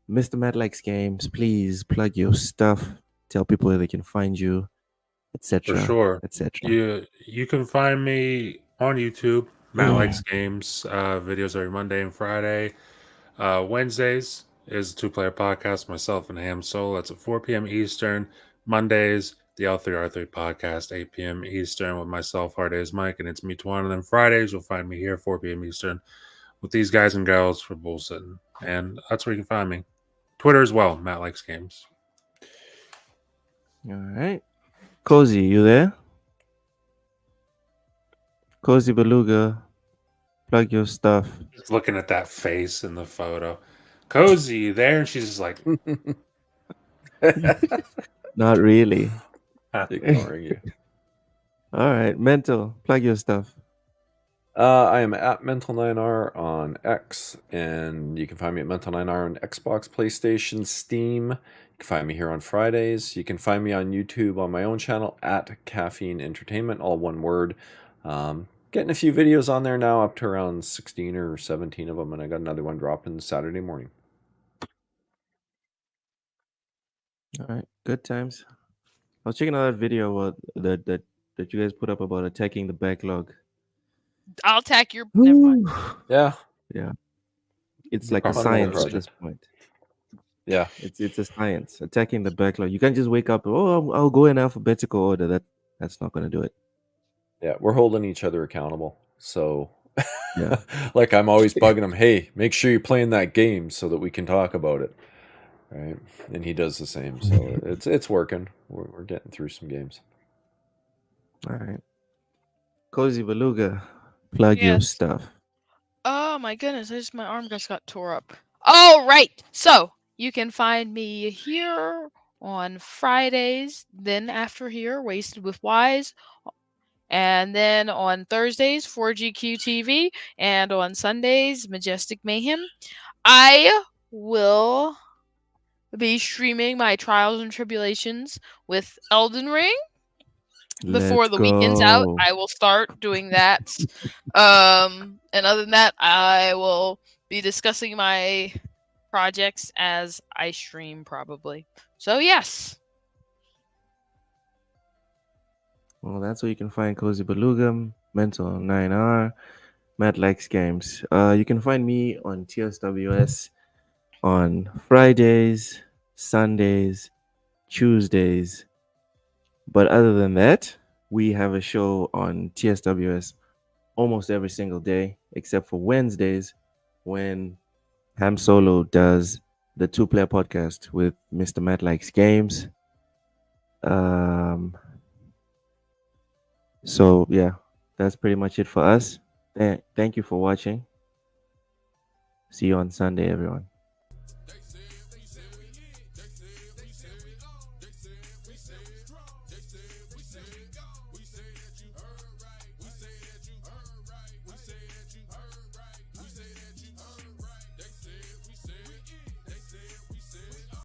Mr. Matt Likes Games, please plug your stuff. Tell people where they can find you, etc. For sure. etc. You can find me on YouTube. Matt Likes Games. Videos every Monday and Friday. Wednesdays is a 2-player podcast, myself and Ham Soul. That's at 4 p.m. Eastern. Mondays, the L3R3 podcast, 8 p.m. Eastern with myself, Hard Days Mike, and it's me, Twan. And then Fridays, you'll find me here, 4 p.m. Eastern, with these guys and girls for BullSittin. And that's where you can find me. Twitter as well, Matt Likes Games. All right. Cozy, you there? Cozy Beluga, plug your stuff. Just looking at that face in the photo. Cozy, you there? And she's just like, Not really. Ignoring you. All right. Mental, plug your stuff. I am at Mental9R on X, and you can find me at Mental9R on Xbox, PlayStation, Steam. You can find me here on Fridays. You can find me on YouTube on my own channel at Caffeine Entertainment, all one word. Getting a few videos on there now, up to around 16 or 17 of them, and I got another one dropping Saturday morning. All right, good times. I was checking out that video that you guys put up about attacking the backlog. I'll attack your. Never mind. Yeah. It's like a Fun little science at project. this point. Yeah. It's a science. Attacking the backlog. You can't just wake up. Oh, I'll go in alphabetical order. That's not going to do it. Yeah, we're holding each other accountable. So, Yeah. like I'm always bugging him, hey, make sure you're playing that game so that we can talk about it. Right? And he does the same. So it's working. We're getting through some games. All right. Cozy Beluga, plug your stuff. Oh my goodness! My arm just got tore up. Oh right. So You can find me here on Fridays, then after here, Wasted with Wise, and then on Thursdays, 4GQ TV, and on Sundays, Majestic Mayhem. I will be streaming my Trials and Tribulations with Elden Ring. Before Let's the weekend's out, go. I will start doing that. And other than that, I will be discussing my projects as I stream, probably. So, yes. Well, that's where you can find Cozy Beluga, Mental 9R, Matt Likes Games. You can find me on TSWS on Fridays, Sundays, Tuesdays. But other than that, we have a show on TSWS almost every single day, except for Wednesdays when Ham Solo does the two-player podcast with Mr. Matt Likes Games. So yeah, that's pretty much it for us. Thank you for watching. See you on Sunday, everyone.